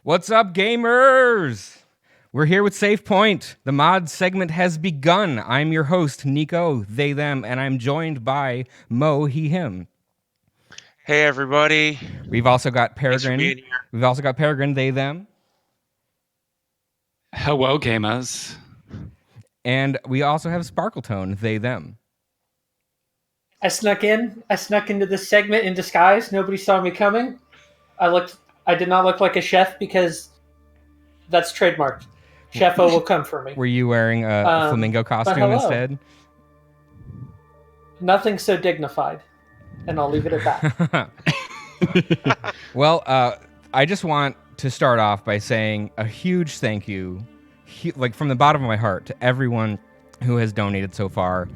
What's up, gamers? We're here with Save Point. The mod segment has begun. I'm your host, Niko, they, them, and I'm joined by Mo, he, him. Hey, everybody. We've also got Thanks for Peregrin. being here. We've also got Peregrin, they, them. Hello, gamers. And we also have Sparkletone, they, them. I snuck into this segment in disguise. Nobody saw me coming. I did not look like a chef because that's trademarked. Chef-O will come for me. Were you wearing a flamingo costume hello. instead? Nothing so dignified. And I'll leave it at that. Well, I just want to start off by saying a huge thank you, like from the bottom of my heart, to everyone who has donated so far.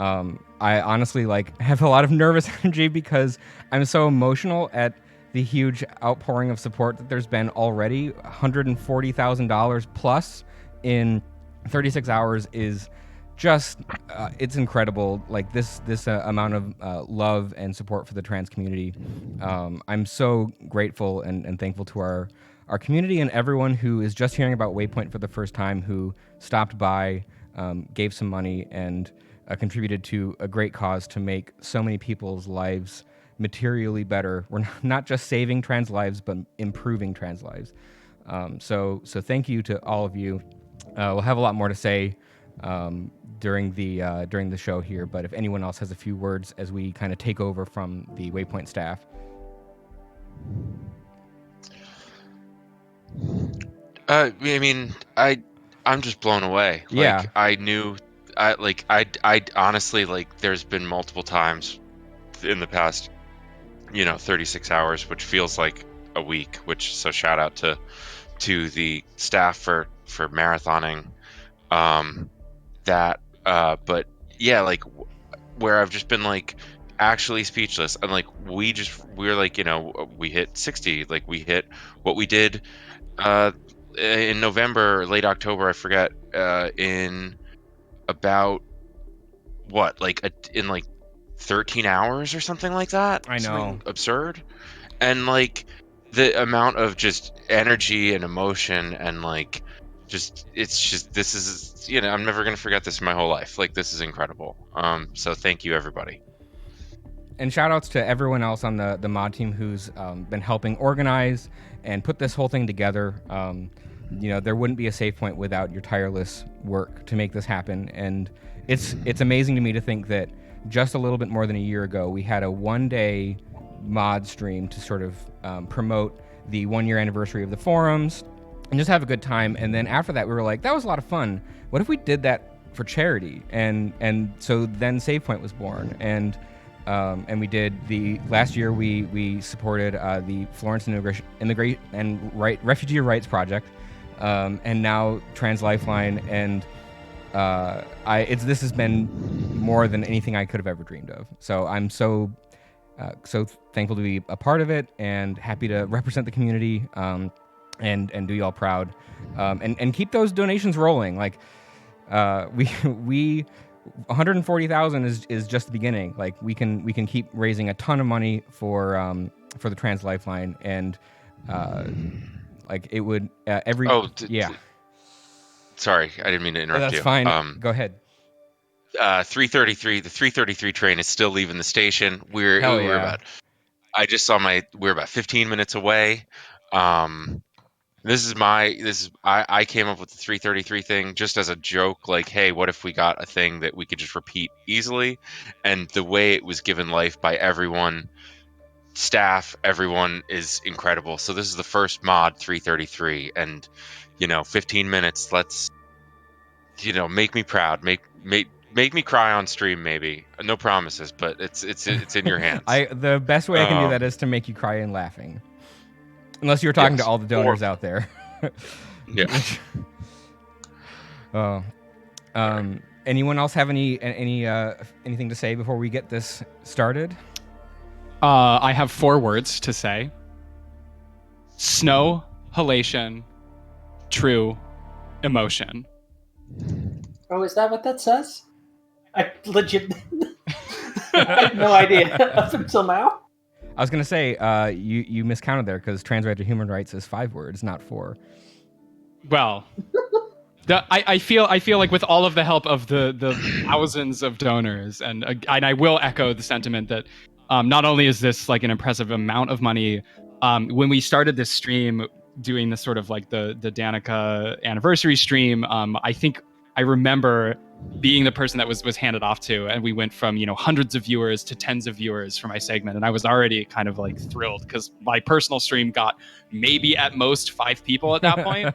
I honestly have a lot of nervous energy because I'm so emotional at the huge outpouring of support that there's been already. $140,000 plus in 36 hours is just it's incredible. Like this amount of love and support for the trans community. I'm so grateful and thankful to our community and everyone who is just hearing about Waypoint for the first time, who stopped by, gave some money, and contributed to a great cause to make so many people's lives materially better. We're not just saving trans lives, but improving trans lives. So thank you to all of you. We'll have a lot more to say during the show here, but if anyone else has a few words as we kind of take over from the Waypoint staff. I mean, I'm just blown away. Yeah. Like, I honestly, there's been multiple times in the past, 36 hours, which feels like a week, so shout out to the staff for marathoning, but yeah, where I've just been actually speechless. And we hit 60, we hit what we did in November, late October, I forget, in about in 13 hours or something like that. I know. Something absurd. And the amount of just energy and emotion and this is, I'm never going to forget this in my whole life. This is incredible. So thank you, everybody. And shout outs to everyone else on the mod team who's been helping organize and put this whole thing together. There wouldn't be a Save Point without your tireless work to make this happen. And it's amazing to me to think that just a little bit more than a year ago, we had a one-day mod stream to sort of promote the 1-year anniversary of the forums and just have a good time. And then after that, we were like, that was a lot of fun. What if we did that for charity? And so then Save Point was born. And we did last year we supported the Florence Immigrant and Refugee Rights Project, and now Trans Lifeline, and this has been more than anything I could have ever dreamed of. So I'm so thankful to be a part of it and happy to represent the community, and do y'all proud, and keep those donations rolling. We 140,000 is just the beginning. We can keep raising a ton of money for the Trans Lifeline, and it would every Sorry, I didn't mean to interrupt you. That's fine. Go ahead. 333. The 333 train is still leaving the station. We're about 15 minutes away. I came up with the 333 thing just as a joke, hey, what if we got a thing that we could just repeat easily? And the way it was given life by everyone, staff, everyone, is incredible. So this is the first mod 333, and 15 minutes. Let's make me proud, make me cry on stream, maybe. No promises, but it's in your hands. The best way I can do that is to make you cry and laughing. Unless you were talking to all the donors out there. Yeah. Anyone else have anything to say before we get this started? I have 4 words to say. Snow, halation, true, emotion. Oh, is that what that says? I legit I had no idea up until now. I was gonna say you miscounted there because translated to human rights is 5 words, not 4. Well, I feel like with all of the help of the thousands of donors, and I will echo the sentiment that not only is this like an impressive amount of money, when we started this stream doing this sort of like the Danica anniversary stream, I think I remember being the person that was handed off to, and we went from hundreds of viewers to tens of viewers for my segment, and I was already kind of like thrilled because my personal stream got maybe at most 5 people at that point.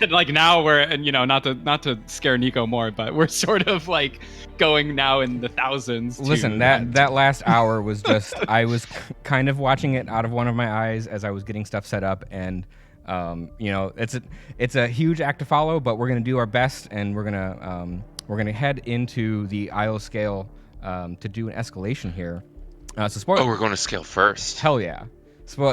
And like now we're, and not to scare Niko more, but we're sort of like going now in the thousands. Listen, that last hour was just I was kind of watching it out of one of my eyes as I was getting stuff set up, and it's a huge act to follow, but we're gonna do our best, and we're gonna head into the Isle scale to do an escalation here. So spoiler. Oh, we're going to scale first. Hell yeah.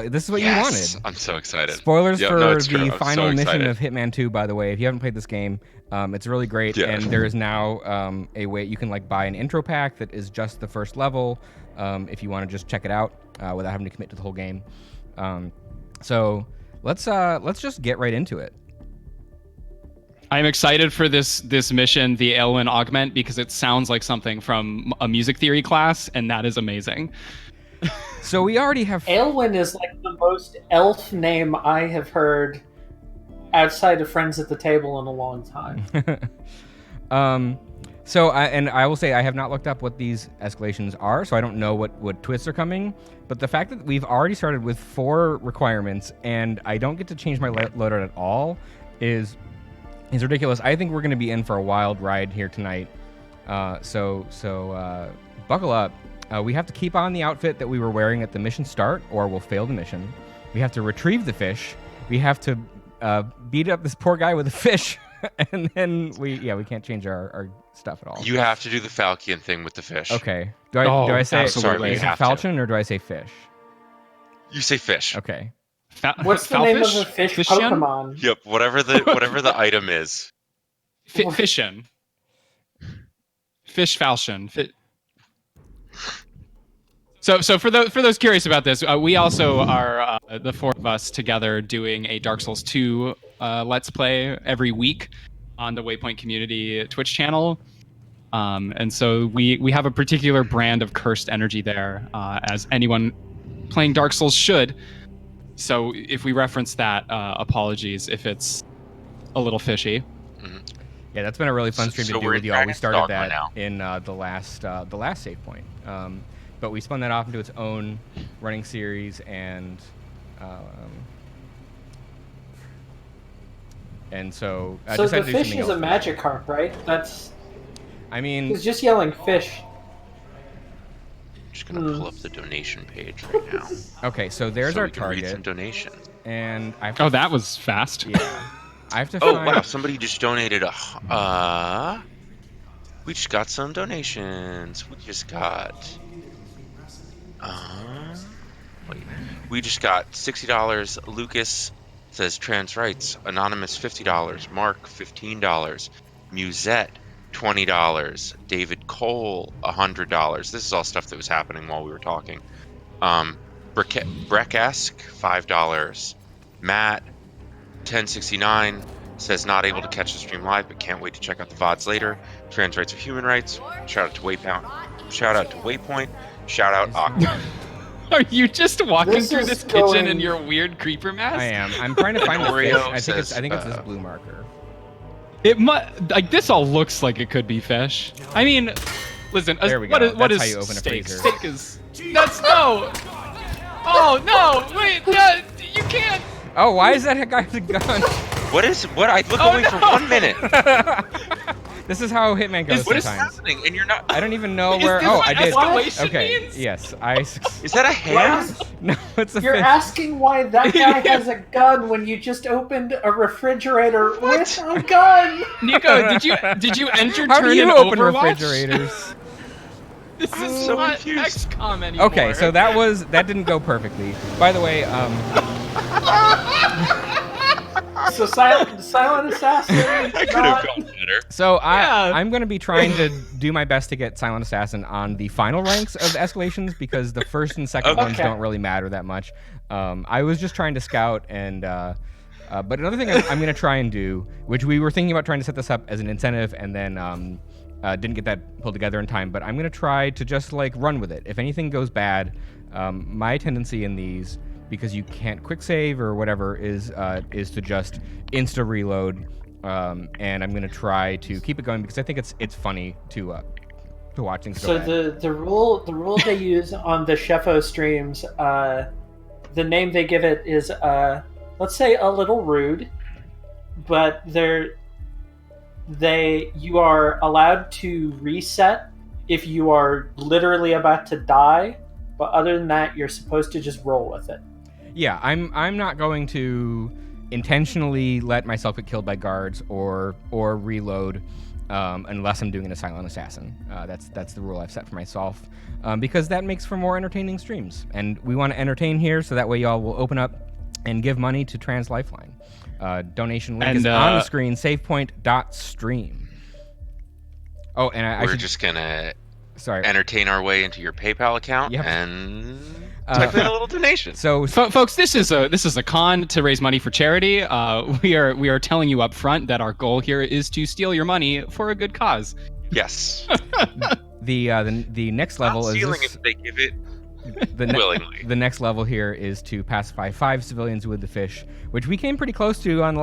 This is what you wanted. I'm so excited. Spoilers for the true. final so mission of Hitman 2, by the way. If you haven't played this game, it's really great. Yeah. And there is now a way you can like buy an intro pack that is just the first level if you want to just check it out without having to commit to the whole game. So let's just get right into it. I'm excited for this mission, the Elwyn Augment, because it sounds like something from a music theory class, and that is amazing. So we already have... Aelwyn is like the most elf name I have heard outside of Friends at the Table in a long time. So I will say I have not looked up what these escalations are, so I don't know what twists are coming. But the fact that we've already started with 4 requirements and I don't get to change my loadout at all is ridiculous. I think we're going to be in for a wild ride here tonight. So buckle up. We have to keep on the outfit that we were wearing at the mission start, or we'll fail the mission. We have to retrieve the fish. We have to beat up this poor guy with a fish, and then we can't change our stuff at all. You have to do the Falcon thing with the fish. Okay. Do I say absolutely. Is it falchion or do I say fish? You say fish. Okay. What's the name of the fish Pokemon? Yep. Whatever the item is. Fishin. Fish falchion. So for those curious about this, we also are the 4 of us together doing a Dark Souls 2 Let's Play every week on the Waypoint Community Twitch channel. And so we have a particular brand of cursed energy there, as anyone playing Dark Souls should. So if we reference that, apologies if it's a little fishy. Mm-hmm. Yeah, that's been a really fun stream to do with you all. We started that in the last save point. But we spun that off into its own running series, and so I so decided the to do fish something is else. a Magikarp, right? I mean, he's just yelling fish. I'm just gonna pull up the donation page right now. Okay, so there's so our we can read some target, donations. and I have to that was fast. Yeah, I have to. Oh find... wow! Somebody just donated we just got some donations. We just got. Wait. We just got $60. Lucas says trans rights. Anonymous $50. Mark $15. Musette $20. David Cole $100. This is all stuff that was happening while we were talking. Breckesk $5. Matt 1069 says not able to catch the stream live but can't wait to check out the VODs later. Trans rights are human rights. Shout out to Waypoint. Shout out to Waypoint. Shout out Aqua. Are you just walking through this kitchen in your weird creeper mask? I am. I'm trying to find the fish. Oreo I think it's this says, blue marker. It like this all looks like it could be fish. I mean, listen. There we go. What That's is how you open a steak? freezer. Steak is. That's no. Oh no! Wait, you can't. Oh, why is that guy with a gun? What? I look away for 1 minute. This is how Hitman goes What is sometimes. happening? And you're not. I don't even know Is where. this Oh, what I did. escalation Okay. means? Yes, Is that a hand? No, it's a You're fish. asking why that guy has a gun when you just opened a refrigerator with a gun. Niko, did you enter How do turn in you open Overwatch? refrigerators? This I'm is so not confused. XCOM anymore. Okay, so that didn't go perfectly. By the way, So silent assassin. I could have not- gone better. So Yeah. I'm going to be trying to do my best to get Silent Assassin on the final ranks of the escalations because the first and second ones Okay. don't really matter that much. I was just trying to scout and. But another thing I'm going to try and do, which we were thinking about trying to set this up as an incentive and then didn't get that pulled together in time, but I'm going to try to just like run with it. If anything goes bad, my tendency in these, because you can't quick save or whatever, is to just insta reload, and I'm going to try to keep it going because I think it's funny to watch things go So bad. the rule they use on the Sheffo streams, the name they give it is let's say a little rude, but you are allowed to reset if you are literally about to die, but other than that, you're supposed to just roll with it. Yeah, I'm not going to intentionally let myself get killed by guards or reload unless I'm doing a silent assassin. That's the rule I've set for myself because that makes for more entertaining streams, and we want to entertain here, so that way y'all will open up and give money to Trans Lifeline. Donation link is on the screen. SavePoint.stream. Oh, and We're just gonna sorry. entertain our way into your PayPal account Yep. and type in a little donation. So Folks, this is a con to raise money for charity. We are telling you up front that our goal here is to steal your money for a good cause. Yes. the next level Not is stealing this, if they give it the willingly. The next level here is to pacify 5 civilians with the fish, which we came pretty close to on the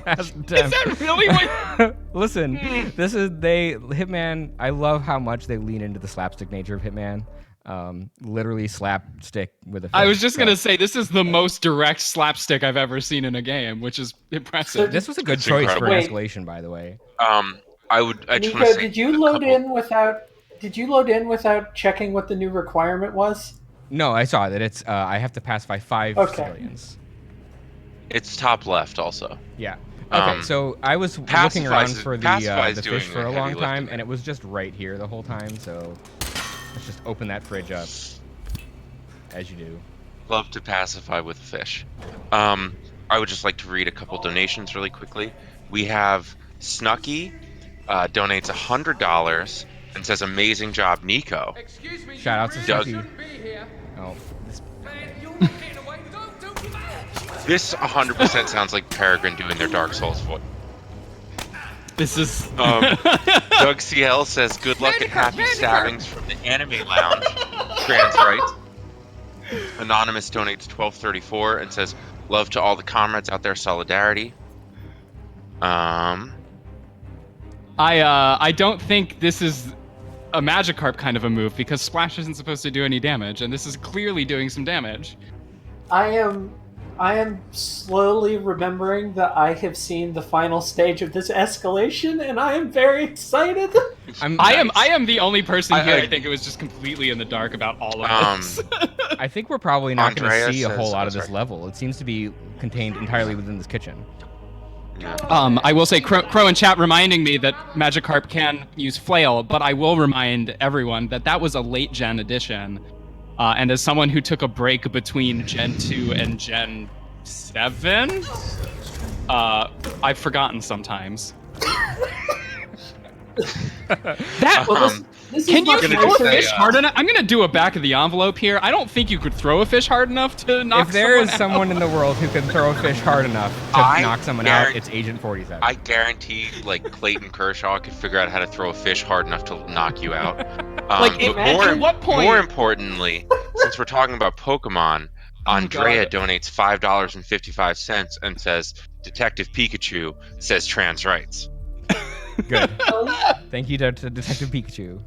last attempt. Is that really what? Listen, Hitman. I love how much they lean into the slapstick nature of Hitman. Literally slapstick with a fish. I was just gonna say this is the most direct slapstick I've ever seen in a game, which is impressive. This was a good It's choice for an incredible. escalation, by the way. I just want to Niko, say did you a load couple- in without? Did you load in without checking what the new requirement was? No, I saw that it's. I have to pacify 5 Okay. civilians. It's top left also. Yeah. Okay, Um, so I was looking Pacify's around is- for the Pacify's fish doing for a heavy long lifting time, there. and it was just right here the whole time. So let's just open that fridge up, as you do. Love to pacify with fish. I would just like to read a couple donations really quickly. We have Snucky donates $100 and says, "Amazing job, Niko." Excuse me, Shout out to Doug. Snooki. shouldn't be here. Oh, this, Man, you're not getting away. Don't do that. This 100% sounds like Peregrin doing their Dark Souls voice. This is. Doug CL says, "Good luck and happy stabbings from the Anime Lounge." Trans rights. Anonymous donates $12.34 and says, "Love to all the comrades out there. Solidarity." I don't think this is a Magikarp kind of a move because Splash isn't supposed to do any damage, and this is clearly doing some damage. I am slowly remembering that I have seen the final stage of this escalation, and I am very excited. I am the only person here. I- I think it was just completely in the dark about all of this. I think we're probably not going Andrea to see a whole says- lot oh, of this sorry. level. It seems to be contained entirely within this kitchen. Yeah. I will say, Crow in chat reminding me that Magikarp can use Flail, but I will remind everyone that that was a late gen edition. And as someone who took a break between Gen 2 and Gen 7, I've forgotten sometimes. That Well, this is can you much gonna throw a just say, fish hard enough? I'm gonna do a back of the envelope here. I don't think you could throw a fish hard enough to knock If there is out. someone in the world who can throw a fish hard enough to I knock someone out, guarantee- it's Agent 47. I guarantee, like, Clayton Kershaw could figure out how to throw a fish hard enough to knock you out. Like, But at what point? More importantly, since we're talking about Pokemon, Andrea God. donates $5.55 and says, "Detective Pikachu says trans rights." Good. Oh, yeah. Thank you to Detective Pikachu.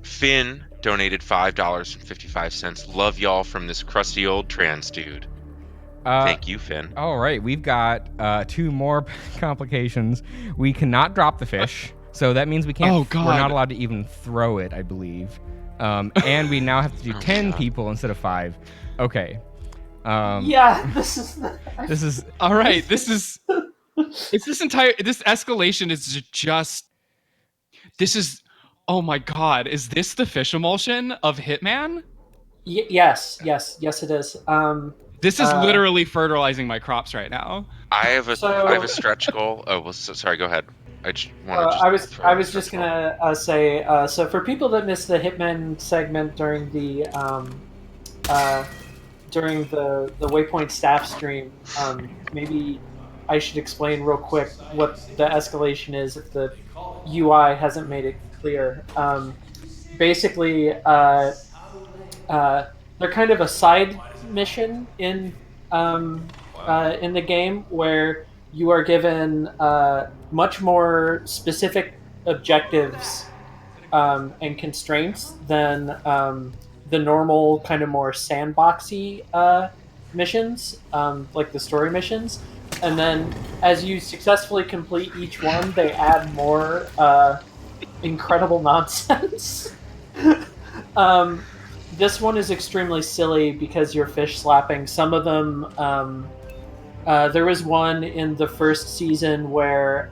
Finn donated $5.55. Love y'all from this crusty old trans dude. Thank you, Finn. All right, we've got 2 more complications. We cannot drop the fish, so that means we can't. Oh, God. We're not allowed to even throw it, I believe. And we now have to do Oh, 10 God. people instead of 5. Okay. Yeah, this is. This is All right, this escalation is just. This is. Oh my God! Is this the fish emulsion of Hitman? Yes, it is. This is literally fertilizing my crops right now. I have a So- I have a stretch goal. Oh well, sorry. Go ahead. I just want to. I was just gonna say so for people that missed the Hitman segment during the Waypoint staff stream, maybe I should explain real quick what the escalation is if the UI hasn't made it clear. Basically, they're kind of a side mission in the game where you are given much more specific objectives and constraints than the normal kind of more sandboxy missions, like the story missions. And then as you successfully complete each one, they add more incredible nonsense. This one is extremely silly because you're fish slapping. Some of them, there was one in the first season where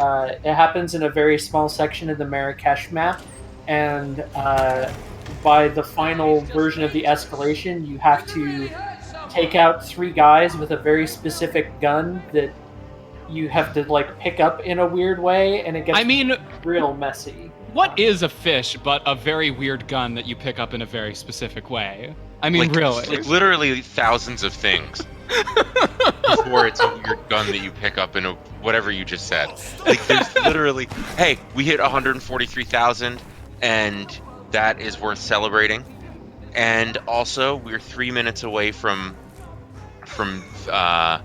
it happens in a very small section of the Marrakesh map, and by the final version of the escalation, you have to take out 3 guys with a very specific gun that you have to like pick up in a weird way, and it gets real messy. What is a fish but a very weird gun that you pick up in a very specific way? I mean, really? Like literally thousands of things. Before it's a weird gun that you pick up in a whatever you just said. Like there's literally, hey, we hit 143,000, and that is worth celebrating. And also, we're 3 minutes away from the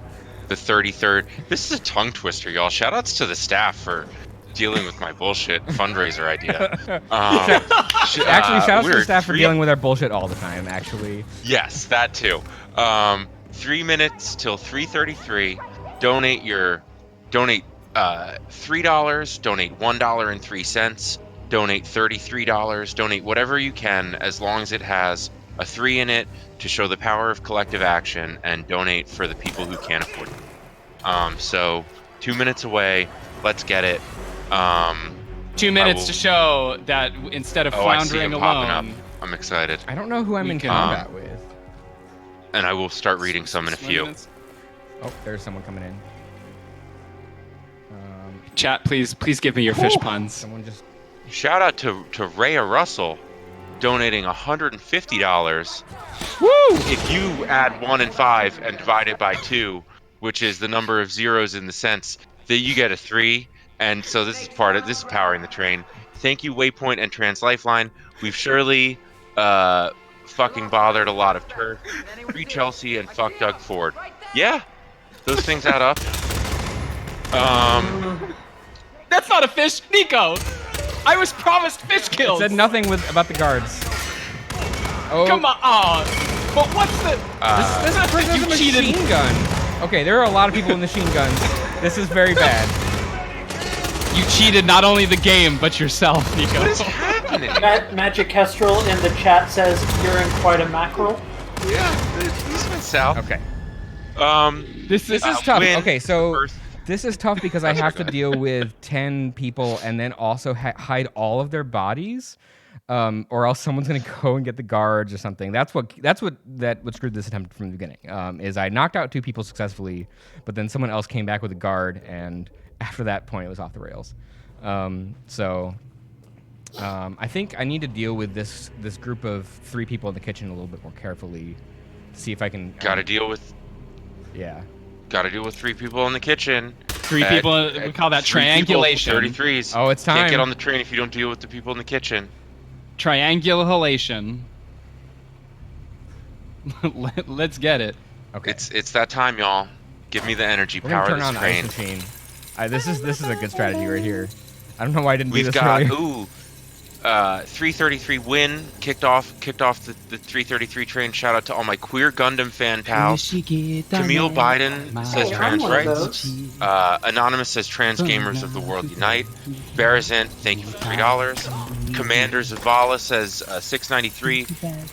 33rd. This is a tongue twister, y'all. Shoutouts to the staff for dealing with my bullshit fundraiser idea. Actually, shout out to the staff for dealing with our bullshit all the time. Actually, yes, that too. 3 minutes till 3:33. Donate $3. Donate $1.03. Donate $33. Donate whatever you can, as long as it has a 3 in it to show the power of collective action, and donate for the people who can't afford it. So 2 minutes away. Let's get it. 2 minutes to show that instead of floundering alone. Up. I'm excited. I don't know who I'm in combat with. And I will start reading some in a few. Minutes. Oh, there's someone coming in. Chat, please give me your fish puns. Someone just. Shout out to Rhea Russell, donating $150. Woo! If you add 1 and 5 and divide it by 2, which is the number of zeros in the sense that you get a 3, and so this is powering the train. Thank you, Waypoint and Trans Lifeline. We've surely fucking bothered a lot of turf. Free Chelsea and fuck Doug Ford. Yeah, those things add up. That's not a fish, Niko. I was promised fish kills. It said nothing about the guards. Oh. Come on. But what's the? This person has a machine gun. Okay, there are a lot of people with machine guns. This is very bad. You cheated not only the game but yourself, Niko. What is happening? Magic Kestrel in the chat says you're in quite a mackerel. Yeah, this went south. Okay. This is tough. Okay, so this is tough because I have to deal with 10 people and then also hide all of their bodies, or else someone's gonna go and get the guards or something. That's what screwed this attempt from the beginning. Is I knocked out 2 people successfully, but then someone else came back with a guard, and after that point it was off the rails. I think I need to deal with this group of 3 people in the kitchen a little bit more carefully. See if I can. Gotta deal with 3 people in the kitchen. 3 people. We call that triangulation. 33s. Oh, it's time. Can't get on the train if you don't deal with the people in the kitchen. Triangulation. Let's get it. Okay. It's that time, y'all. Give me the energy. We're gonna Power turn this on the train. ice machine. This is a good strategy right here. I don't know why I didn't do We've this got earlier. 333 win kicked off the 333 train. Shout out to all my queer Gundam fan pals. Camille Biden says trans rights. Anonymous says trans gamers of the world unite. Barazant, thank you for $3. Commander Zavala says 693.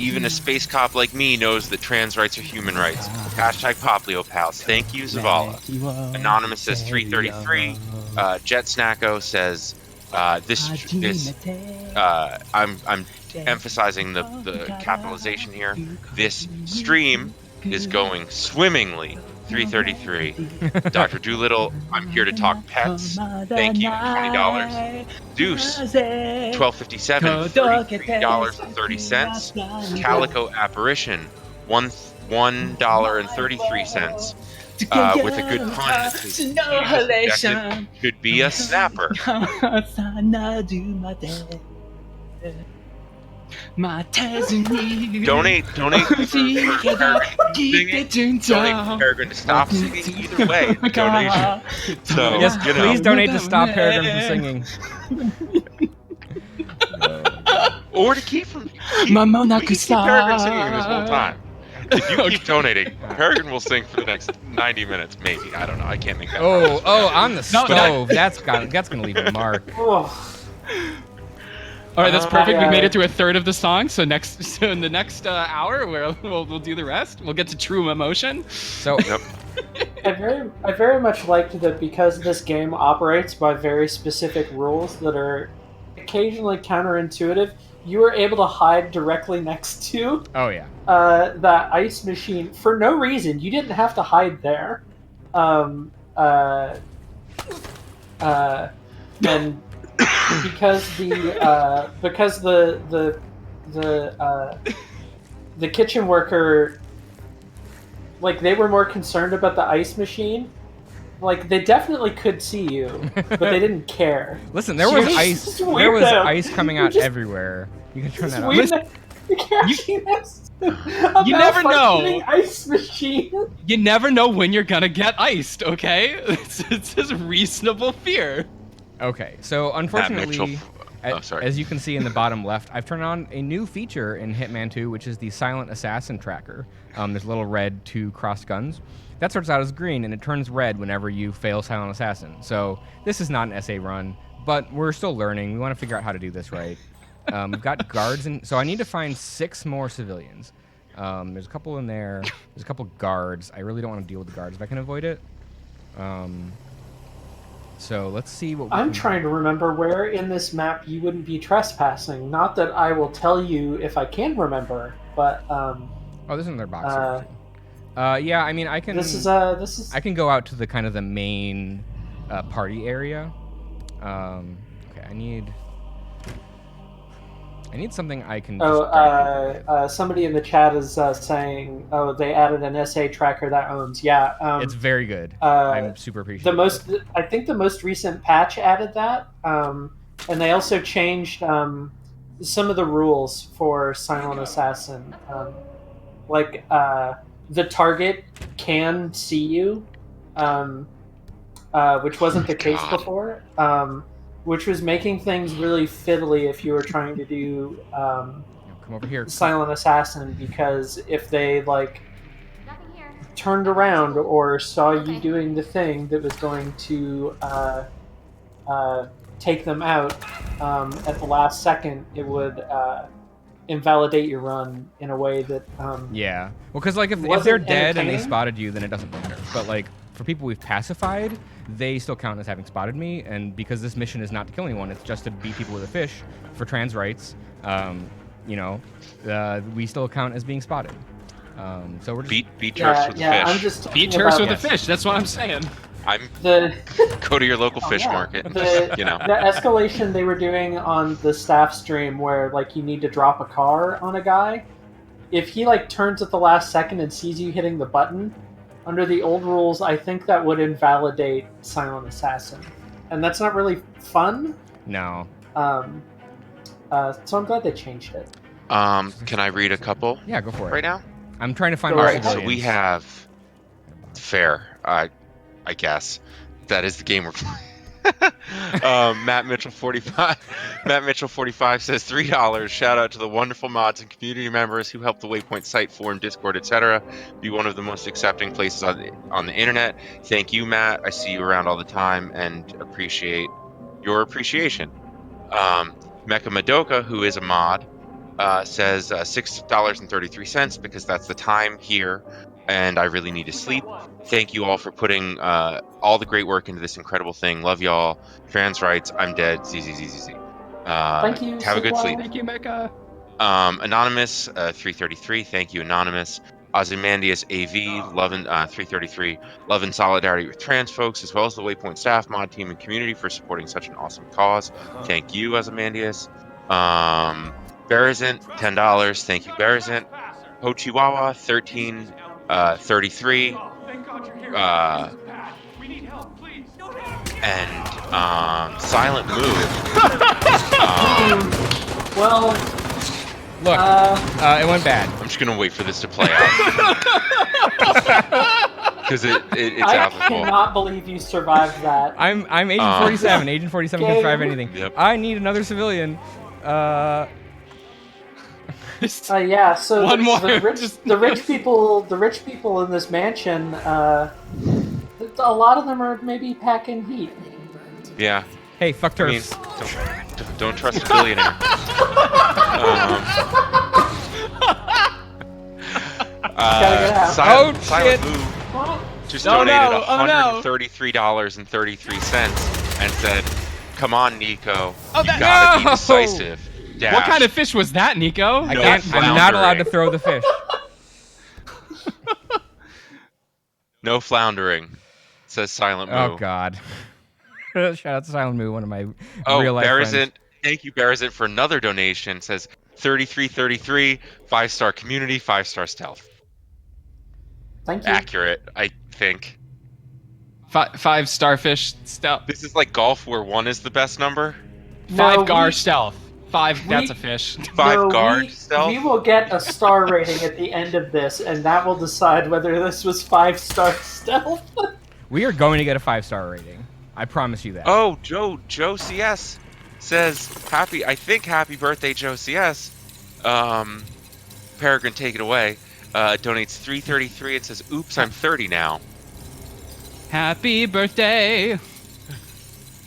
Even a space cop like me knows that trans rights are human rights. Hashtag Poplio pals. Thank you, Zavala. Anonymous says 333. Jet Snacko says I'm emphasizing the capitalization here. This stream is going swimmingly. 333. Dr. Doolittle, I'm here to talk pets. Thank you, $20. Deuce, 1257, $33.30. Calico Apparition, $1.33. With a good pun, objective should be a snapper. Donate for Peregrin to stop singing. Either way, it's a donation. So Yes, you know, please donate to stop Peregrin from singing. or to keep from we can keep Peregrin singing this whole time. If you keep donating, Peregrin will sing for the next 90 minutes, maybe. I don't know. I can't make that. promise. On the stove. That's gonna leave a mark. All right, that's perfect. We yeah. made it to a third of the song. So in the next hour, we'll do the rest. We'll get to true emotion. So Yep. I very much liked that because this game operates by very specific rules that are occasionally counterintuitive. You were able to hide directly next to that ice machine for no reason. You didn't have to hide there, and because the kitchen worker, like, they were more concerned about the ice machine. Like, they definitely could see you, but they didn't care. listen, there was It's ice. just There weird was though. ice coming You're out just- everywhere. You can turn It's that weird on. that you You never know. Ice machine. You never know when you're gonna get iced. Okay, it's a reasonable fear. Okay, so Matt unfortunately, Mitchell. Oh, sorry. as you can see in the bottom left, I've turned on a new feature in Hitman 2, which is the Silent Assassin Tracker. There's little red 2 crossed guns. That starts out as green, and it turns red whenever you fail Silent Assassin. So this is not an SA run, but we're still learning. We want to figure out how to do this right. We've got guards, so I need to find 6 more civilians. There's a couple in there. There's a couple guards. I really don't want to deal with the guards if I can avoid it. So let's see what I'm trying to remember where in this map you wouldn't be trespassing. Not that I will tell you if I can remember, but Oh, there's another box. Here. Yeah, I mean, I can. this is I can go out to the kind of the main party area. Okay, I need something I can. Somebody in the chat is saying, "Oh, they added an SA tracker that owns." Yeah, it's very good. uh, I'm super appreciative. I think the most recent patch added that, and they also changed some of the rules for Silent Assassin. Like the target can see you, which wasn't the case God. before. Which was making things really fiddly if you were trying to do Come over here. Silent Assassin, because if they turned around or saw you doing the thing that was going to take them out at the last second, it would invalidate your run in a way that Yeah. Well, because like if wasn't they're dead and they entertaining. spotted you, then it doesn't matter. But like for people we've pacified, they still count as having spotted me. And because this mission is not to kill anyone, it's just to beat people with a fish for trans rights. We still count as being spotted. So we're just Beat Turks with yeah, a I'm fish. just talking Beat Turks about with a fish. That's what I'm saying. the Go to your local fish yeah. market. And the, just, you know. the escalation they were doing on the staff stream where like you need to drop a car on a guy. If he like turns at the last second and sees you hitting the button, under the old rules, I think that would invalidate Silent Assassin, and that's not really fun. no. So I'm glad they changed it. Can I read a couple Yeah, go for it. right now? I'm trying to find All more right, So civilians. we have fair, I guess. That is the game we're playing. Matt Mitchell 45. Matt Mitchell 45 says $3. Shout out to the wonderful mods and community members who help the Waypoint site, forum, Discord, etc. be one of the most accepting places on the internet. Thank you, Matt. I see you around all the time and appreciate your appreciation. Mecha Madoka, who is a mod, says $6.33 because that's the time here, and I really need to sleep. Thank you all for putting all the great work into this incredible thing. Love y'all. Trans rights. I'm dead. ZZZZZ. Thank you. Have a good Sleep sleep. well. Thank you, Mecca. Anonymous 333. Thank you, Anonymous. Ozymandias AV, loving 333, love and solidarity with trans folks, as well as the Waypoint staff, mod team, and community for supporting such an awesome cause. Thank you, Ozymandias. Berazant, $10. Thank you, Berazant. Ho Chihuahua, 1333. And Silent Move. Well, Look, it went bad. I'm just gonna wait for this to play out because it's I applicable. cannot believe you survived that. I'm Agent 47. Agent 47 can survive anything. Yep. I need another civilian. Yeah, so One more. the rich people in this mansion, a lot of them are maybe packing heat. Yeah. Hey, fuck I mean, turfs. don't trust a billionaire. Gotta get out. Silent shit. Move just Oh, donated no. Oh, no. $133.33 and said, "Come on, Nico, Oh, you that- gotta be No. decisive." Dash. What kind of fish was that, Nico? I No can't. I'm not allowed to floundering. throw the fish. No floundering, says Silent Oh Moo. God. Shout out to Silent Moo, one of my Oh, real life friends. Berazant, thank you, Berazant, for another donation. Says 3333, 5-star community, 5-star stealth. Thank you. Accurate, I think. Five starfish stealth. This is like golf where 1 is the best number. Five No, gar we- stealth. Five. That's we- a fish. 5 No, guard stealth. We will get a star rating at the end of this, and that will decide whether this was 5-star stealth. We are going to get a 5-star rating. I promise you that. Oh, Joe CS says happy birthday, Joe CS. Peregrin, take it away. Donates $333. It says, "Oops, I'm 30 now." Happy birthday,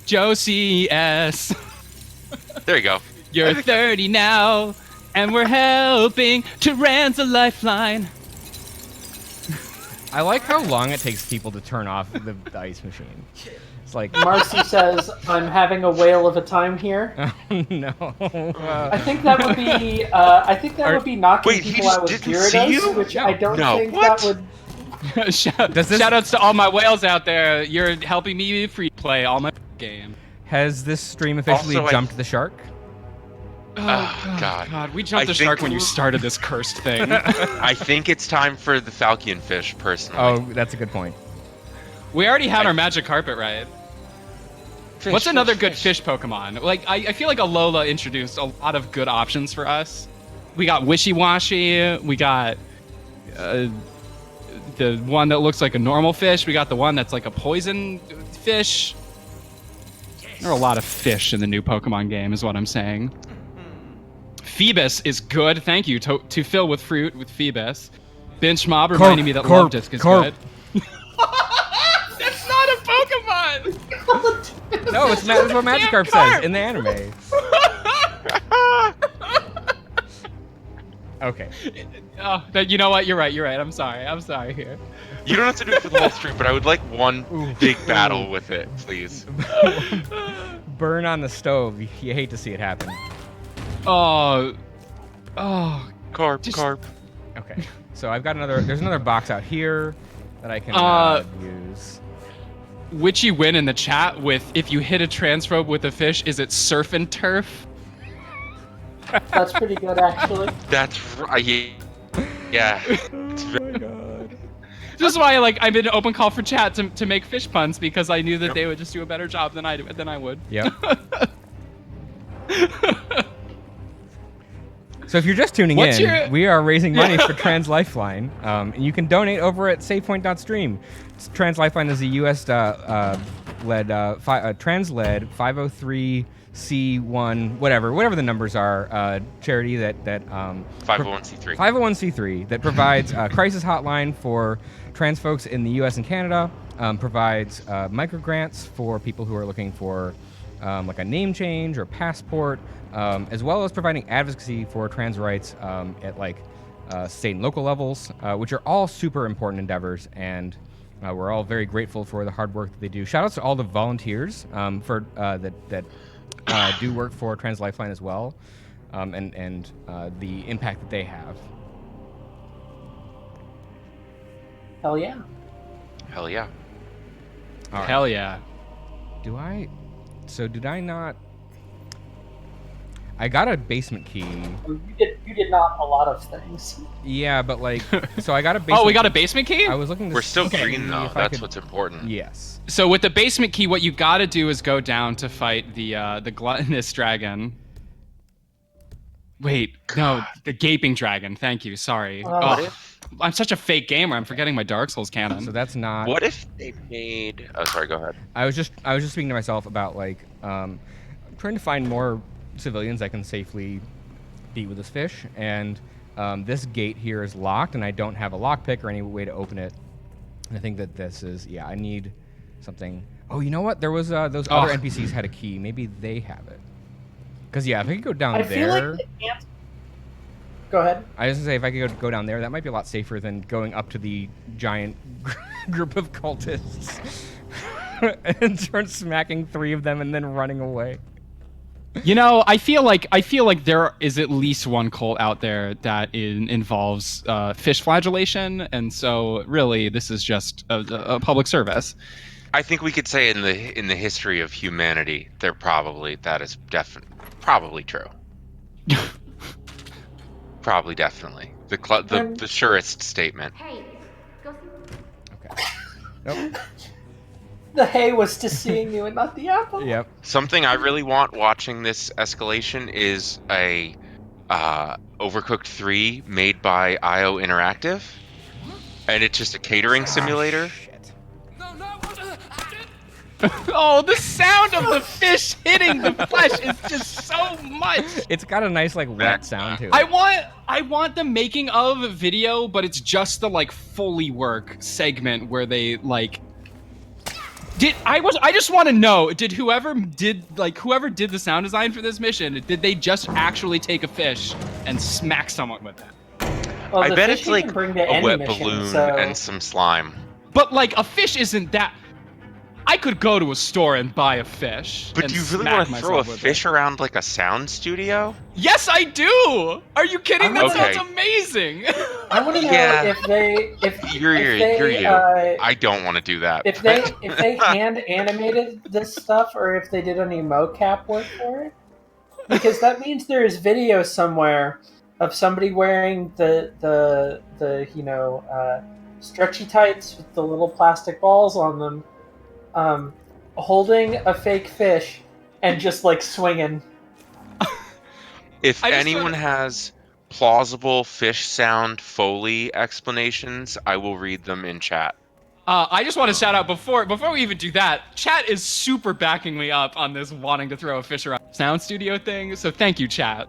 Joe CS. There you go. You're 30 now, and we're helping to ran's a lifeline. I like how long it takes people to turn off the ice machine. It's like, Marcy says, "I'm having a whale of a time here." oh no. I think that would be. I think that would be knocking Wait, he people out just with didn't see you? Gyarados, which I don't No. think What? that would. Does this- Shout outs to all my whales out there. You're helping me free play all my game. Has this stream officially Also, I- jumped the shark? Oh, God. We jumped I the think- shark when you started this cursed thing. I think it's time for the falcon fish, personally. Oh, that's a good point. We already had our magic carpet, right? Fish, What's another fish, good fish. fish Pokemon? Like, I feel like Alola introduced a lot of good options for us. We got Wishy-Washy. We got the one that looks like a normal fish. We got the one that's like a poison fish. There are a lot of fish in the new Pokemon game, is what I'm saying. Phoebus is good. Thank you to fill with fruit with Phoebus. Bench Mob reminding me that Corp, Love Disc is Corp. good. That's not a Pokemon! No, it's that's what Magikarp says in the anime. Okay. Oh, you know what? You're right. I'm sorry here. You don't have to do it for the whole stream, but I would like one big battle with it, please. Burn on the stove. You hate to see it happen. Oh. Carp. Okay. So I've got there's another box out here that I can use. Witchy win in the chat with if you hit a transphobe with a fish, is it surf and turf? That's pretty good, actually. That's right. Yeah. It's Oh my god. This is why I'm in an open call for chat to make fish puns because I knew that they would just do a better job than I would. Yep. So if you're just tuning What's in, your- we are raising money for Trans Lifeline, and you can donate over at SavePoint.stream. Trans Lifeline is a U.S. trans-led 503c1 whatever the numbers are charity that 501c3. 501c3 that provides a crisis hotline for trans folks in the U.S. and Canada, provides micro grants for people who are looking for like a name change or passport, as well as providing advocacy for trans rights at state and local levels, which are all super important endeavors, and we're all very grateful for the hard work that they do. Shout outs to all the volunteers for that do work for Trans Lifeline as well, and the impact that they have. Hell yeah. Hell yeah. All right. Hell yeah. Did I not? I got a basement key. You did not a lot of things. Yeah, but like, so I got a basement. Oh, we got a basement key? I was looking to We're still see green though. if I That's could- what's important. Yes. So with the basement key, what you gotta do is go down to fight the gluttonous dragon. Wait, no, the gaping dragon. Thank you. Sorry. What Oh, I'm such a fake gamer. I'm forgetting my Dark Souls canon. So that's not. What if they made? Oh, sorry. Go ahead. I was just speaking to myself about like trying to find more civilians I can safely beat with this fish, and this gate here is locked, and I don't have a lockpick or any way to open it. And I think that this is I need something. Oh, you know what? There was those other NPCs had a key. Maybe they have it. Because if I could go down I there. feel like the answer... Go ahead. I was gonna say if I could go down there, that might be a lot safer than going up to the giant group of cultists and start smacking 3 of them and then running away. You know, I feel like there is at least one cult out there that involves fish flagellation, and so really this is just a public service. I think we could say in the history of humanity, that is probably true. Probably definitely the surest statement. Hey, go see. Okay. Nope. The hay was to seeing you and not the apple. Yep. Something I really want watching this escalation is a Overcooked 3 made by IO Interactive, and it's just a catering simulator. Shit. No, no. Oh, the sound of the fish hitting the flesh is just so much. It's got a nice like wet sound to it. I want the making of video, but it's just the like Foley work segment where they like. I just want to know, did whoever did the sound design for this mission, did they just actually take a fish and smack someone with it? Well, I the bet fish it's you like can bring to a any wet mission, balloon so... and some slime. But like a fish isn't that. I could go to a store and buy a fish. But and do you really smack want to throw a myself with fish it. around like a sound studio? Yes, I do. Are you kidding? That Okay. sounds amazing. I want to know Yeah. if they You're you. I don't want to do that. if they hand animated this stuff or if they did any mocap work for it, because that means there is video somewhere of somebody wearing the stretchy tights with the little plastic balls on them, holding a fake fish and just like swinging. If I just anyone wanna- has plausible fish sound Foley explanations, I will read them in chat. I just want to shout out before we even do that. Chat is super backing me up on this wanting to throw a fish around sound studio thing. So thank you, chat.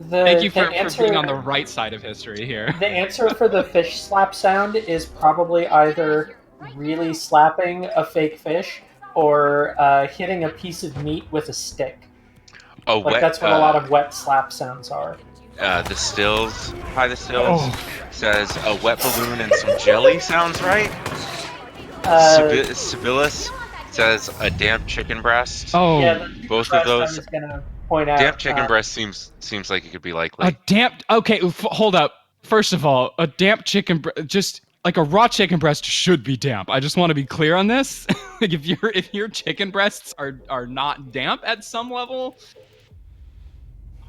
Thank you for being on the right side of history here. The answer for the fish slap sound is probably either really slapping a fake fish or hitting a piece of meat with a stick. Like that's what a lot of wet slap sounds are. The Stills, hi the Stills, says a wet balloon and some jelly sounds right. Sibyllus says a damp chicken breast. Oh, Yeah, the both of rest those. I'm just gonna point out. Damp chicken breast seems like it could be likely. a damp. Okay, hold up. First of all, a damp chicken, just like a raw chicken breast should be damp. I just want to be clear on this. Like if your chicken breasts are not damp at some level.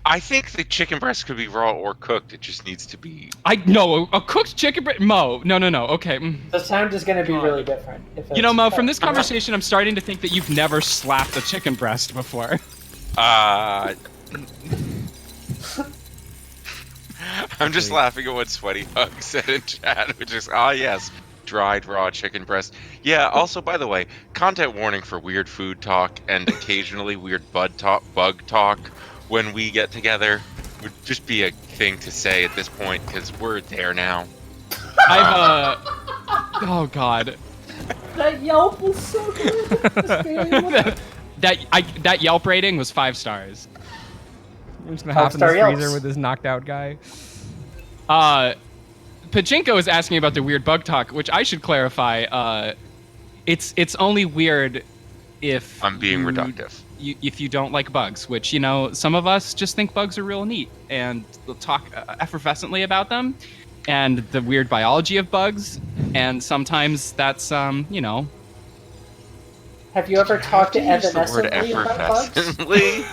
I think the chicken breast could be raw or cooked. It just needs to be. A cooked chicken breast. No. Okay. The sound is gonna be really different. If You know, it's Mo, from cooked. this conversation, I'm starting to think that you've never slapped a chicken breast before. I'm just laughing at what Sweaty Hug said in chat, which is, yes, dried raw chicken breast. Yeah, also, by the way, content warning for weird food talk and occasionally weird bug talk when we get together would just be a thing to say at this point, because we're there now. Oh, God. That Yelp was so good. That Yelp rating was 5 stars. I'm just gonna hop in this Five-star freezer Yelps. with this knocked out guy. Pachinko is asking about the weird bug talk, which I should clarify. It's only weird if I'm being you- reductive. if you don't like bugs, which, you know, some of us just think bugs are real neat and we'll talk effervescently about them. and the weird biology of bugs, and sometimes that's you know. Have you ever talked to Use the word Evanescently about bugs? effervescently.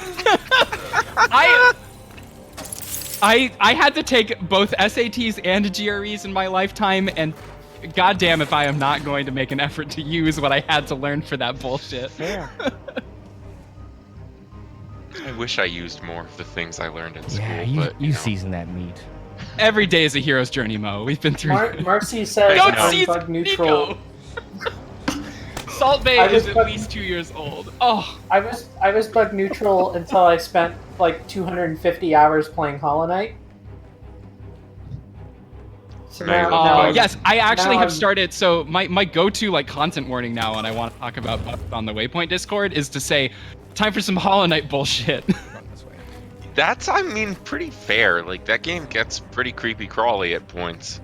I had to take both SATs and GREs in my lifetime, and goddamn if I am not going to make an effort to use what I had to learn for that bullshit. Yeah. I wish I used more of the things I learned in school. Yeah, but, you know. season that meat. Every day is a hero's journey, Mo. We've been through. Marcy says Don't I'm seize bug neutral. Niko. Salt Bay I was is at bug- least 2 years old. Oh, I was bug neutral until I spent like 250 hours playing Hollow Knight. So Now you now, love bugs. yes, I actually now have I'm- started. So my go-to like content warning now when I want to talk about bugs on the Waypoint Discord is to say, time for some Hollow Knight bullshit. Run this way. That's, I mean, pretty fair. Like, that game gets pretty creepy crawly at points.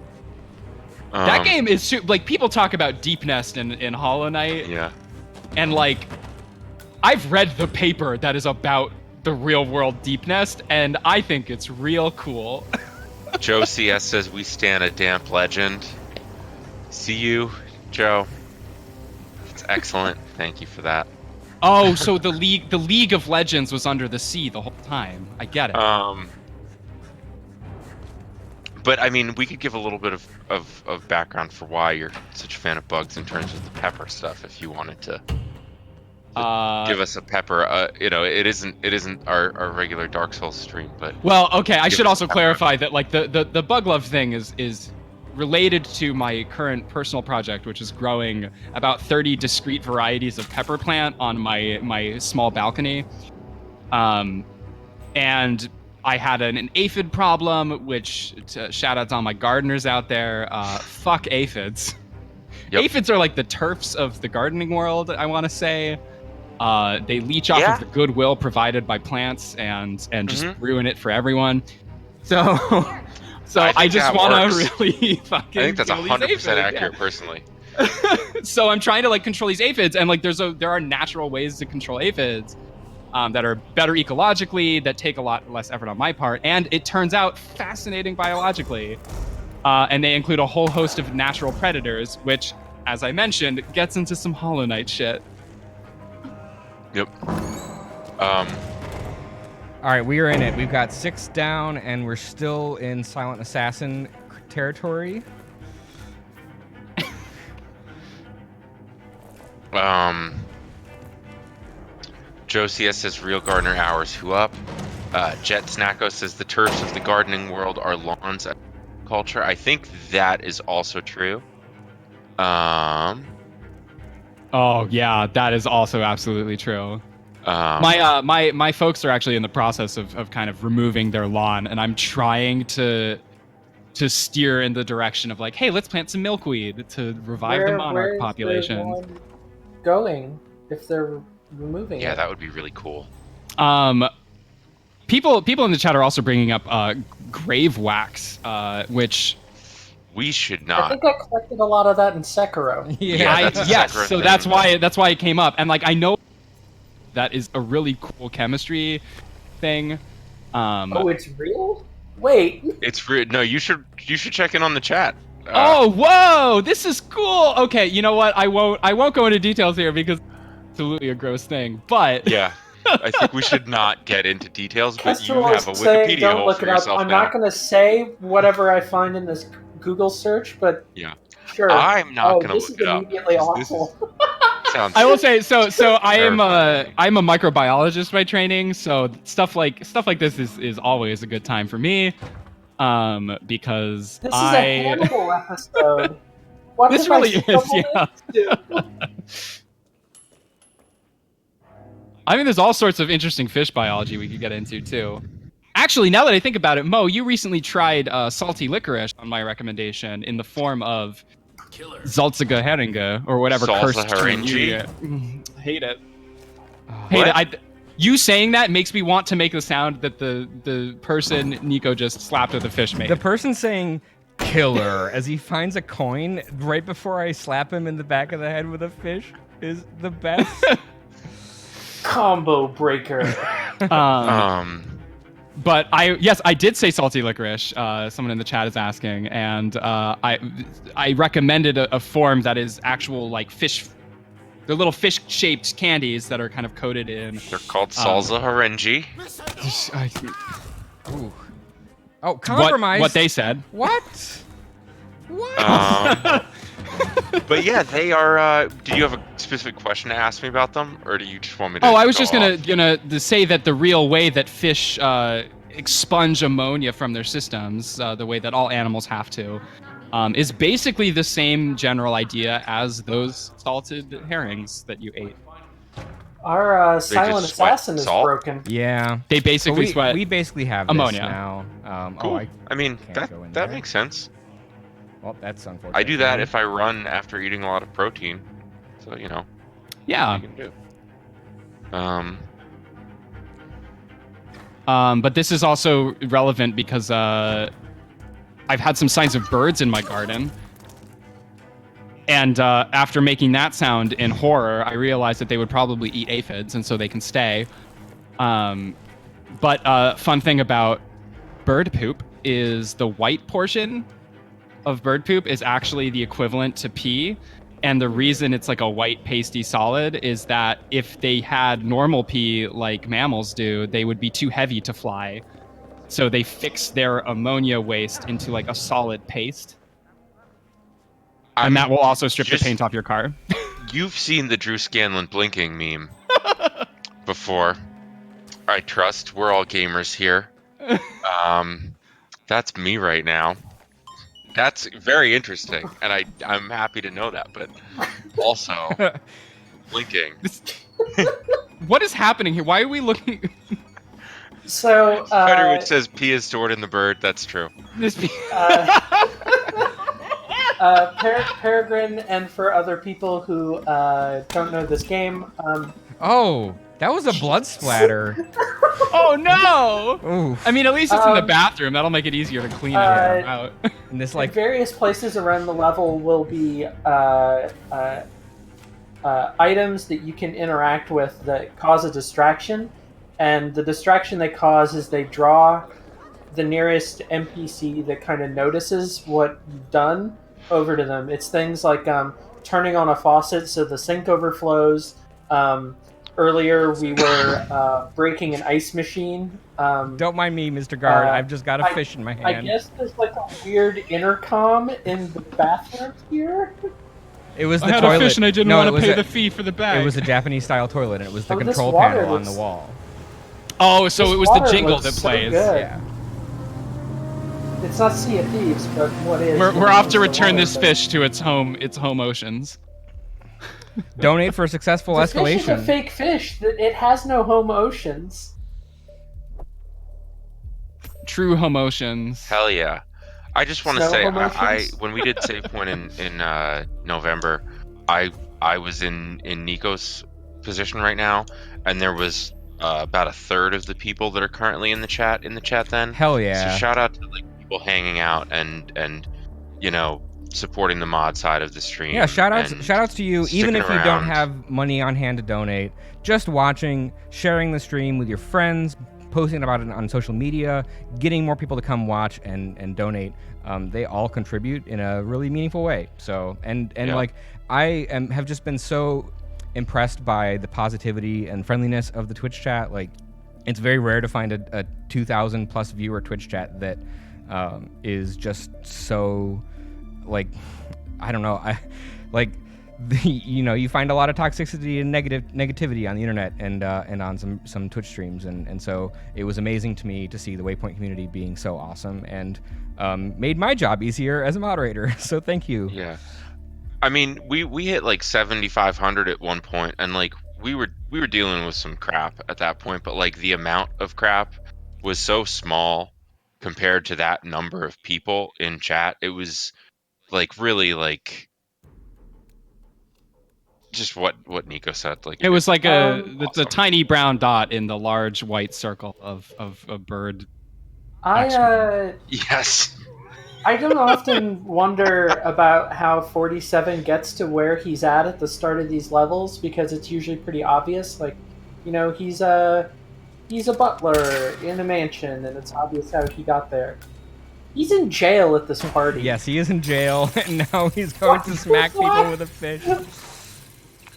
That game is like people talk about Deep Nest in Hollow Knight, Yeah. and like I've read the paper that is about the real world Deep Nest, and I think it's real cool. Joe CS says we stand a damp legend. See you, Joe. It's excellent. Thank you for that. Oh, so the League of Legends was under the sea the whole time. I get it. But I mean, we could give a little bit of background for why you're such a fan of bugs in terms of the pepper stuff. If you wanted to give us a pepper, you know, it isn't our regular Dark Souls stream, but Well, okay, I give should us also pepper. clarify that like the bug love thing is related to my current personal project, which is growing about 30 discrete varieties of pepper plant on my small balcony. And I had an aphid problem, which shout out to all my gardeners out there. Fuck aphids. Yep. Aphids are like the turfs of the gardening world, I want to say. They leech off Yeah. of the goodwill provided by plants and just Mhm. ruin it for everyone. So, so I I think just that want works. to really fucking. I think that's kill these 100% aphids, yeah. accurate, personally. So I'm trying to like control these aphids, and like there are natural ways to control aphids that are better ecologically, that take a lot less effort on my part, and it turns out fascinating biologically. And they include a whole host of natural predators, which, as I mentioned, gets into some Hollow Knight shit. Yep. All right, we are in it. We've got 6 down, and we're still in Silent Assassin territory. Joe CS says real gardener hours. Who up? Jet Snacko says the turfs of the gardening world are lawns and culture. I think that is also true. Oh yeah, that is also absolutely true. My folks are actually in the process of kind of removing their lawn, and I'm trying to steer in the direction of like, hey, let's plant some milkweed to revive the monarch population. Where's the lawn going if they're removing Yeah, it? that would be really cool. People in the chat are also bringing up grave wax, which We should I not. think I collected a lot of that in Sekiro. Yeah, that's a yes, Sakura so thing. that's why it came up, and like I know that is a really cool chemistry thing. Oh, it's real? Wait. It's no. You should check in on the chat. Oh, whoa! This is cool. Okay, you know what? I won't go into details here because it's absolutely a gross thing. But Yeah, I think we should not get into details. But you Kestrel have a is saying, Wikipedia don't hole look for it up. yourself I'm now. not going to say whatever I find in this Google search, but Yeah. sure. I'm not gonna this look is it up, immediately because this awful. Sounds. I will say so I am Terrifying. I'm a microbiologist by training, so stuff like this is always a good time for me. Because This is a Hannibal episode. What This have I really is, stumbled yeah. into? I mean, there's all sorts of interesting fish biology we could get into too. Actually, now that I think about it, Mo, you recently tried salty licorice on my recommendation in the form of Salzige Heringe or whatever Salsa cursed term you Heringe? get. Hate it. Oh, Hate What? it. You saying that makes me want to make the sound that the person Niko just slapped with a fish made. the person saying killer as he finds a coin right before I slap him in the back of the head with a fish is the best. Combo breaker. But I did say salty licorice. Someone in the chat is asking, and I recommended a form that is actual like fish. They're little fish-shaped candies that are kind of coated in. They're called salsa harengi. Ooh. Oh, compromise. What they said. What? What? But yeah, they are. Did you have a specific question to ask me about them, or do you just want me to? Oh, I was just off? gonna to say that the real way that fish expunge ammonia from their systems, the way that all animals have to, is basically the same general idea as those salted herrings that you ate. Our silent just sweat assassin is salt? broken. Yeah. They basically So sweat. we basically have ammonia. this now. Cool. I mean, can't go in that there. makes sense. Well, that's unfortunate. I do that if I run after eating a lot of protein. So you know, Yeah. you can do. But this is also relevant because I've had some signs of birds in my garden. And after making that sound in horror, I realized that they would probably eat aphids, and so they can stay. But fun thing about bird poop is the white portion of bird poop is actually the equivalent to pee. And the reason it's like a white pasty solid is that if they had normal pee like mammals do, they would be too heavy to fly. So they fix their ammonia waste into like a solid paste. And that will also strip the paint off your car. You've seen the Drew Scanlon blinking meme before. I trust we're all gamers here. That's me right now. That's very interesting, and I'm happy to know that. But also, blinking. What is happening here? Why are we looking? So, Spider which says P is stored in the bird. That's true. This Peregrin, and for other people who don't know this game, Oh, that was a blood splatter. Oh no! Ooh. I mean, at least it's in the bathroom. That'll make it easier to clean it out. And this in like various places around the level will be items that you can interact with that cause a distraction, and the distraction they cause is they draw the nearest NPC that kind of notices what you've done over to them. It's things like turning on a faucet so the sink overflows. Earlier we were breaking an ice machine. don't mind me, Mr. Guard. I've just got a fish in my hand. I guess there's like a weird intercom in the bathroom here. It was the I had toilet. a fish and I didn't No, want it to was pay a- the fee for the bag. It was a Japanese style toilet, and it was the Oh, this control water panel on looks- the wall. Oh, so This it was the water jingle looks that so plays. good. Yeah. It's not Sea of Thieves, but what is? We're off to the return water, this but- fish to its home oceans. Donate for successful The fish is a escalation. fake fish. It has no home oceans. True home oceans. Hell yeah! I just want to Snow say, emotions? when we did Save Point in November, I was in Niko's position right now, and there was about a third of the people that are currently in the chat then. Hell So yeah. shout out to like people hanging out and you know supporting the mod side of the stream. Yeah, shout outs and to you, even sticking if you don't around. have money on hand to donate. Just watching, sharing the stream with your friends, posting about it on social media, getting more people to come watch and donate. They all contribute in a really meaningful way. So and Yeah. like have just been so impressed by the positivity and friendliness of the Twitch chat. Like, it's very rare to find a 2,000 plus viewer Twitch chat that is just so, like, I don't know, you find a lot of toxicity and negativity on the internet and on some Twitch streams, and so it was amazing to me to see the Waypoint community being so awesome and made my job easier as a moderator. So thank you. Yeah. I mean, we hit like 7,500 at one point, and like we were dealing with some crap at that point, but like the amount of crap was so small compared to that number of people in chat. It was like really like just what Niko said. Like It was like the awesome. tiny brown dot in the large white circle of a bird. Yes. I don't often wonder about how 47 gets to where he's at the start of these levels, because it's usually pretty obvious. Like, he's He's a butler in a mansion, and it's obvious how he got there. He's in jail at this party. Yes, he is in jail, and now he's going to smack people with a fish.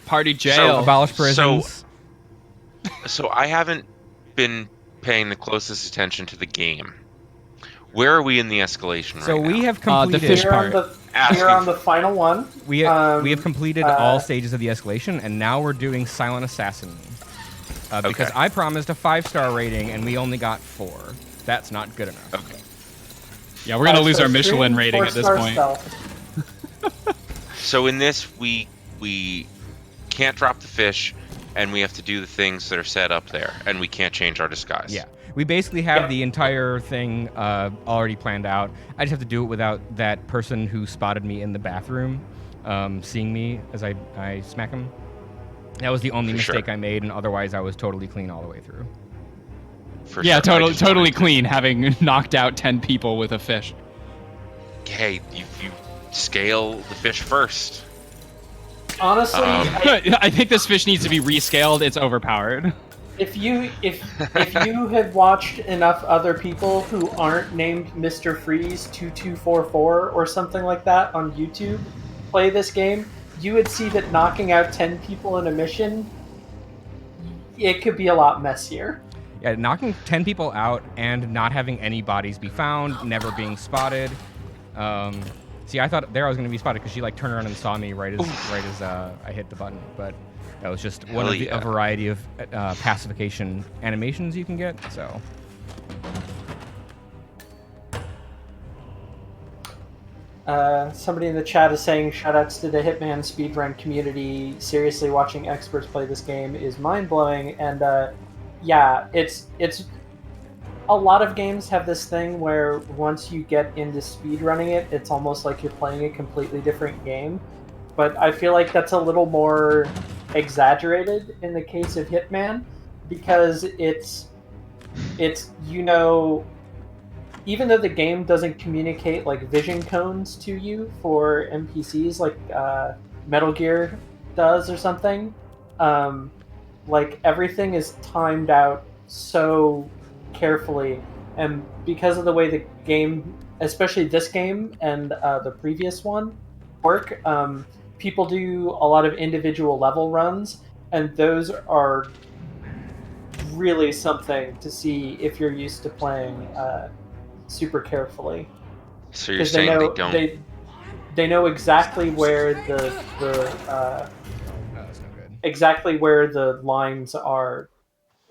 Party jail. Abolish prisons. So I haven't been paying the closest attention to the game. Where are we in the escalation So right now? we have completed. the fish We're on part. we're on the final one. We have completed all stages of the escalation, and now we're doing Silent Assassin. Because Okay. I promised a 5-star rating, and we only got 4. That's not good enough. Okay. Yeah, we're gonna lose our So Michelin three rating at this 4-star point. stealth. So in this, we can't drop the fish, and we have to do the things that are set up there, and we can't change our disguise. Yeah. We basically have Yeah. the entire thing already planned out. I just have to do it without that person who spotted me in the bathroom seeing me as I smack him. That was the only For mistake sure. I made, and otherwise I was totally clean all the way through. For Yeah, sure. I totally, just totally wanted to- clean, having knocked out 10 people with a fish. Hey, you scale the fish first. Honestly, I think this fish needs to be rescaled. It's overpowered. if you had watched enough other people who aren't named Mr. Freeze 2244 or something like that on YouTube play this game, you would see that knocking out 10 people in a mission, it could be a lot messier. Yeah, knocking 10 people out and not having any bodies be found, never being spotted. See, I thought there I was going to be spotted because she like turned around and saw me right as I hit the button. But that was just one Hell of the, yeah. a variety of pacification animations you can get. So Somebody in the chat is saying shoutouts to the Hitman speedrun community. Seriously, watching experts play this game is mind-blowing. And yeah, it's a lot of games have this thing where once you get into speedrunning it, it's almost like you're playing a completely different game. But I feel like that's a little more exaggerated in the case of Hitman, because it's even though the game doesn't communicate like vision cones to you for NPCs like Metal Gear does or something, like everything is timed out so carefully, and because of the way the game, especially this game and the previous one, work, people do a lot of individual level runs, and those are really something to see if you're used to playing super carefully. So you're 'Cause saying know, they don't. they know exactly where the oh, that's no good. exactly where the lines are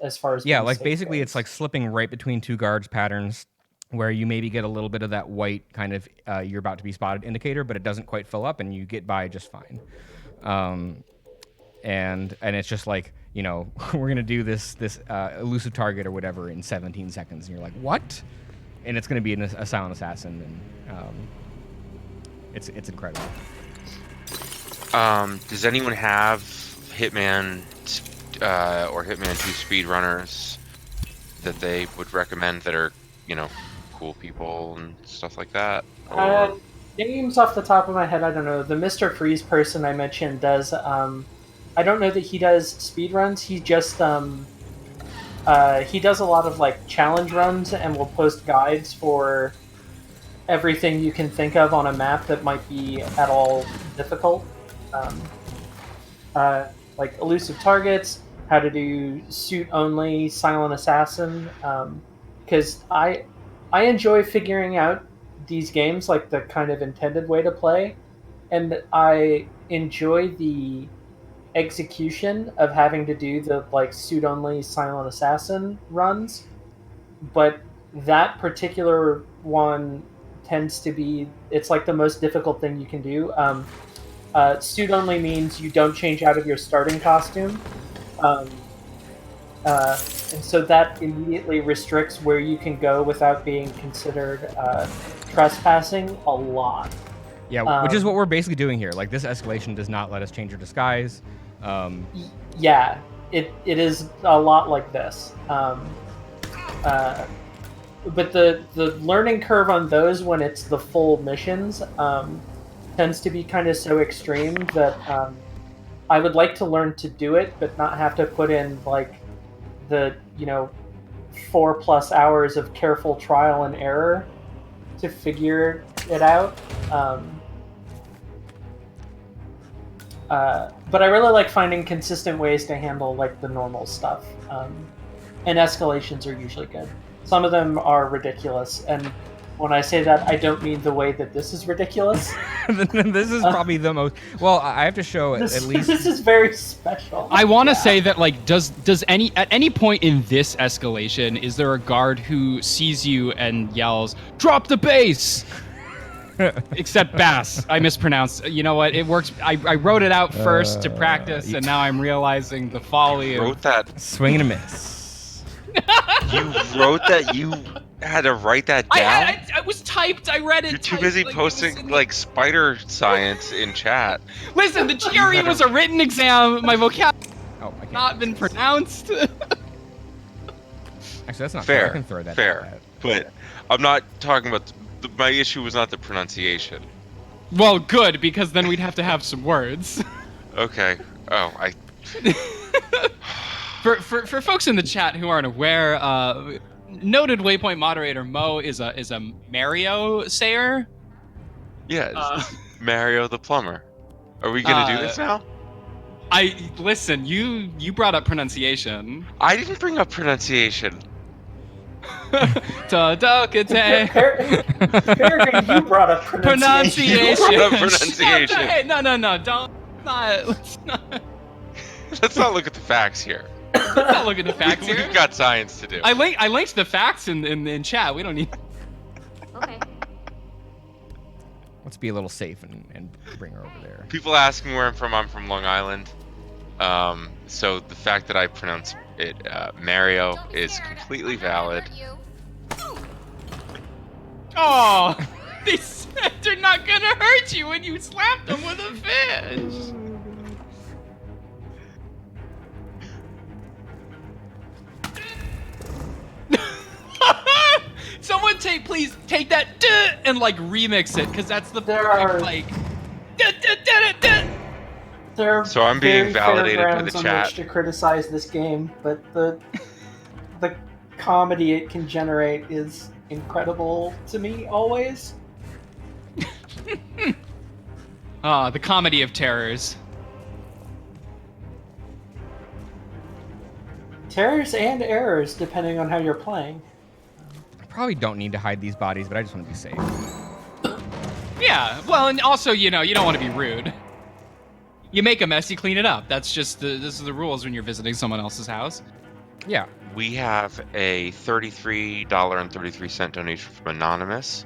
as far as Yeah, being like safe basically it's goes. like slipping right between two guards patterns where you maybe get a little bit of that white kind of you're about to be spotted indicator, but it doesn't quite fill up and you get by just fine. And it's just like, you know, we're going to do this elusive target or whatever in 17 seconds. And you're like, what? And it's going to be a silent assassin. And it's incredible. Does anyone have Hitman or Hitman 2 speedrunners that they would recommend that are, you know, cool people and stuff like that? Or... Names off the top of my head, I don't know. The Mr. Freeze person I mentioned does. I don't know that he does speedruns. He just he does a lot of like challenge runs and will post guides for everything you can think of on a map that might be at all difficult. Like elusive targets, how to do suit only, silent assassin. Because I enjoy figuring out these games like the kind of intended way to play, and I enjoy the execution of having to do the like suit only silent assassin runs, but that particular one tends to be, it's like the most difficult thing you can do. Suit only means you don't change out of your starting costume, and so that immediately restricts where you can go without being considered trespassing a lot. Yeah, which is what we're basically doing here. Like, this escalation does not let us change our disguise. Yeah, it is a lot like this. But the learning curve on those when it's the full missions tends to be kind of so extreme that I would like to learn to do it, but not have to put in like the 4+ hours of careful trial and error to figure it out. But I really like finding consistent ways to handle like the normal stuff. And escalations are usually good. Some of them are ridiculous, and when I say that, I don't mean the way that this is ridiculous. This is probably the most. Well, I have to show at least. This is very special. I want to say that, like, does at any point in this escalation, is there a guard who sees you and yells, "Drop the bass"? Except bass. I mispronounced. You know what? It works. I wrote it out first to practice, and now I'm realizing the folly Wrote of... that. Swing and a miss. You wrote that. You had to write that down. I was typed. I read it. You're too typed, busy like, it was posting in- like spider science in chat. Listen, the GRE was a written exam. My vocab Oh, I can't. not been pronounced. Actually, that's not Fair, I can throw that. fair. But I'm not talking about. My issue was not the pronunciation. Well, good, because then we'd have to have some words. Okay. Oh, I. For folks in the chat who aren't aware, noted Waypoint moderator Mo is a Mario sayer. Yeah, it's Mario the plumber. Are we gonna do this now? Listen. You brought up pronunciation. I didn't bring up pronunciation. Tadokate. Peregrin, you brought up pronunciation. Pronunciation. You brought up pronunciation. Hey, no, don't. Let's not. Let's not look at the facts here. Let's not look at the facts here. We've got science to do. I linked the facts in chat. We don't need. Okay. Let's be a little safe and bring her over there. People asking where I'm from Long Island. So the fact that I pronounce it Mario Don't be is scared. completely I'm not gonna valid. hurt you. Oh, they said they're not gonna hurt you when you slapped them with a fish. Someone please take that duh, and like remix it, because that's the There perfect are- like. Duh, duh, duh, duh, duh. There are So I'm being very fair validated by the grounds on chat. which to criticize this game, but the comedy it can generate is incredible to me always. The comedy of terrors. Terrors and errors, depending on how you're playing. I probably don't need to hide these bodies, but I just want to be safe. Yeah, well, and also, you know, you don't want to be rude. You make a mess, you clean it up. That's just this is the rules when you're visiting someone else's house. Yeah. We have a $33.33 donation from Anonymous,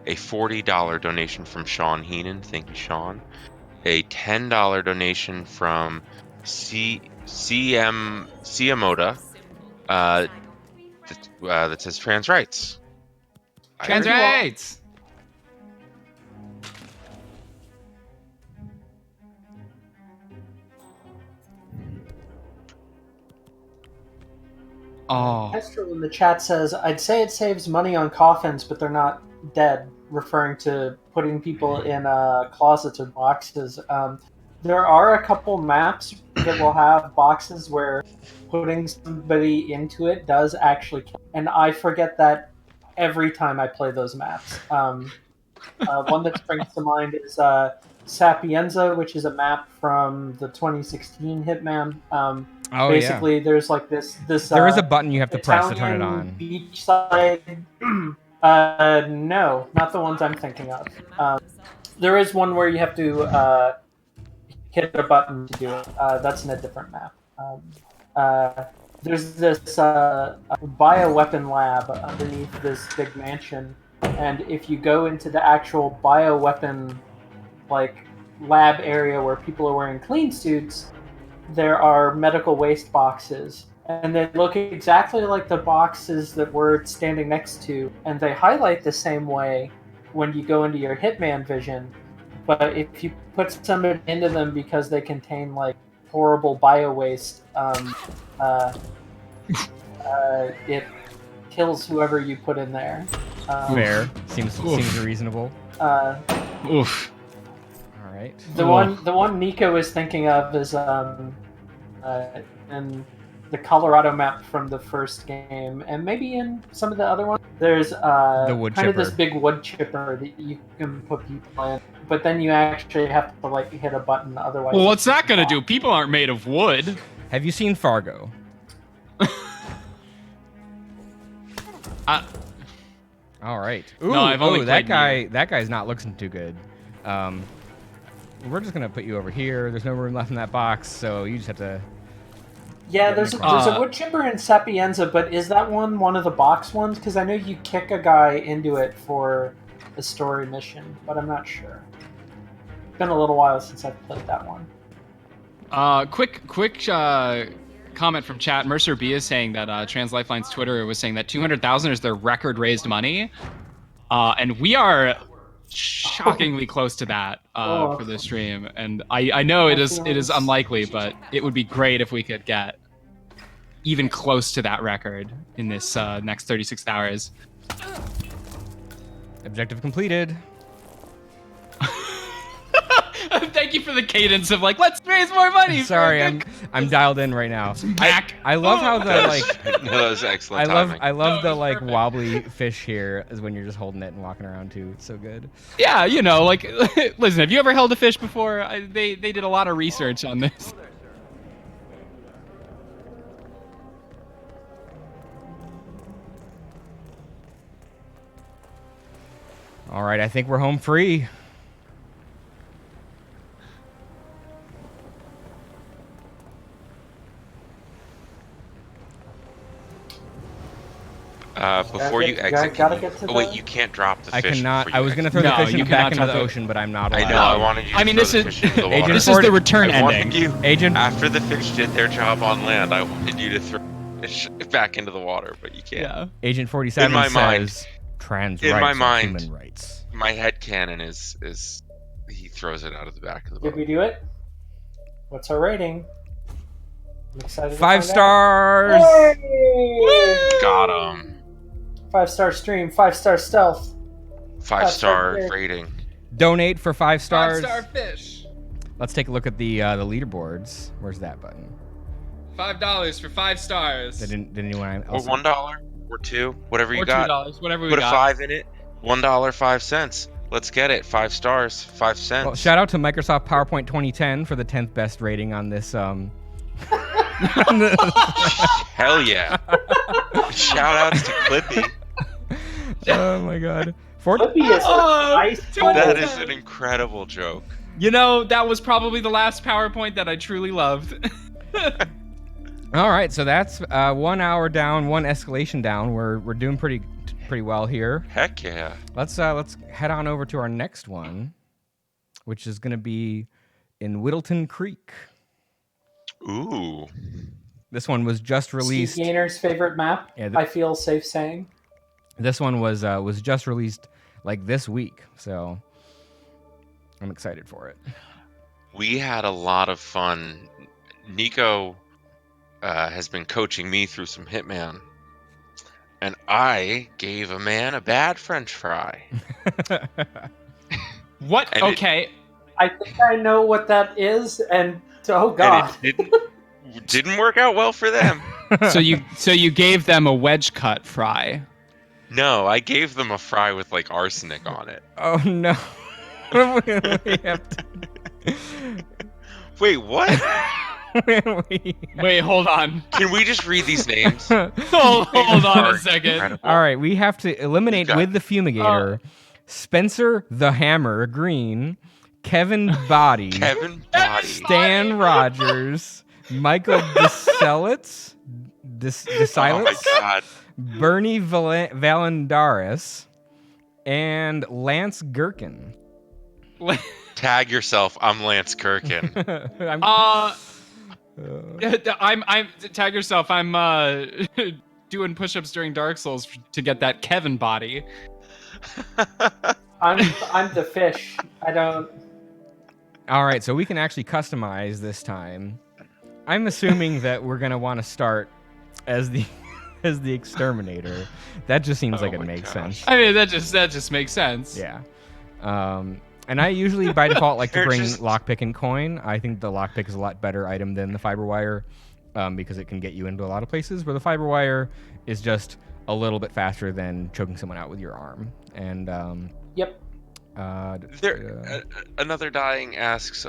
a $40 donation from Sean Heenan. Thank you, Sean. A $10 donation from CMOda that says trans rights. Trans I already- rights. Oh. Astral in the chat says, I'd say it saves money on coffins, but they're not dead, referring to putting people in closets or boxes. There are a couple maps that will have boxes where putting somebody into it does actually kill, and I forget that every time I play those maps. One that springs to mind is Sapienza, which is a map from the 2016 Hitman. Oh Basically, there's like this. There is a button you have to press to turn it Italian on. beachside. No, not the ones I'm thinking of. There is one where you have to hit a button to do it. That's in a different map. There's this bioweapon lab underneath this big mansion, and if you go into the actual bioweapon lab area where people are wearing clean suits, there are medical waste boxes, and they look exactly like the boxes that we're standing next to, and they highlight the same way when you go into your Hitman vision. But if you put somebody into them because they contain horrible bio waste, it kills whoever you put in there. Fair. Seems reasonable. Oof. All right. The one Niko is thinking of is in the Colorado map from the first game, and maybe in some of the other ones. There's wood kind of chipper. this big wood chipper that you can put people in, but then you actually have to like hit a button, otherwise. Well, what's that gonna do? People aren't made of wood. Have you seen Fargo? All right. Ooh, No, I've only that played guy. That guy's not looking too good. We're just gonna put you over here. There's no room left in that box, so you just have to. Yeah, there's a wood chipper in Sapienza, but is that one of the box ones? Because I know you kick a guy into it for a story mission, but I'm not sure. It's been a little while since I've played that one. Quick comment from chat. Mercer B is saying that Trans Lifeline's Twitter was saying that 200,000 is their record raised money, and we are shockingly close to that for the stream. And I know it is unlikely, but it would be great if we could get even close to that record in this next 36 hours. Objective completed. Thank you for the cadence of like, let's raise more money. Sorry, I'm dialed in right now. I love how the like. No, that was excellent timing. I love the like perfect. wobbly fish here is when you're just holding it and walking around too. It's so good. Yeah, you know, like, listen, have you ever held a fish before? They did a lot of research on this. All right, I think we're home free. Before you exit, gotta get to wait, the- you can't drop the I fish. cannot. before I you was gonna exit. throw the No, fish you back cannot into the drop the- ocean, but I'm not I allowed. know. I wanted you to I mean, throw this the is- fish into the water. Agent This is 40 the return I wanted ending. you, Agent after the fish did their job on land, I wanted you to throw the fish back into the water, but you can't. Yeah. Agent 47 In my mind- says trans in rights my are mind- human rights. My headcanon is he throws it out of the back of the Did boat. we do it? What's our rating? I'm excited. to 5 find out. stars. Yay! Got him. 5-star stream, 5-star stealth. 5-star Five-star rating. Donate for 5 stars. 5-star fish. Let's take a look at the leaderboards. Where's that button? $5 for 5 stars. Did anyone Or else? $1, or $2, whatever you Or got. $2, whatever we Put a got. 5 in it. $1, 5 cents. Let's get it. 5 stars, 5 cents. Well, shout out to Microsoft PowerPoint 2010 for the 10th best rating on this. Hell yeah. Shout outs to Clippy. Oh my god. Flippy is ice cold. That is an incredible joke. You know, that was probably the last PowerPoint that I truly loved. All right, so that's 1 hour down, 1 escalation down. We're doing pretty well here. Heck yeah. Let's head on over to our next one, which is going to be in Whittleton Creek. Ooh. This one was just released. Steve Gainer's favorite map. Yeah, I feel safe saying. This one was just released like this week, so I'm excited for it. We had a lot of fun. Niko has been coaching me through some Hitman, and I gave a man a bad French fry. What? And Okay. I think I know what that is, and oh god. And it didn't work out well for them. so you gave them a wedge cut fry. No, I gave them a fry with like arsenic on it. Oh no. We have to- Wait, what? Wait, hold on. Can we just read these names? Hold on a second. Incredible. All right, we have to eliminate You got- with the fumigator Spencer the Hammer Green, Kevin Body, Kevin Body. Stan Rogers, Michael DeSilets, Oh my god. Bernie Valendaris, and Lance Gherkin. Tag yourself. I'm Lance Kirkin. I'm- I'm tag yourself. I'm doing push-ups during Dark Souls to get that Kevin body. I'm the fish. I don't. All right, so we can actually customize this time. I'm assuming that we're gonna want to start as the exterminator. That just seems like it my makes gosh. sense. I mean, that just makes sense. Yeah. And I usually by default like to They're bring just- lockpick and coin. I think the lockpick is a lot better item than the fiber wire. because it can get you into a lot of places. Where the fiber wire is just a little bit faster than choking someone out with your arm. And Yep. Another dying asks,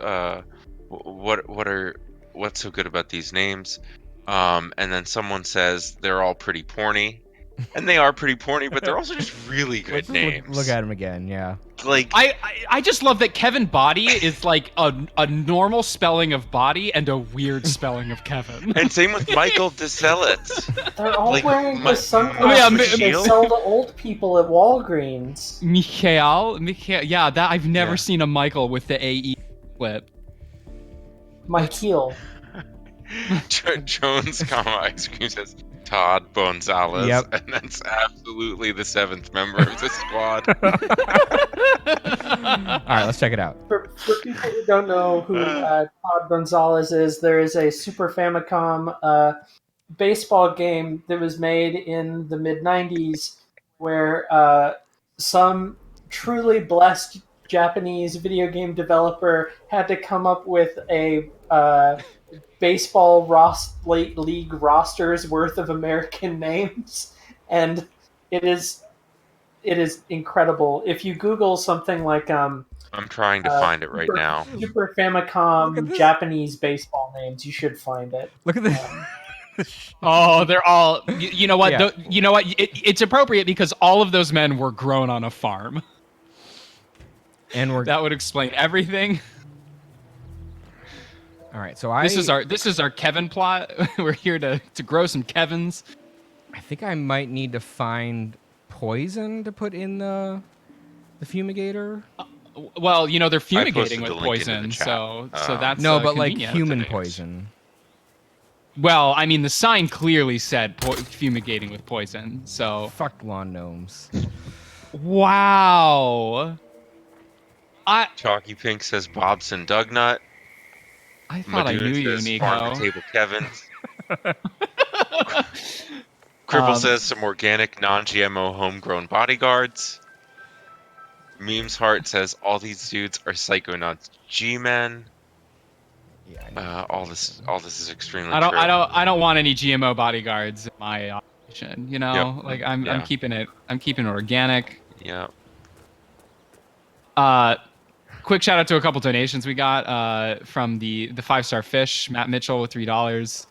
what's so good about these names? And then someone says they're all pretty porny, and they are pretty porny, but they're also just really good names. Look at him again. Yeah. Like I just love that Kevin Body is like a normal spelling of body and a weird spelling of Kevin. and same with Michael DeSellet. They're all Like, wearing my- the sunglasses they Shield? sell to old people at Walgreens. Michael, yeah, that I've never Yeah. seen a Michael with the AE flip. Michael. Jones, ice cream says Todd Bonzales, Yep. and that's absolutely the 7th member of the squad. All right, let's check it out. For people who don't know who Todd Gonzalez is, there is a Super Famicom baseball game that was made in the mid-90s where some truly blessed Japanese video game developer had to come up with a baseball league rosters worth of American names, and it is incredible. If you Google something like I'm trying to find it right now. Super Look at Famicom this. Japanese baseball names, you should find it. Look at this. Oh, they're all. You know what? Yeah. You know what? It's appropriate because all of those men were grown on a farm. And we're That would explain everything. all right. So This is our Kevin plot. We're here to grow some Kevins. I think I might need to find poison to put in the fumigator. Well, you know they're posted fumigating the with link into the poison, chat. so that's No, but like convenient. human That's the news. poison. Well, I mean the sign clearly said fumigating with poison. So Fuck lawn gnomes. wow. Chalky Pink says Bobson Dugnut. I thought I knew you, says Farm to Niko. Table Kevin's. Cripple says some organic, non-GMO, homegrown bodyguards. Memes Heart says all these dudes are Psychonauts G-men. Yeah. All this is extremely I true. don't want any GMO bodyguards in my operation. You know, Yep. like I'm Yeah. keeping it organic. Yeah. Quick shout out to a couple donations we got from the 5-star fish, Matt Mitchell with $3.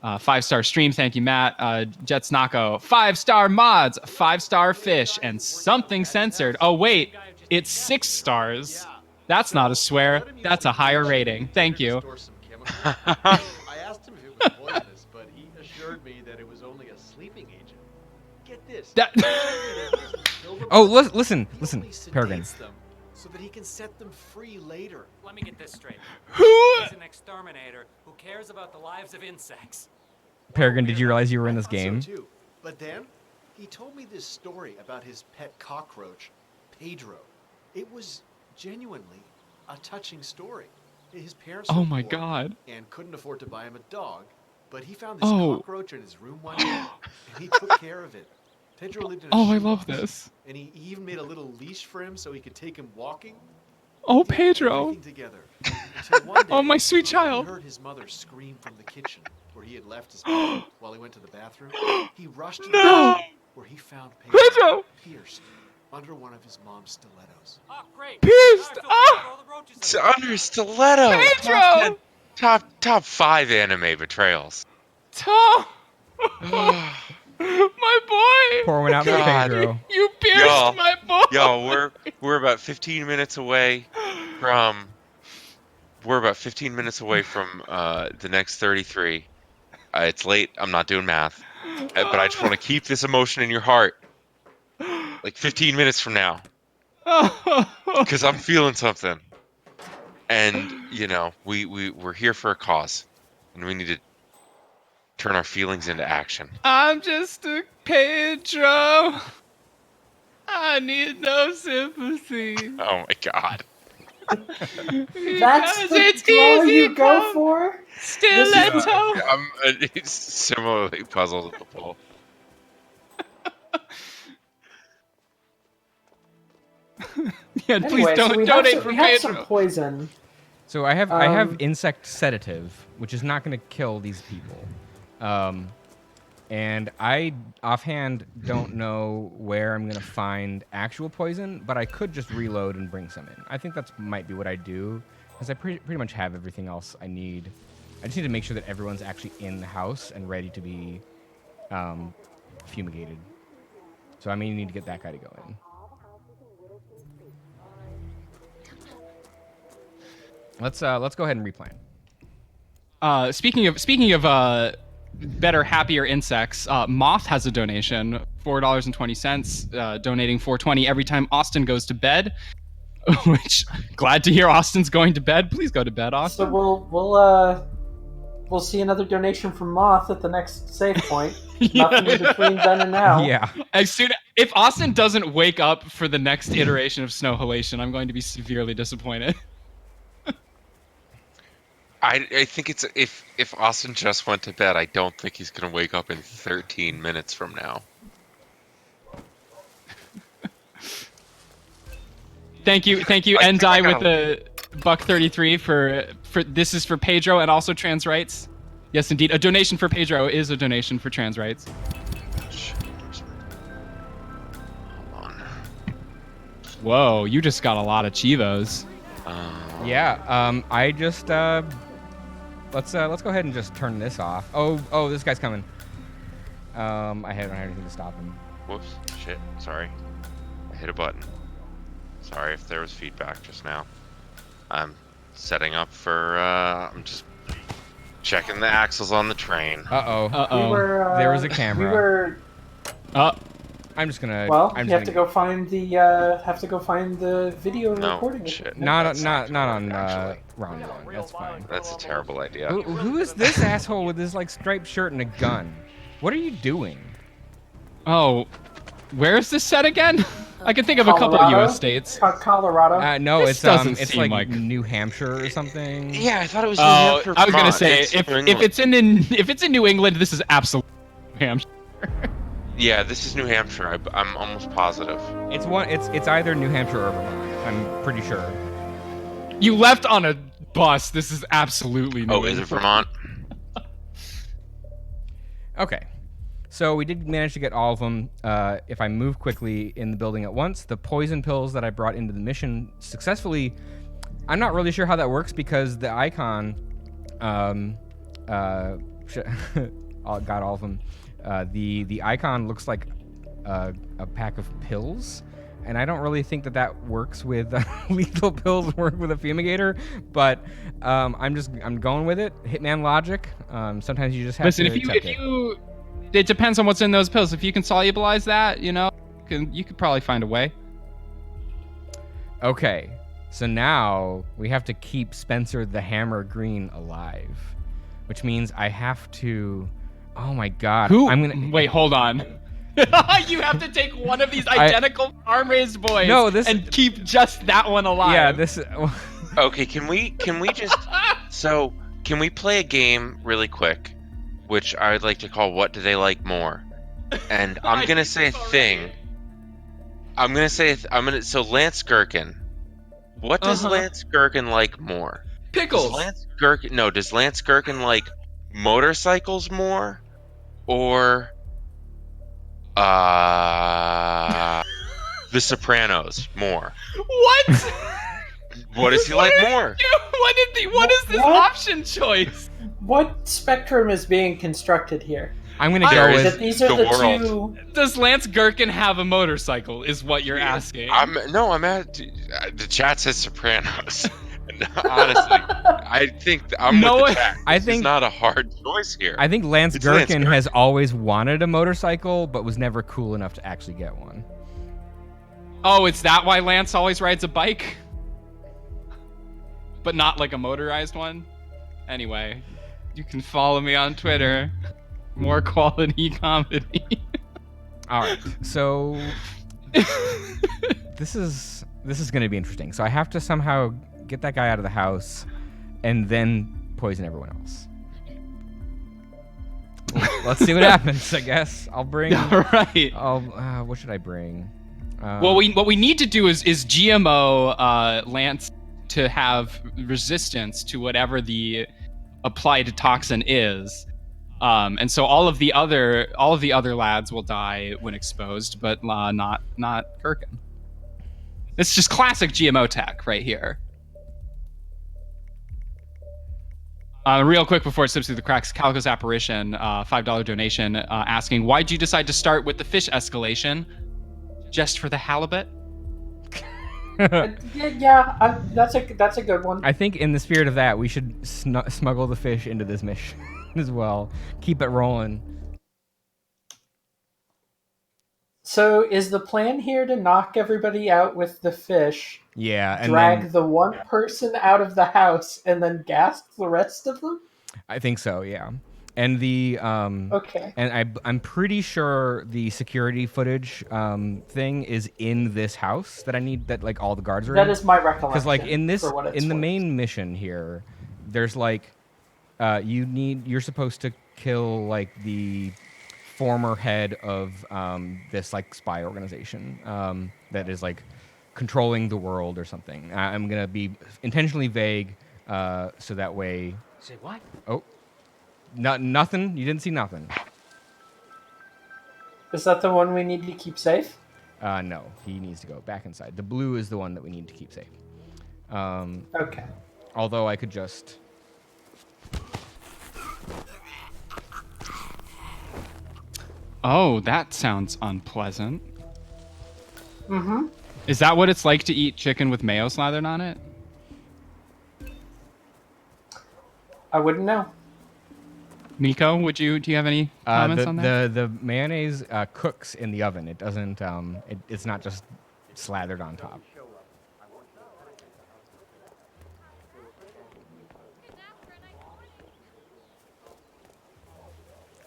5-star stream, thank you, Matt. Jets Nako, 5-star mods, 5-star fish, and something censored. Oh wait, it's 6 stars. That's not a swear. That's a higher rating. Thank you. I asked him if it was poisonous, but he assured me that it was only a sleeping agent. Get this. That- Oh, listen, He listen, only sedates Peregrine. them so that he can set them free later. Let me get this straight. Who? He's an exterminator who cares about the lives of insects. Peregrine, did you realize you were in I this thought game? So too. But then he told me this story about his pet cockroach, Pedro. It was genuinely a touching story. His parents Oh were my poor God. and couldn't afford to buy him a dog, but he found this Oh. cockroach in his room one day and he took care of it. Pedro lived in a Oh, I love shoebox, this. and he even made a little leash for him so he could take him walking. Oh, They did Pedro. everything together until one day, Oh, my sweet child. He heard his mother scream from the kitchen where he had left his bed while he went to the bathroom. He rushed to the No. bathroom where he found Pedro, Pedro. pierced under one of his mom's stilettos. Oh, great. Pissed. Now I feel Ah. bad for all the roaches It's in there. under stiletto. Pedro. Top 5 anime betrayals. Tom. My boy. Pour one out for God. Pedro. You pierced Y'all. my boy. Yo, we're about 15 minutes away from the next 33. It's late. I'm not doing math, but I just want to keep this emotion in your heart. Like 15 minutes from now, because I'm feeling something, and you know we're here for a cause, and we need to turn our feelings into action. I'm just a Pedro. I need no sympathy. Oh my God. That's Because the it's draw easy you go come for? Stiletto. I'm similarly puzzled at the poll. Yeah, Anyway, please so don't we donate have, for we have some Pedro. poison. So I have insect sedative, which is not going to kill these people. And I offhand don't know where I'm going to find actual poison, but I could just reload and bring some in. I think that might be what I do, because I pretty much have everything else I need. I just need to make sure that everyone's actually in the house and ready to be fumigated. So I may need to get that guy to go in. Let's go ahead and replan. Speaking of better, happier insects, Moth has a donation, $4.20, donating $4.20 every time Austin goes to bed. Which, glad to hear Austin's going to bed. Please go to bed, Austin. So we'll see another donation from Moth at the next save point. Nothing in between then and now. Yeah. If Austin doesn't wake up for the next iteration of Snow Halation, I'm going to be severely disappointed. I think it's if Austin just went to bed, I don't think he's gonna wake up in 13 minutes from now. Thank you, Endai with the $1.33 for this is for Pedro and also trans rights. Yes, indeed, a donation for Pedro is a donation for trans rights. Hold on. Whoa, you just got a lot of Chivos. Yeah. I just let's go ahead and just turn this off. Oh, this guy's coming. I don't have anything to stop him. Whoops. Shit. Sorry. I hit a button. Sorry if there was feedback just now. I'm setting up for. I'm just checking the axles on the train. Uh-oh. There was a camera. I'm just gonna. Well, you have to go find the video recording. Shit. Not on round one. That's fine. That's a terrible idea. Who is this asshole with this like striped shirt and a gun? What are you doing? Oh, where is this set again? I can think of a couple of U.S. states. Colorado. No, This it's seem like New Hampshire or something. Yeah, I thought it was New Hampshire. I was gonna Vermont. say It's if New England. it's in New England, this is absolutely New Hampshire. Yeah, this is New Hampshire. I'm almost positive. It's either New Hampshire or Vermont. I'm pretty sure. You left on a bus. This is absolutely New Oh, is it Vermont? Okay. So we did manage to get all of them. If I move quickly in the building at once, the poison pills that I brought into the mission successfully. I'm not really sure how that works because the icon got all of them. The icon looks like a pack of pills, and I don't really think that works with lethal pills work with a fumigator. But I'm going with it. Hitman logic. Sometimes you just have to accept it. It depends on what's in those pills. If you can solubilize that, you could probably find a way. Okay, so now we have to keep Spencer the Hammer Green alive, which means I have to. Oh my God! Wait, hold on. You have to take one of these identical farm-raised boys. And keep just that one alive. Yeah, this. Okay, can we just? So can we play a game really quick, which I would like to call "What Do They Like More?" And I'm gonna say a thing. So Lance Gherkin. What does Lance Gherkin like more? Pickles. Does Lance Gherkin like motorcycles more, or The Sopranos more? What? What does he like more? What is this option choice? What spectrum is being constructed here? I'm gonna go with that these are the world. two. Does Lance Gherkin have a motorcycle? Is what you're asking? I'm at the chat says Sopranos. Honestly, I think I'm with the chat. This is not a hard choice here. I think Lance Gherkin has always wanted a motorcycle, but was never cool enough to actually get one. Oh, is that why Lance always rides a bike? But not like a motorized one? Anyway, you can follow me on Twitter. More quality comedy. Alright, so this is gonna be interesting. So I have to somehow get that guy out of the house and then poison everyone else. Let's see what happens, I guess. I'll bring... Right. What should I bring? What we need to do is GMO Lance to have resistance to whatever the applied toxin is. And so all of the other lads will die when exposed, but not Kirkin. It's just classic GMO tech right here. Real quick before it slips through the cracks, Calico's apparition, $5 donation, asking, why'd you decide to start with the fish escalation? Just for the halibut? That's a good one. I think in the spirit of that, we should smuggle the fish into this mission as well. Keep it rolling. So is the plan here to knock everybody out with the fish? Yeah, and drag then, the one person out of the house and then gas the rest of them? I think so, yeah. And the okay. And I'm pretty sure the security footage thing is in this house that I need, that like all the guards are in. That is my recollection. Because like in the main mission here, there's like you're supposed to kill like the former head of this like spy organization that is like controlling the world or something. I'm gonna be intentionally vague so that way. Say what? Oh, nothing. You didn't see nothing. Is that the one we need to keep safe? No, he needs to go back inside. The blue is the one that we need to keep safe. Okay. Although I could just. Oh, that sounds unpleasant. Mm-hmm. Is that what it's like to eat chicken with mayo slathered on it? I wouldn't know. Niko, do you have any comments on that? The mayonnaise cooks in the oven. It doesn't. It's not just slathered on top.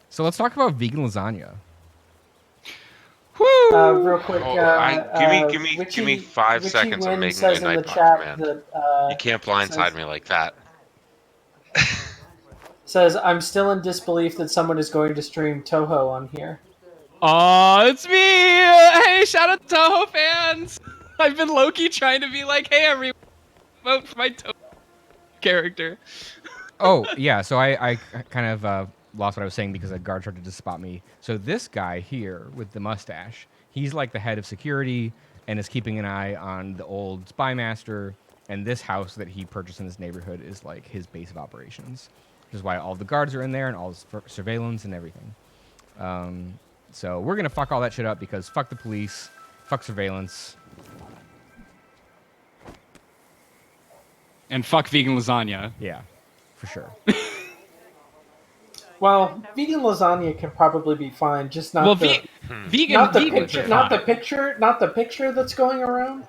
So let's talk about vegan lasagna. Real quick, give me 5 seconds. I'm making a night command. You can't blindside me like that. Says, I'm still in disbelief that someone is going to stream Toho on here. Oh, it's me! Hey, shout out to Toho fans! I've been low-key trying to be like, hey, everyone, vote for my Toho character. Oh, yeah, so I kind of lost what I was saying because a guard tried to just spot me. So this guy here with the mustache, he's like the head of security and is keeping an eye on the old spy master, and this house that he purchased in this neighborhood is like his base of operations. Which is why all the guards are in there and all the surveillance and everything. So we're gonna fuck all that shit up because fuck the police, fuck surveillance, and fuck vegan lasagna. Yeah, for sure. Well, vegan lasagna can probably be fine, just not vegan. Not the vegan picture. Not the picture. Not the picture that's going around.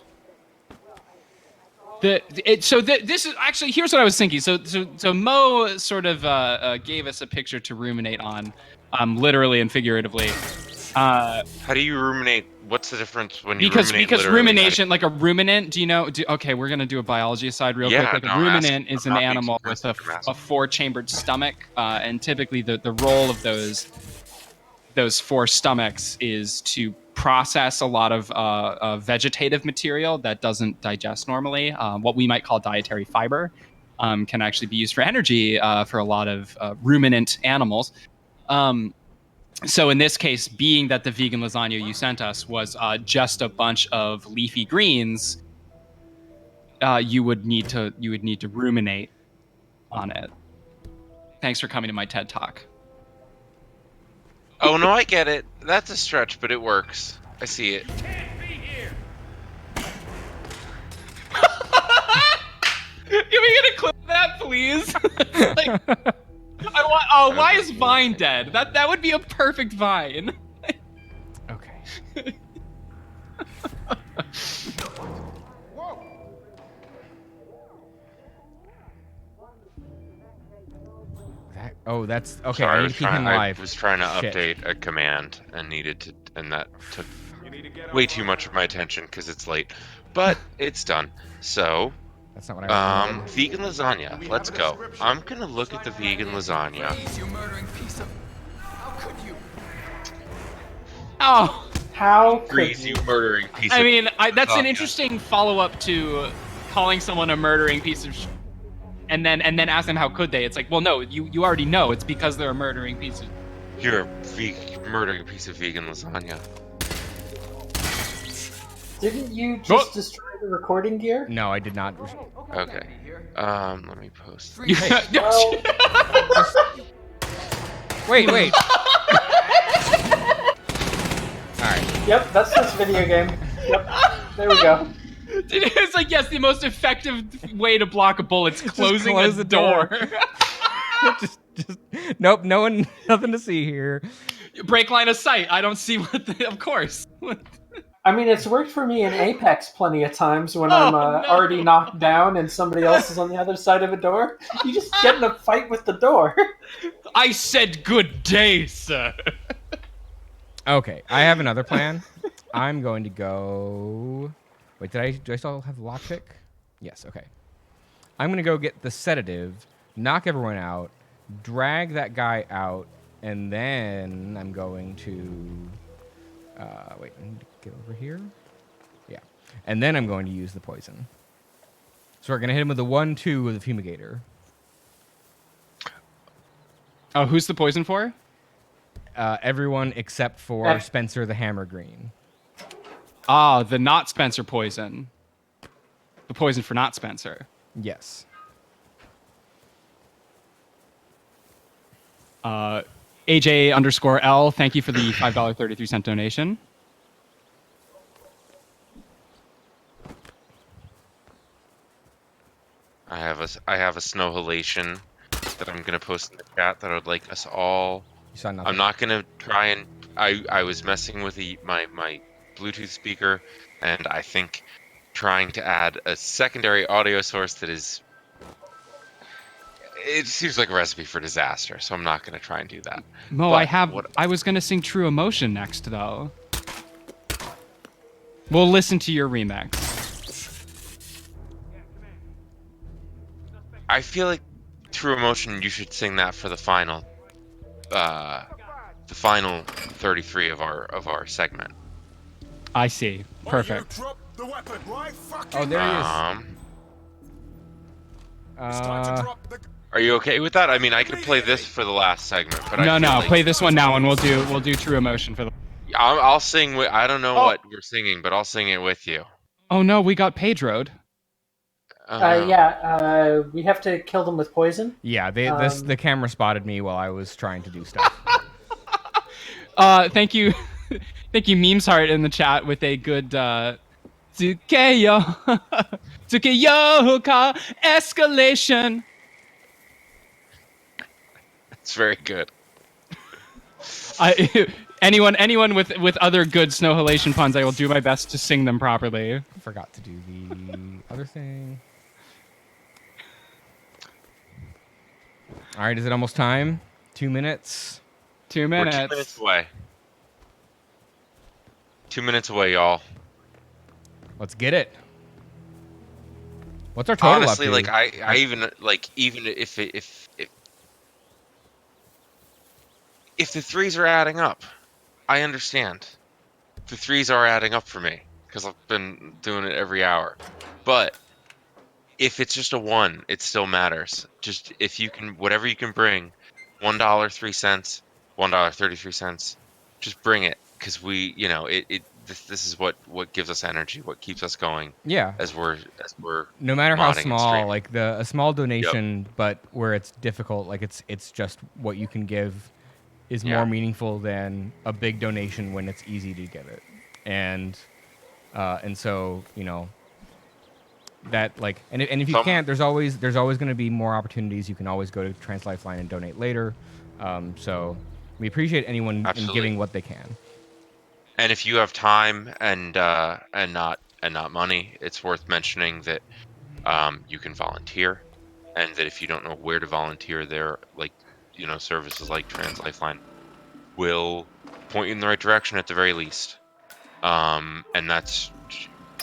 This is actually, here's what I was thinking. So Mo sort of gave us a picture to ruminate on, literally and figuratively. How do you ruminate? What's the difference when you ruminate? Because rumination, like a ruminant, do you know? Okay, we're gonna do a biology aside real quick. Like a ruminant is an animal with a 4-chambered stomach, and typically the role of those 4 stomachs is to process a lot of vegetative material that doesn't digest normally. What we might call dietary fiber can actually be used for energy for a lot of ruminant animals. So in this case, being that the vegan lasagna you sent us was just a bunch of leafy greens, you would need to ruminate on it. Thanks for coming to my TED Talk. Oh no, I get it. That's a stretch, but it works. I see it. Can't be here. Can we get a clip of that, please? Like, I want. Oh, why is Vine dead? That would be a perfect Vine. Okay. That's okay. Sorry, I need to keep him alive. I was trying to Shit. update a command and that took way too much of my attention because it's late, but it's done. So, That's not what I was vegan lasagna. Let's go. I'm gonna look at the vegan lasagna. You murdering piece of. How could you? Oh. How could Grease, you murdering piece of. I mean, that's an lasagna. interesting follow-up to calling someone a murdering piece of shit, and then ask them how could they. It's like, well, no, you already know it's because they're a murdering piece of. You're a murdering piece of vegan lasagna. Didn't you just destroy the recording gear? No, I did not. Okay. Let me post. Well, Wait. All right. yep, that's this video game. Yep, there we go. It's like, yes, the most effective way to block a bullet's closing close the the door. door. just nope. No one. Nothing to see here. Break line of sight. I don't see what. Of course. I mean, it's worked for me in Apex plenty of times when I'm already knocked down and somebody else is on the other side of a door. You just get in a fight with the door. I said good day, sir. Okay, I have another plan. I'm going to go. Wait, do I still have the lockpick? Yes. Okay. I'm going to go get the sedative, knock everyone out, drag that guy out, and then I'm going to. Wait, I need to get over here. Yeah. And then I'm going to use the poison. So we're going to hit him with the 1-2 with the fumigator. Oh, who's the poison for? Everyone except for Spencer the Hammer Green. Ah, the not Spencer poison. The poison for not Spencer. Yes. AJ_L, thank you for the $5.33 donation. I have a snow halation that I'm gonna post in the chat that I would like us all. You saw nothing. I'm not gonna try and I was messing with my Bluetooth speaker, and I think trying to add a secondary audio source that is. It seems like a recipe for disaster, so I'm not going to try and do that. Mo, But I was going to sing True Emotion next, though. We'll listen to your remix. I feel like True Emotion, you should sing that for the final 33 of our segment. I see. Perfect. Oh, there he is. Are you okay with that? I mean, I could play this for the last segment, but No, play this one now, and we'll do True Emotion for the. I'll sing. I don't know what we're singing, but I'll sing it with you. Oh no, we got Pedro'd. Yeah, we have to kill them with poison. Yeah, the camera spotted me while I was trying to do stuff. Thank you, thank you, Memes Heart in the chat with a good Tsukeyo ka escalation. It's very good. Anyone with other good snow halation puns, I will do my best to sing them properly. Forgot to do the other thing. All right, is it almost time? 2 minutes. 2 We're minutes. 2 minutes away. 2 minutes away, y'all. Let's get it. What's our total Honestly, up to? like I even if the threes are adding up, I understand. The threes are adding up for me because I've been doing it every hour. But if it's just a 1, it still matters. Just if you can, whatever you can bring, $1.03, $1.33, just bring it because we, this is what gives us energy, what keeps us going. Yeah. As we're no matter how modding and small, streaming. like a small donation, but where it's difficult, like it's just what you can give is Yeah. more meaningful than a big donation when it's easy to give it. And so, that like and if you can't, there's always going to be more opportunities. You can always go to Trans Lifeline and donate later. So we appreciate anyone in Absolutely. giving what they can. And if you have time and not money, it's worth mentioning that you can volunteer, and that if you don't know where to volunteer, there services like Trans Lifeline will point you in the right direction at the very least, and that's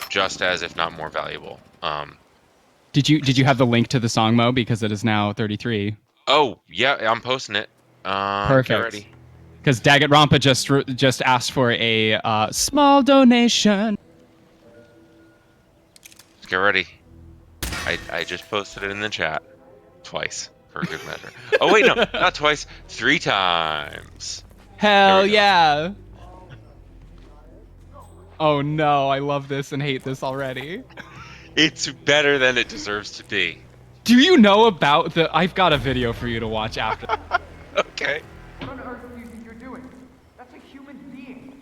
just as if not more valuable. Did you have the link to the song, Mo? Because it is now 33. Oh yeah, I'm posting it. Perfect. Get ready. Because Daggett Rampa just asked for a small donation. Get ready. I just posted it in the chat twice for a good measure. Oh wait, no, not twice, 3 times. Hell There we go. yeah! Oh no, I love this and hate this already. It's better than it deserves to be. Do you know about the... I've got a video for you to watch after. Okay. What on earth do you think you're doing? That's a human being.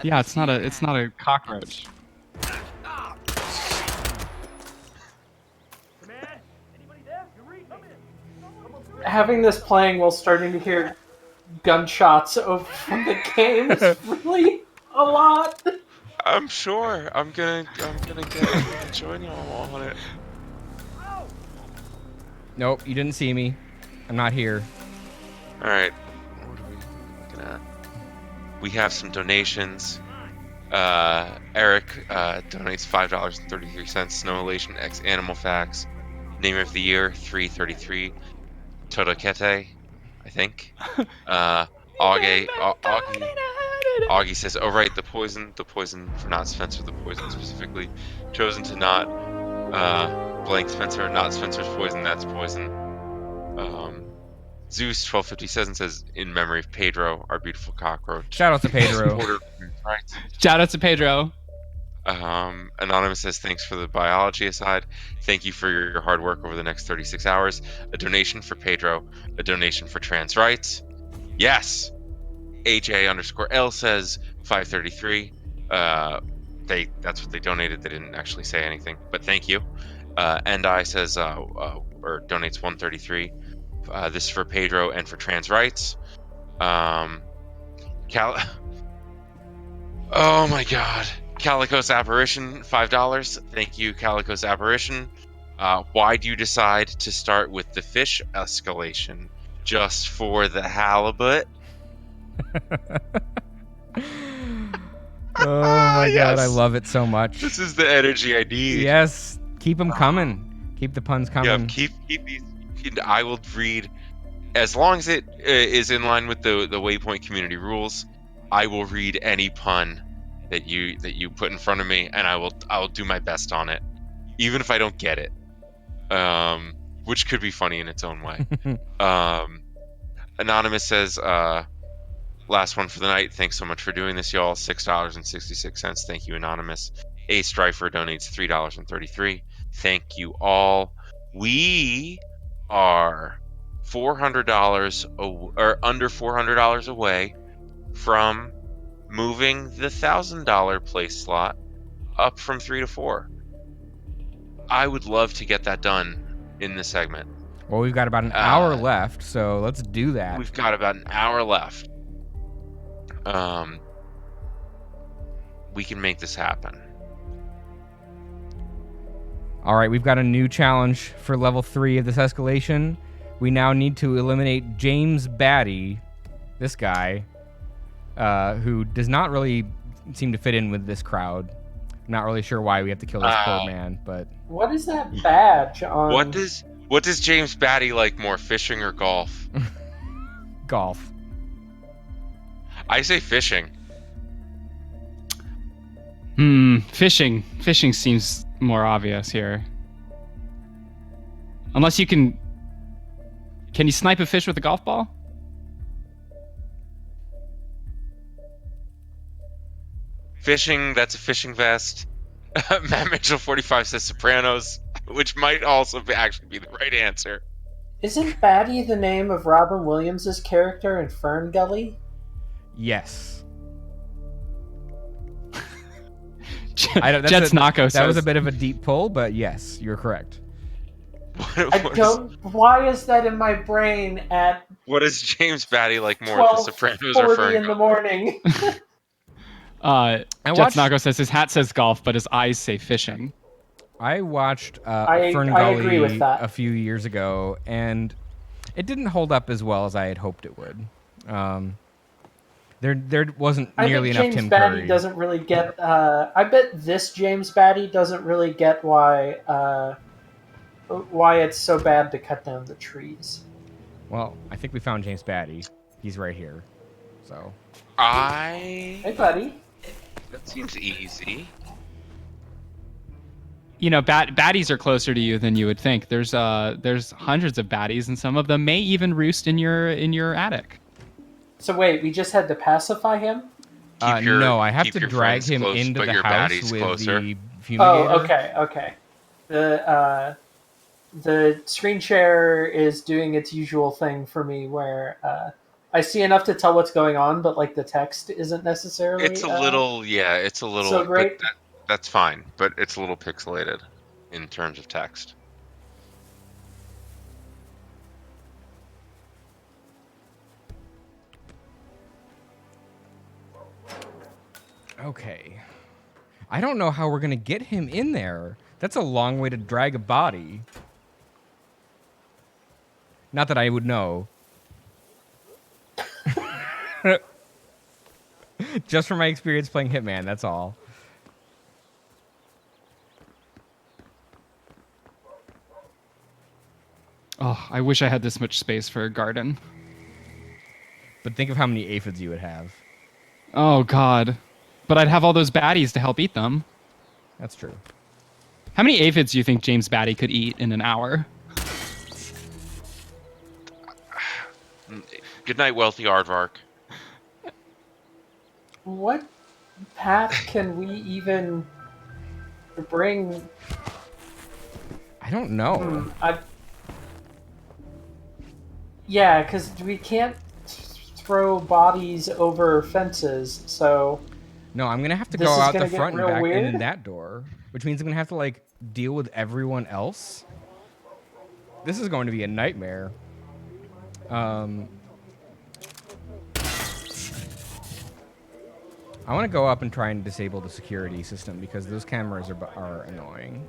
Yeah, it's not a cockroach. Having this playing while starting to hear gunshots over from the game is really a lot. I'm sure. I'm gonna join y'all on it. Nope, you didn't see me. I'm not here. All right. What are we looking at? We have some donations. Eric donates $5.33. Snow Elation X Animal Facts. Name of the year 333. Todokete, I think. Augie says, "Oh right, the poison for not Spencer, the poison specifically chosen to not blank Spencer, not Spencer's poison. That's poison." Zeus 1257 says, "In memory of Pedro, our beautiful cockroach." Shout out to Pedro. Right. Shout out to Pedro. Anonymous says, "Thanks for the biology aside. Thank you for your hard work over the next 36 hours. A donation for Pedro. A donation for trans rights." Yes. AJ_L says 533. That's what they donated. They didn't actually say anything, but thank you. And I says or donates 133. This is for Pedro and for trans rights. Oh my God. Calico's Apparition, $5. Thank you, Calico's Apparition. Why do you decide to start with the fish escalation? Just for the halibut? Oh my Yes. God, I love it so much. This is the energy I need. Yes, keep them coming. Keep the puns coming. Yeah, keep these. I will read, as long as it is in line with the Waypoint community rules. I will read any pun that you put in front of me, and I'll do my best on it, even if I don't get it. Which could be funny in its own way. Anonymous says, last one for the night. Thanks so much for doing this, y'all. $6.66. Thank you, Anonymous. A Strifer donates $3.33. Thank you all. We are $400 or under $400 away from moving the $1,000 place slot up from 3 to 4. I would love to get that done in this segment. Well, we've got about an hour left, so let's do that. We've got about an hour left. We can make this happen. All right, we've got a new challenge for level 3 of this escalation. We now need to eliminate James Batty, this guy, who does not really seem to fit in with this crowd. Not really sure why we have to kill this poor man, but... What is that badge on? What does James Batty like more, fishing or golf? Golf. I say fishing. Fishing. Fishing seems more obvious here. Unless you can you snipe a fish with a golf ball? Fishing, that's a fishing vest. Matt Mitchell 45 says Sopranos, which might also actually be the right answer. Isn't Batty the name of Robin Williams' character in Fern Gully? Yes. Jets Nako says... That was a bit of a deep pull, but yes, you're correct. Why is that in my brain at What is James Batty like more, the Sopranos or 12:40 Fern in the Gully? morning? Jets Nako says his hat says golf, but his eyes say fishing. I watched I Fern agree Gully with that. a few years ago, and it didn't hold up as well as I had hoped it would. There wasn't nearly enough James Tim Batty Curry. doesn't really get. I bet this James Batty doesn't really get why it's so bad to cut down the trees. Well, I think we found James Batty. He's right here. So. Hey, buddy. That seems easy. you know, baddies are closer to you than you would think. There's hundreds of baddies, and some of them may even roost in your attic. So wait, we just had to pacify him? No, I have keep to your drag friends him close, into but the your house baddies with closer. the Oh, fumigator. okay. The screen share is doing its usual thing for me, where I see enough to tell what's going on, but like the text isn't necessarily. It's a little, so great. but that's fine. But it's a little pixelated in terms of text. Okay. I don't know how we're gonna get him in there. That's a long way to drag a body. Not that I would know. Just from my experience playing Hitman, that's all. Oh, I wish I had this much space for a garden. But think of how many aphids you would have. Oh God, but I'd have all those baddies to help eat them. That's true. How many aphids do you think James Batty could eat in an hour? Good night, wealthy aardvark. What path can we even bring? I don't know. Yeah, because we can't throw bodies over fences, so No, I'm gonna have to This go is out the gonna get front and real back and in weird. that door, which means I'm gonna have to like deal with everyone else. This is going to be a nightmare. I want to go up and try and disable the security system because those cameras are annoying.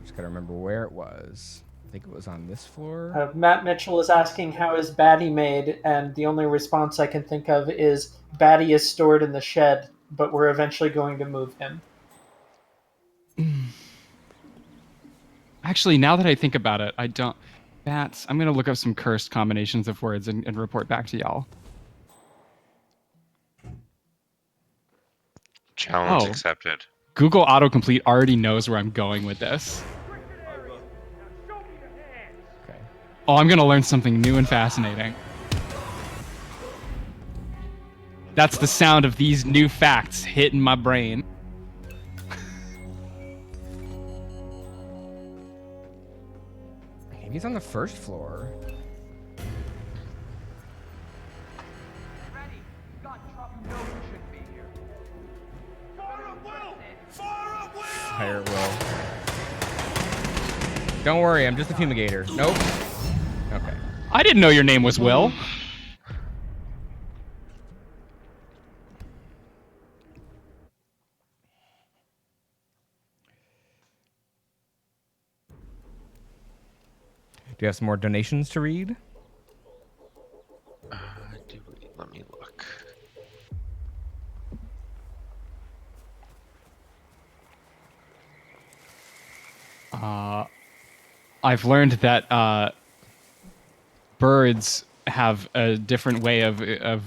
Just gotta remember where it was. I think it was on this floor. Matt Mitchell is asking how is Batty made, and the only response I can think of is Batty is stored in the shed, but we're eventually going to move him. Actually, now that I think about it, I don't. Bats. I'm gonna look up some cursed combinations of words and report back to y'all. Challenge Oh. accepted. Google autocomplete already knows where I'm going with this. Okay. Oh, I'm gonna learn something new and fascinating. That's the sound of these new facts hitting my brain. Maybe he's on the first floor. Ready? God, drop. You know you shouldn't be here. Fire up, Will! Fire up, Will! Fire at will. Don't worry, I'm just a fumigator. Nope. Okay. I didn't know your name was Will. Do you have some more donations to read? Let me look. I've learned that birds have a different way of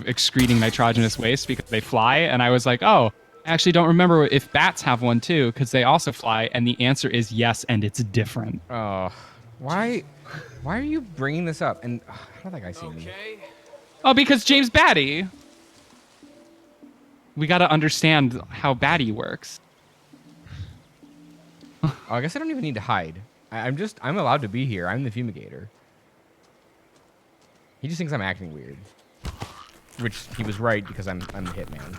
excreting nitrogenous waste because they fly, and I was like, oh, I actually don't remember if bats have one too because they also fly, and the answer is yes, and it's different. Oh, why are you bringing this up? And I don't think I see him. Okay. Oh, because James Batty. We got to understand how Batty works. Oh, I guess I don't even need to hide. I'm allowed to be here. I'm the fumigator. He just thinks I'm acting weird. Which he was right because I'm the hitman.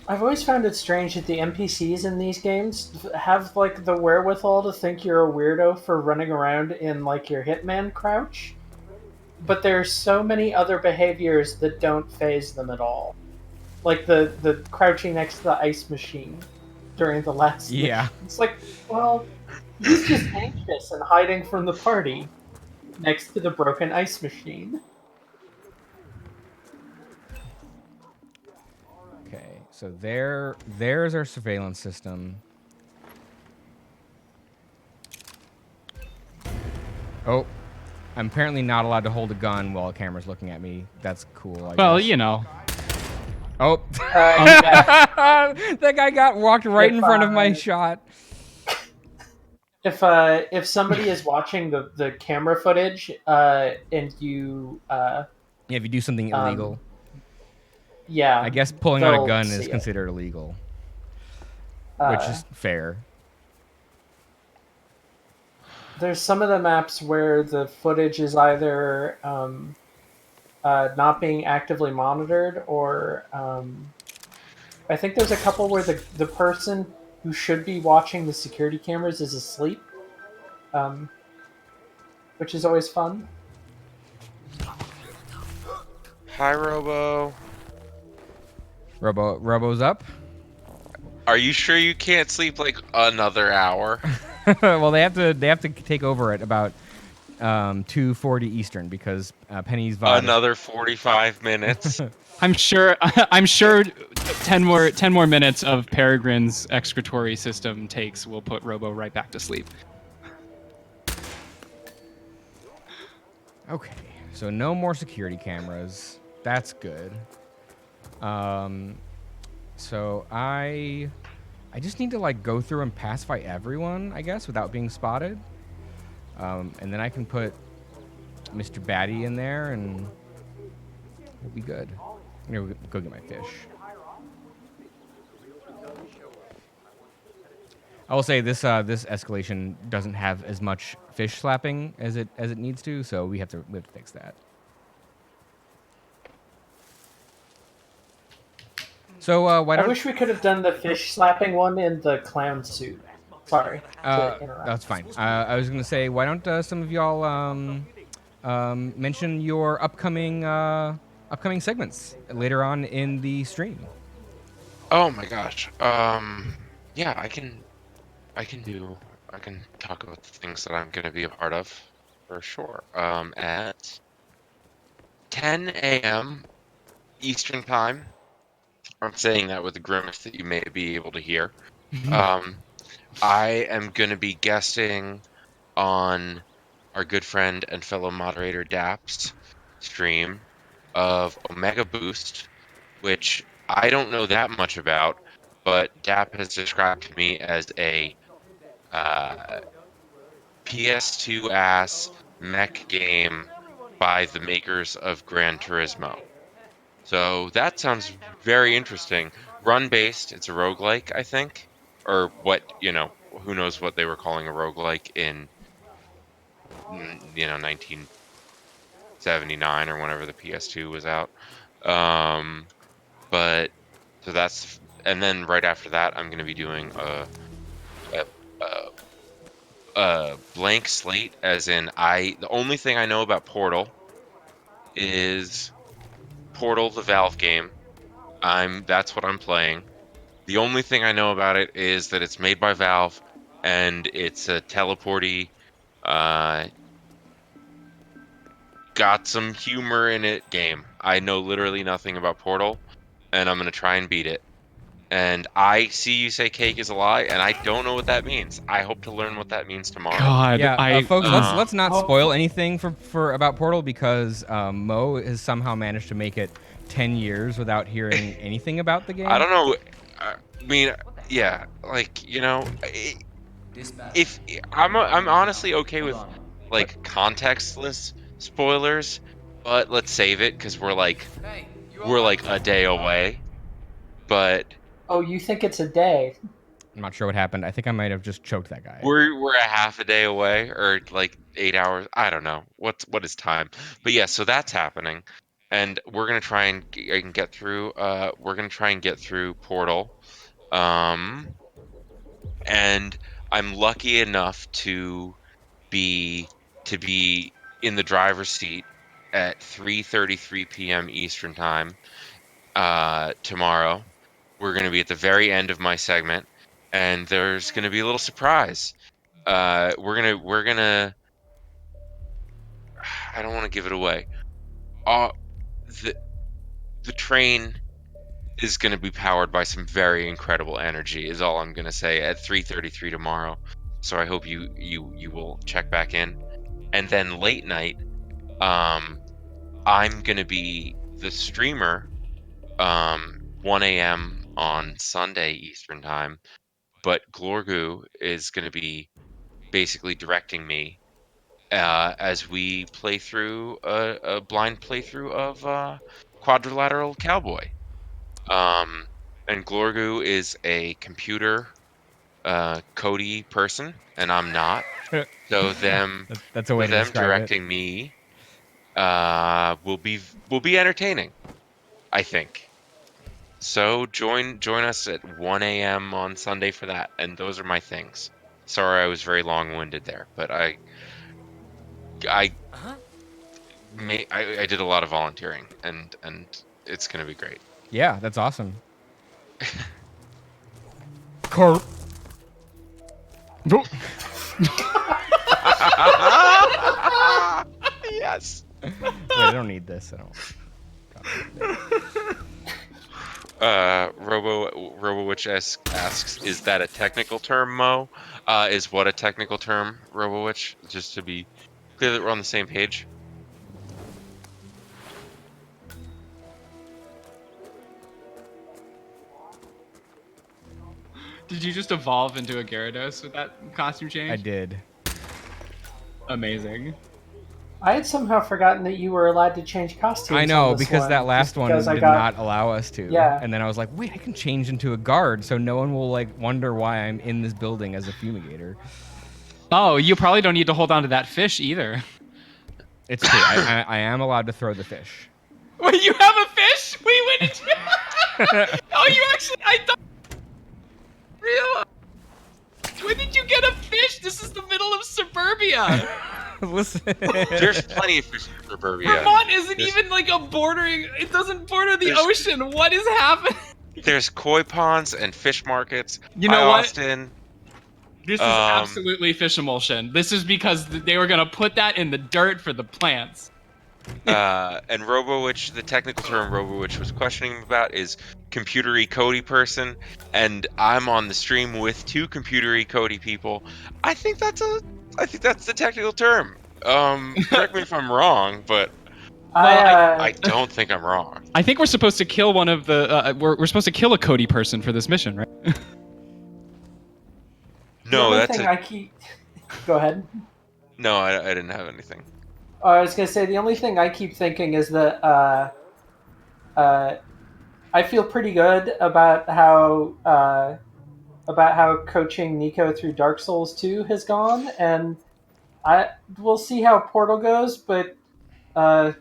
I've always found it strange that the NPCs in these games have like the wherewithal to think you're a weirdo for running around in like your Hitman crouch, but there's so many other behaviors that don't phase them at all. Like the crouching next to the ice machine during the last Yeah. mission. It's like, well, he's just anxious and hiding from the party next to the broken ice machine. Okay, so there's our surveillance system. Oh, I'm apparently not allowed to hold a gun while a camera's looking at me. That's cool. I Well, guess. you know. Oh, Yeah. that guy walked right in front of my If, shot. if somebody is watching the camera footage and you Yeah, if you do something illegal, yeah, I guess pulling out a they'll gun see is it. considered illegal, which is fair. There's some of the maps where the footage is either not being actively monitored, or I think there's a couple where the person who should be watching the security cameras is asleep, which is always fun. Hi, Robo. Robo's up. Are you sure you can't sleep like another hour? Well, they have to take over at about 2:40 Eastern because Penny's VOD. Another 45 minutes. I'm sure 10 more minutes of Peregrin's excretory system takes will put Robo right back to sleep. Okay, so no more security cameras. That's good. So I just need to like go through and pacify everyone, I guess, without being spotted. And then I can put Mr. Batty in there, and we'll be good. I'm gonna go get my fish. I will say this escalation doesn't have as much fish slapping as it needs to, so we have to fix that. So why I don't wish we could have done the fish slapping one in the clown suit. Sorry to interrupt. that's fine. I was gonna say, why don't some of y'all mention your upcoming segments later on in the stream? Oh my gosh. Yeah, I can talk about the things that I'm gonna be a part of for sure. At 10 a.m. Eastern time. I'm saying that with a grimace that you may be able to hear. I am gonna be guesting on our good friend and fellow moderator Dap's stream of Omega Boost, which I don't know that much about, but Dap has described to me as a PS2 ass mech game by the makers of Gran Turismo. So that sounds very interesting. Run based, it's a roguelike, I think. Or what, who knows what they were calling a roguelike in 1979 or whenever the PS2 was out. But so that's, and then right after that, I'm going to be doing a blank slate, as in the only thing I know about Portal is Portal, the Valve game. That's what I'm playing. The only thing I know about it is that it's made by Valve and it's a teleporty, got some humor in it game. I know literally nothing about Portal, and I'm gonna try and beat it. And I see you say cake is a lie, and I don't know what that means. I hope to learn what that means tomorrow. God, Yeah, folks, let's not spoil anything for about Portal because Mo has somehow managed to make it 10 years without hearing anything about the game. I don't know. I mean, yeah, like if I'm honestly okay with like contextless spoilers, but let's save it because we're like a day away. But Oh, you think it's a day? I'm not sure what happened. I think I might have just choked that guy. we're a half a day away, or like 8 hours. I don't know what is time, but yeah. So that's happening, and we're gonna try and get through. We're gonna try and get through Portal, and I'm lucky enough to be in the driver's seat at 3:33 p.m. Eastern time tomorrow. We're going to be at the very end of my segment, and there's going to be a little surprise. We're gonna. I don't want to give it away. The train is going to be powered by some very incredible energy. Is all I'm going to say at 3:33 tomorrow. So I hope you will check back in, and then late night I'm gonna be the streamer, 1 a.m. on Sunday Eastern time, but Glorgu is gonna be basically directing me as we play through a blind playthrough of Quadrilateral Cowboy. And Glorgu is a computer Cody person, and I'm not. So That's a way to them describe it. directing me will be entertaining, I think. So join us at 1 a.m. on Sunday for that, and those are my things. Sorry, I was very long-winded there, but I I did a lot of volunteering, and it's gonna be great. Yeah, that's awesome. Corp. Yes. Wait, I don't need this. I don't. RoboWitch asks, is that a technical term, Mo? Is what a technical term, RoboWitch? Just to be clear that we're on the same page. Did you just evolve into a Gyarados with that costume change? I did. Amazing. I had somehow forgotten that you were allowed to change costumes. I know, on this because one, that last just one because did not allow us to. Yeah. And then I was like, wait, I can change into a guard, so no one will like wonder why I'm in this building as a fumigator. Oh, you probably don't need to hold on to that fish either. It's true. I am allowed to throw the fish. Wait, you have a fish? Wait, when did you? Oh, you actually? I thought. Real? When did you get a fish? This is the middle of suburbia. Listen. There's plenty of fish in suburbia. Vermont isn't even like a bordering. It doesn't border the ocean. What is happening? There's koi ponds and fish markets. You know Hi, what? Austin. This is absolutely fish emulsion. This is because they were gonna put that in the dirt for the plants. And RoboWitch, the technical term RoboWitch was questioning him about is computery Cody person, and I'm on the stream with two computery Cody people. I think that's the technical term. Correct me if I'm wrong, but I don't think I'm wrong. I think we're supposed to kill one of the. We're supposed to kill a Cody person for this mission, right? No, that's thing I keep. Go ahead. No, I didn't have anything. I was gonna say the only thing I keep thinking is that I feel pretty good about how coaching Niko through Dark Souls 2 has gone, and we'll see how Portal goes. But God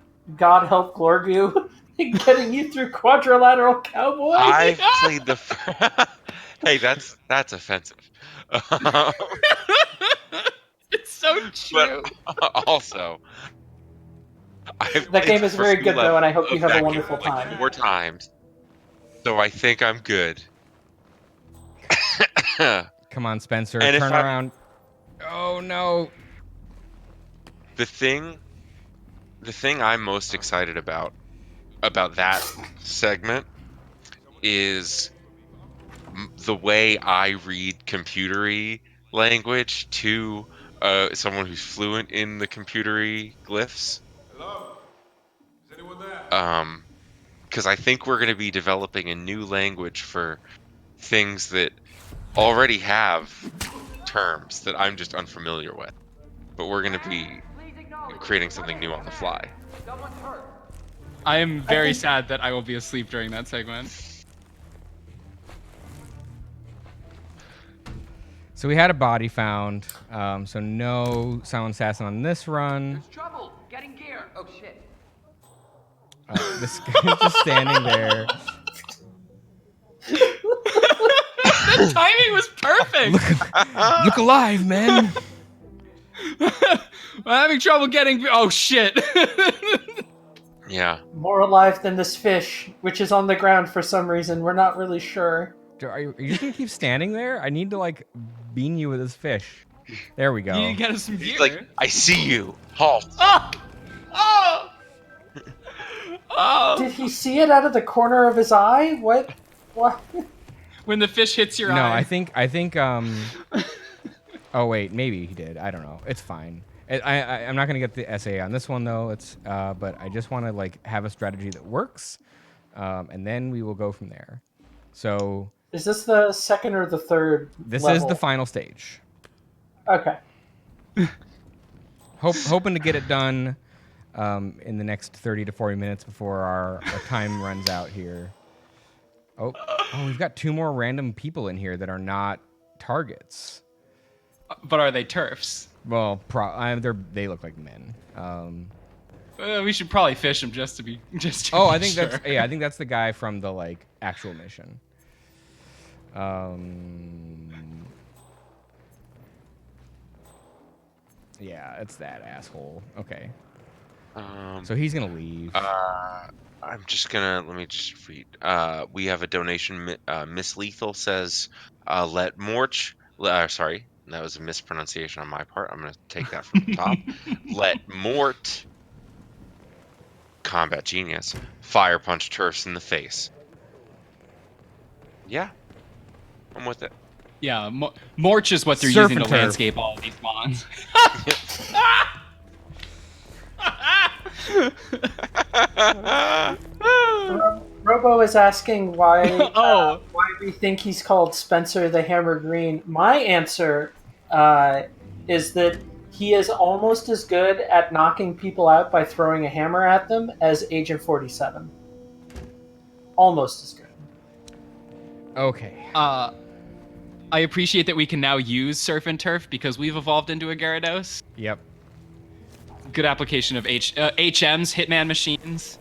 help Glorgu getting you through Quadrilateral Cowboy. I've played the. Hey, that's offensive. It's so true. But also, that game is very good though, and I hope you have a wonderful time. Like 4 times, so I think I'm good. Come on, Spencer, and turn around. Oh no. The thing I'm most excited about that segment is the way I read computery language to someone who's fluent in the computery glyphs. Hello? Is anyone there? Because I think we're going to be developing a new language for things that already have terms that I'm just unfamiliar with. But we're going to be creating something new on the fly. Someone's hurt. I am very sad that I will be asleep during that segment. So we had a body found, so no silent assassin on this run. There's trouble. Getting gear. Oh shit. This guy's just standing there. The timing was perfect. Look alive, man. I'm having trouble getting. Oh shit. Yeah. More alive than this fish, which is on the ground for some reason. We're not really sure. Are you just gonna keep standing there? I need to like bean you with this fish. There we go. You get us some gear. Like, I see you. Halt. Oh! Oh! Oh! Did he see it out of the corner of his eye? What? When the fish hits your No, eye. I think. Oh wait, maybe he did. I don't know. It's fine. I'm not gonna get the essay on this one though. But I just want to like have a strategy that works, and then we will go from there. So Is this the second or the third this level? is the final stage. Okay. Hoping to get it done in the next 30 to 40 minutes before our time runs out here. Oh, we've got 2 more random people in here that are not targets. But are they turfs? Well, they look like men. We should probably fish them just to be I think sure. I think that's the guy from the like actual mission. Yeah, it's that asshole. Okay. So he's gonna leave. I'm just gonna let me just read. We have a donation. Miss Lethal says, "Let Morch." Sorry, that was a mispronunciation on my part. I'm gonna take that from the top. Let Mort, combat genius, fire punch turfs in the face. Yeah, I'm with it. Yeah, Morch is what they're Surf using and to turf. landscape all of these bonds. Robo is asking why Oh. why we think he's called Spencer the Hammer Green. My answer is that he is almost as good at knocking people out by throwing a hammer at them as Agent 47. Almost as good. Okay. I appreciate that we can now use Surf and Turf because we've evolved into a Gyarados. Yep. Good application of HMs, Hitman machines.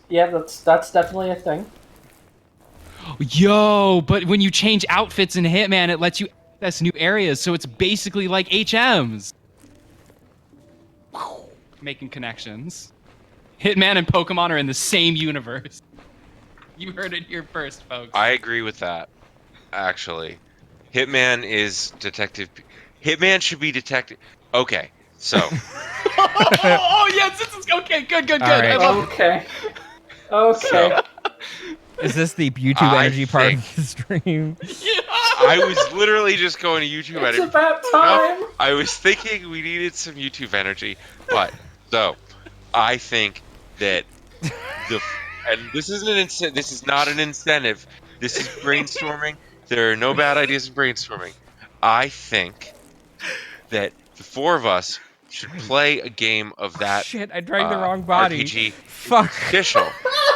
Yeah, that's definitely a thing. Yo, but when you change outfits in Hitman, it lets you access new areas, so it's basically like HMs. Making connections. Hitman and Pokemon are in the same universe. You heard it here first, folks. I agree with that. Actually, Hitman is detective. Hitman should be detective. Okay, so. oh yes, this is okay. Good. All right. I love Okay. Okay. So, Is this the YouTube I energy part think- of the stream? I was literally just going to YouTube It's energy. about time. I was thinking we needed some YouTube energy, but so I think that and this isn't this is not an incentive. This is brainstorming. There are no bad ideas in brainstorming. I think that the 4 of us should play a game of that Shit, I dragged the wrong body. RPG Fuck. official,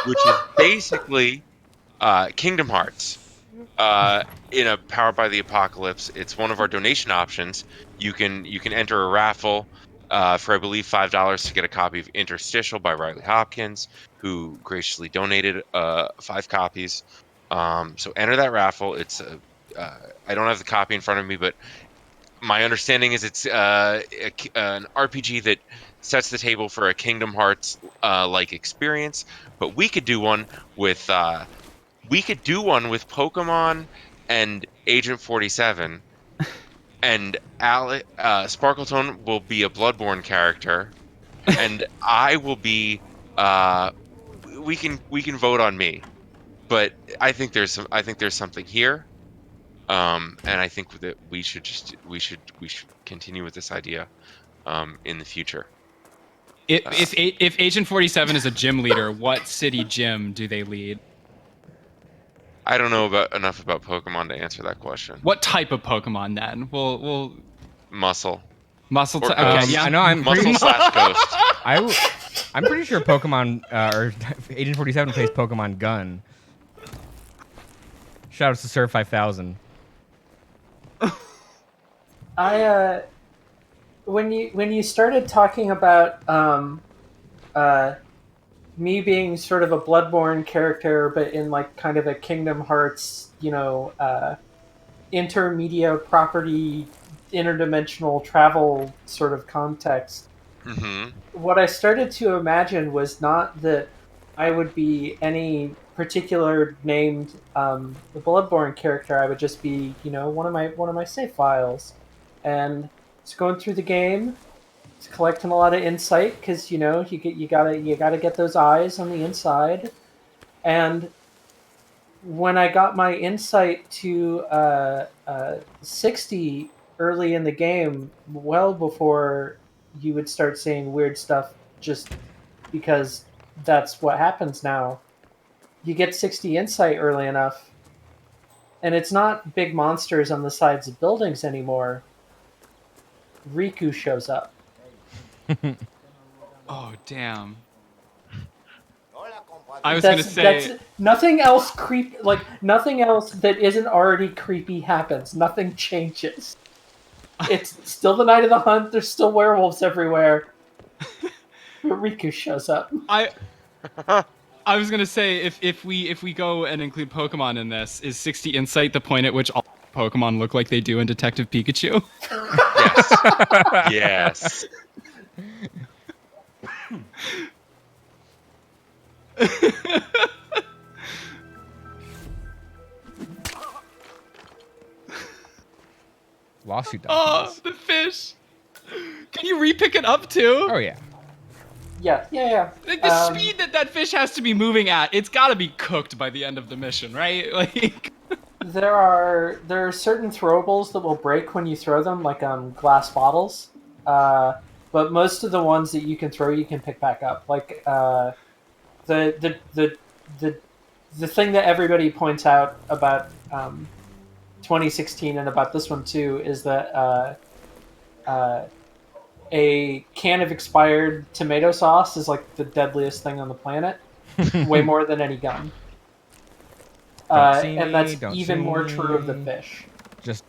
which is basically Kingdom Hearts. In a Powered by the Apocalypse, it's one of our donation options. You can enter a raffle for I believe $5 to get a copy of Interstitial by Riley Hopkins, who graciously donated 5 copies. So enter that raffle. It's I don't have the copy in front of me, but my understanding is it's an RPG that sets the table for a Kingdom Hearts like experience. But we could do one with Pokemon and Agent 47, and Sparkletone will be a Bloodborne character, and I will be. We can vote on me, but I think there's something here, and I think that we should continue with this idea, in the future. If Agent 47 is a gym leader, what city gym do they lead? I don't know enough about Pokemon to answer that question. What type of Pokemon then? We'll Muscle. muscle. Or Okay, ghost. yeah. I know. I'm pretty. Muscle/ghost. I'm pretty sure Pokemon or Agent 47 plays Pokemon Gun. Shoutouts to Surf 5000. When you started talking about me being sort of a Bloodborne character, but in like kind of a Kingdom Hearts, intermedia property, interdimensional travel sort of context, Mm-hmm. what I started to imagine was not that I would be any particular named the Bloodborne character. I would just be, one of my save files, and it's going through the game. It's collecting a lot of insight because you gotta get those eyes on the inside, and when I got my insight to 60, early in the game, well before you would start seeing weird stuff, just because that's what happens now. You get 60 insight early enough, and it's not big monsters on the sides of buildings anymore. Riku shows up. Oh damn. I was gonna say That's nothing else nothing else that isn't already creepy happens. Nothing changes. It's still the night of the hunt. There's still werewolves everywhere. But Riku shows up. I was gonna say if we go and include Pokemon in this, is 60 insight the point at which all Pokemon look like they do in Detective Pikachu? Yes. Lawsuit Oh, documents. the fish! Can you re-pick it up too? Oh yeah. Yeah. Like the speed that fish has to be moving at, it's got to be cooked by the end of the mission, right? Like There are certain throwables that will break when you throw them, like glass bottles. But most of the ones that you can throw, you can pick back up. Like the thing that everybody points out about 2016 and about this one too is that a can of expired tomato sauce is like the deadliest thing on the planet, way more than any gun. And that's even more true of the fish. Just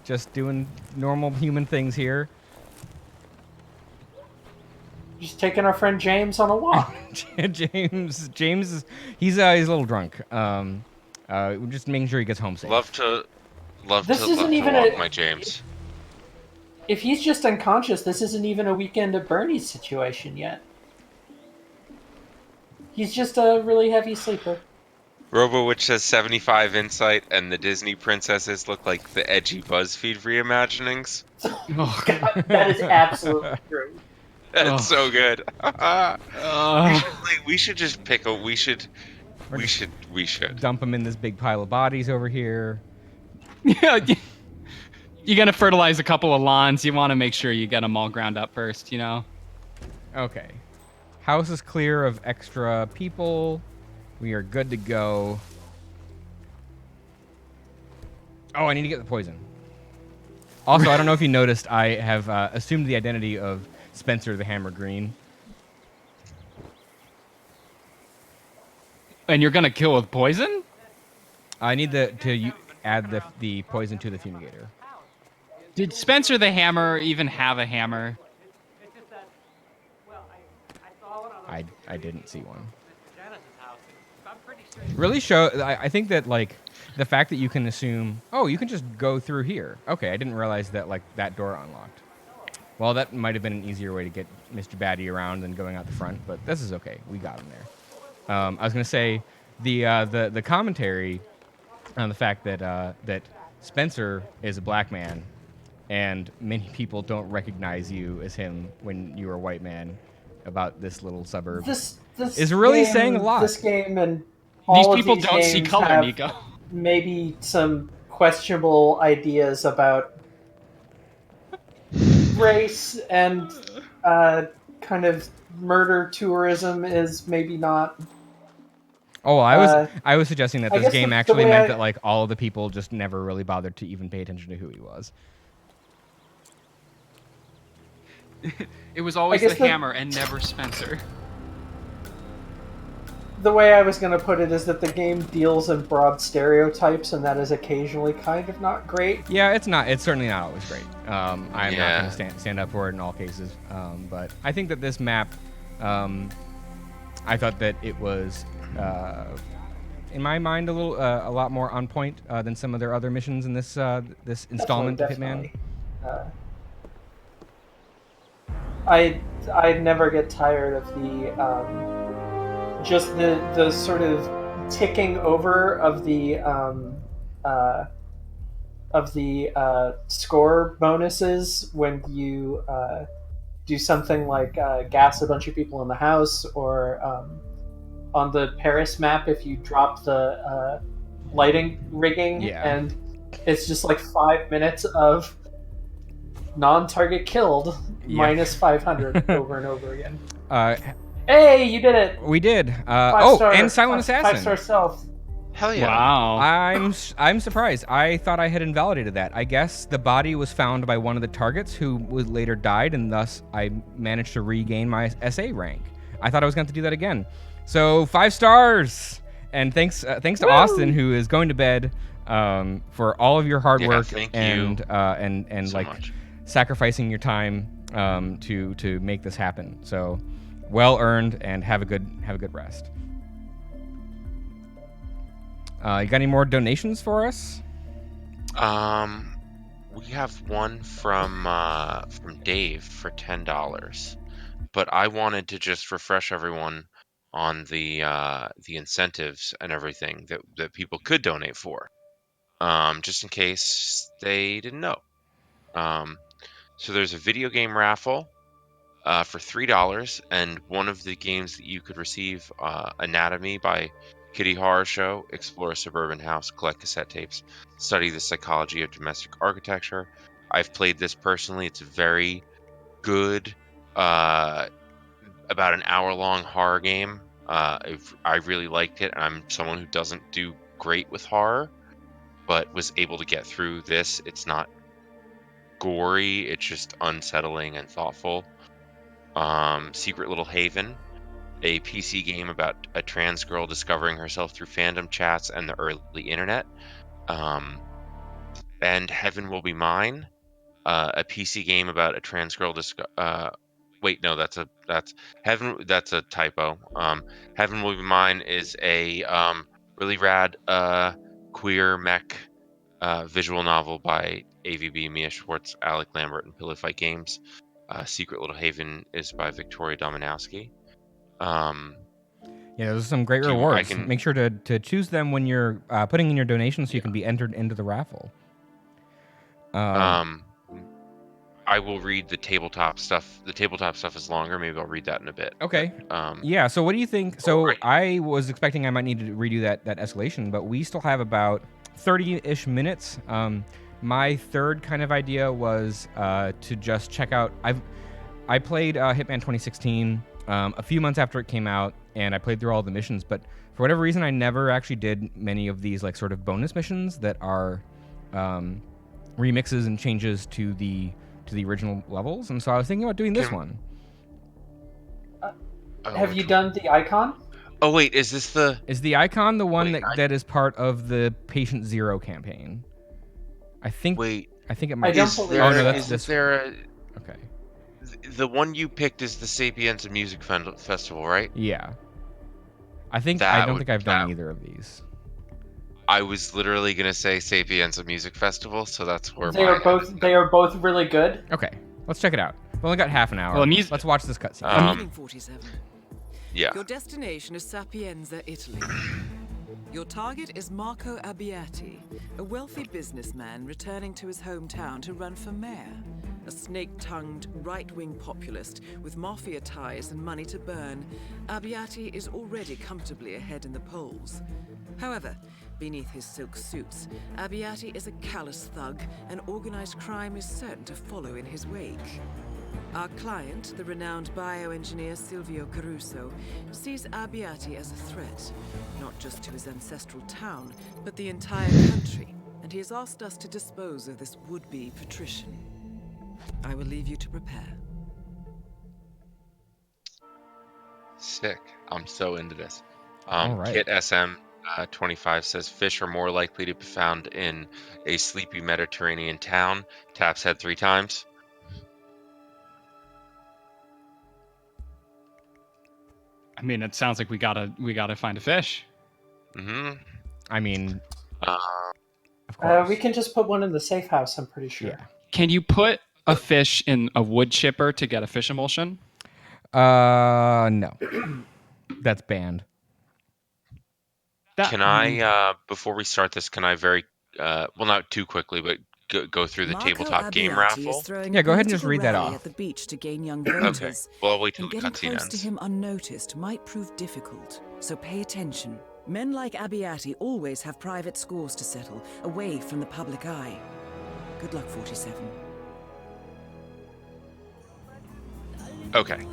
just doing normal human things here. Just taking our friend James on a walk. James he's a little drunk. Just making sure he gets home safe. Love to This isn't walk even my James. If he's just unconscious, this isn't even a Weekend at Bernie's situation yet. He's just a really heavy sleeper. Robo Witch says 75 insight, and the Disney princesses look like the edgy BuzzFeed reimaginings. oh, God, that is absolutely true. That's so good. we should just pick a. We should. Dump him in this big pile of bodies over here. yeah. You're gonna fertilize a couple of lawns. You want to make sure you get them all ground up first, you know. Okay. House is clear of extra people. We are good to go. Oh, I need to get the poison. Also, I don't know if you noticed, I have assumed the identity of Spencer the Hammer Green. And you're gonna kill with poison? I need to add the poison to the fumigator. Did Spencer the Hammer even have a hammer? It's just that, well, I saw it on I didn't see one. Janice's house. I'm pretty sure. Really I think that like the fact that you can assume, oh, you can just go through here. Okay, I didn't realize that like that door unlocked. Well, that might have been an easier way to get Mr. Batty around than going out the front, but this is okay. We got him there. I was gonna say the commentary on the fact that that Spencer is a black man, and many people don't recognize you as him when you're a white man about this little suburb. This is really game, saying a lot. This game and These all people of these don't see games color, have Niko. maybe some questionable ideas about race and kind of murder tourism is maybe not. Oh, I was suggesting that I this guess game the actually way meant I- that like all of the people just never really bothered to even pay attention to who he was. It was always I guess the hammer and never Spencer. The way I was going to put it is that the game deals in broad stereotypes, and that is occasionally kind of not great. Yeah, it's not. It's certainly not always great. I'm not Yeah. going to stand up for it in all cases. But I think that this map, I thought that it was, in my mind, a lot more on point than some of their other missions in this this installment of Hitman. Definitely. I never get tired of the just the sort of ticking over of the score bonuses when you do something like gas a bunch of people in the house, or on the Paris map if you drop the lighting rigging, Yeah. and It's just like 5 minutes of non-target killed Yeah. minus 500 over and over again. Uh, Hey, you did it! we did. 5-star, And Silent Assassin. 5-star self. Hell yeah. Wow. I'm surprised. I thought I had invalidated that. I guess the body was found by one of the targets who was later died, and thus I managed to regain my SA rank. I thought I was going to do that again. So 5 stars, and thanks to Austin, who is going to bed, for all of your hard work thank and you and so like much. sacrificing your time to make this happen. So well earned, and have a good rest. You got any more donations for us? We have one from Dave for $10, but I wanted to just refresh everyone on the incentives and everything that people could donate for, just in case they didn't know. So there's a video game raffle for $3, and one of the games that you could receive, Anatomy by Kitty Horror Show, explore a suburban house, collect cassette tapes, study the psychology of domestic architecture. I've played this personally. It's a very good, about an hour-long horror game. I really liked it, and I'm someone who doesn't do great with horror, but was able to get through this. It's not gory, it's just unsettling and thoughtful. Secret Little Haven, a PC game about a trans girl discovering herself through fandom chats and the early internet. And Heaven Will Be Mine, a PC game about a trans girl wait, no, that's Heaven. That's a typo. Heaven Will Be Mine is a really rad queer mech visual novel by AVB, Mia Schwartz, Alec Lambert, and Pillow Fight Games. Secret Little Haven is by Victoria Dominowski. Yeah, those are some great rewards. Make sure to choose them when you're putting in your donations so you can be entered into the raffle. I will read the tabletop stuff. The tabletop stuff is longer. Maybe I'll read that in a bit. Okay. But, yeah, so what do you think? So I was expecting I might need to redo that escalation, but we still have about 30-ish minutes. My third kind of idea was to just check out... I played Hitman 2016 a few months after it came out, and I played through all the missions, but for whatever reason, I never actually did many of these like sort of bonus missions that are remixes and changes to the original levels, and so I was thinking about doing this one. Have you done the icon? Oh wait, is the icon the one that is part of the Patient Zero campaign? I think it might. Okay. The one you picked is the Sapienza Music Festival, right? Yeah. I don't think I've done either of these. I was literally gonna say Sapienza Music Festival, so that's where they are both really good. Okay, let's check it out. We've only got half an hour. Well, let's watch this cutscene. 47. Yeah. Your destination is Sapienza, Italy. Your target is Marco Abbiati, a wealthy businessman returning to his hometown to run for mayor. A snake-tongued, right-wing populist with mafia ties and money to burn, Abbiati is already comfortably ahead in the polls. However, beneath his silk suits, Abbiati is a callous thug, and organized crime is certain to follow in his wake. Our client, the renowned bioengineer Silvio Caruso, sees Abbiati as a threat, not just to his ancestral town, but the entire country, and he has asked us to dispose of this would-be patrician. I will leave you to prepare. Sick. I'm so into this. All right. Kit SM 25 says fish are more likely to be found in a sleepy Mediterranean town. Taps head 3 times. I mean, it sounds like we gotta find a fish. Mm-hmm. I mean, of course. We can just put one in the safe house, I'm pretty sure. Yeah. Can you put a fish in a wood chipper to get a fish emulsion? No. That's banned. Can I, before we start this, can I well, not too quickly, but go through the tabletop game raffle? Yeah, go ahead and just read that off. At the beach to gain young voters. Okay. Well, I'll wait till the Getting cutscene close to ends. him unnoticed might prove difficult, so pay attention. Men like Abbiati always have private scores to settle, away from the public eye. Good luck, 47. Okay.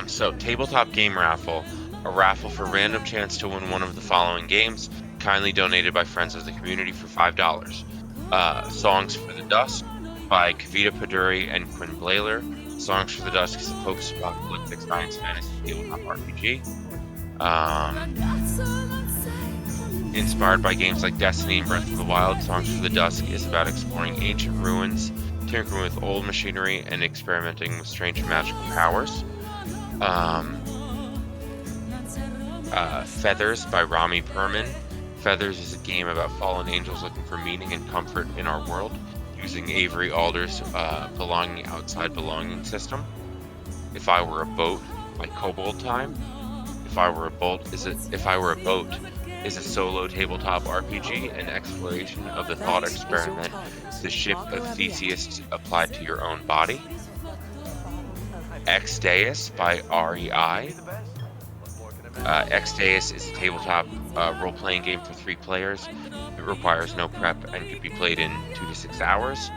So tabletop game raffle, a raffle for random chance to win one of the following games, kindly donated by friends of the community for $5. Songs for the Dusk by Kavita Paduri and Quinn Blaler. Songs for the Dusk is a post-apocalyptic science fantasy tabletop RPG. Inspired by games like Destiny and Breath of the Wild, Songs for the Dusk is about exploring ancient ruins, tinkering with old machinery, and experimenting with strange magical powers. Feathers by Rami Perman. Feathers is a game about fallen angels looking for meaning and comfort in our world, using Avery Alder's Belonging Outside Belonging system. If I Were a Boat by Kobold Time. If I Were a Boat is a solo tabletop RPG, an exploration of the thought experiment, the ship of Theseus applied to your own body. Ex Deus by REI. Ex Deus is a tabletop role-playing game for 3 players. It requires no prep and can be played in 2 to 6 hours.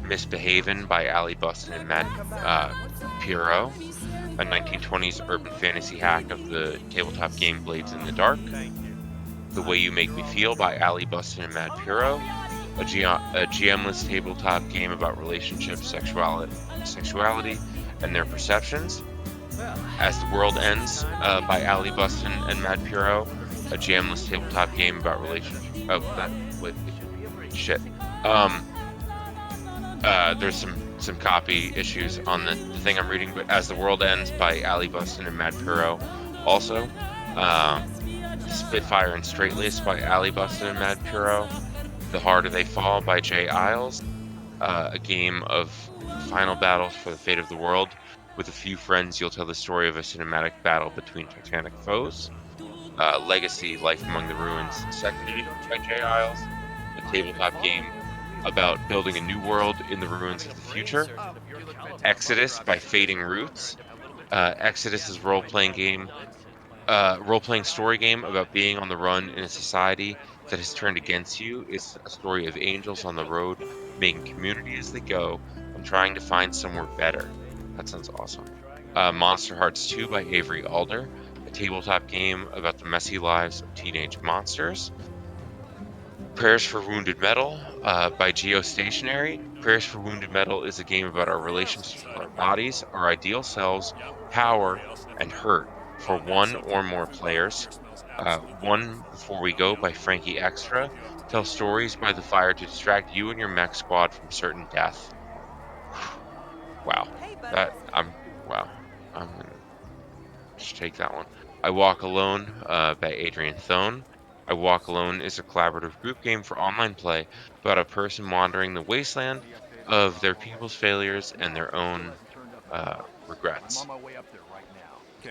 Misbehavin' by Ali Bustin and Matt Piro, a 1920s urban fantasy hack of the tabletop game Blades in the Dark. The Way You Make Me Feel by Ali Bustin and Matt Piro, a GM-less tabletop game about relationships, sexuality, and their perceptions. As the World Ends by Ali Bustin and Matt Piro, a GM-less tabletop game about relationships. There's some copy issues on the thing I'm reading, but As the World Ends by Ali Bustin and Matt Piro, also. Spitfire and Straightlaced by Ali Bustin and Matt Piro. The Harder They Fall by Jay Isles, a game of final battles for the fate of the world. With a few friends, you'll tell the story of a cinematic battle between titanic foes. Legacy, Life Among the Ruins, second edition by Jay Isles, a tabletop game about building a new world in the ruins of the future. Exodus by Fading Roots. Exodus is a role-playing story game about being on the run in a society that has turned against you. It's a story of angels on the road, making community as they go, and trying to find somewhere better. That sounds awesome. Monster Hearts 2 by Avery Alder, a tabletop game about the messy lives of teenage monsters. Prayers for Wounded Metal by Geostationary. Prayers for Wounded Metal is a game about our relationships with our bodies, our ideal selves, power, and hurt for 1 or more players. One Before We Go by Frankie Extra. Tell stories by the fire to distract you and your mech squad from certain death. Wow. I'm gonna just take that one. I Walk Alone by Adrian Thone. I Walk Alone is a collaborative group game for online play about a person wandering the wasteland of their people's failures and their own regrets.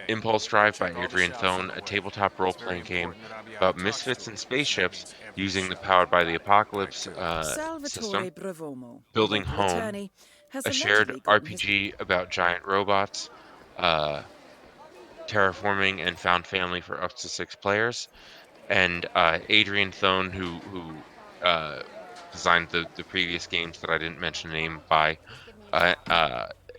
Impulse Drive by Adrian Thone, a tabletop role-playing game about misfits and spaceships using the Powered by the Apocalypse system. Building Home, a shared RPG about giant robots, terraforming and found family for up to 6 players. And Adrian Thone, who designed the previous games that I didn't mention the name by,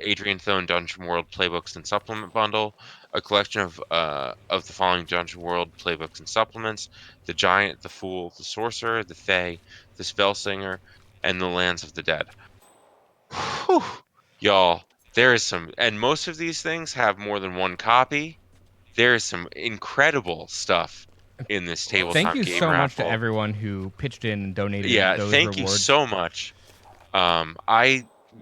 Adrian Thone Dungeon World Playbooks and Supplement Bundle, a collection of the following Dungeon World Playbooks and Supplements: The Giant, the Fool, the Sorcerer, the Fae, the Spellsinger, and the Lands of the Dead. Whew. Y'all, there is some, and most of these things have more than one copy. There is some incredible stuff in this tabletop Thank you game so much raffle. to everyone who pitched in and donated those thank rewards. you so much.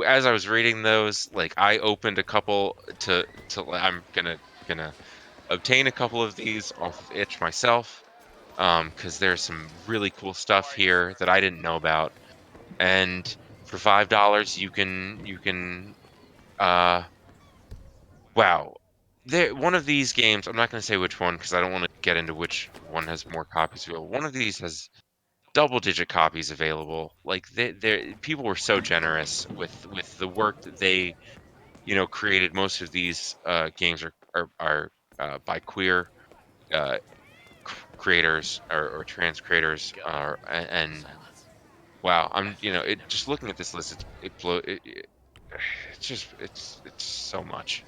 As I was reading those, like, I opened a couple to I'm gonna obtain a couple of these off of itch myself, because there's some really cool stuff here that I didn't know about. And for $5 you can wow. One of these games, I'm not going to say which one because I don't want to get into which one has more copies available. One of these has double-digit copies available. Like, people were so generous with the work that they, created. Most of these games are by queer creators or trans creators are, and wow, I'm it just looking at this list, it's so much.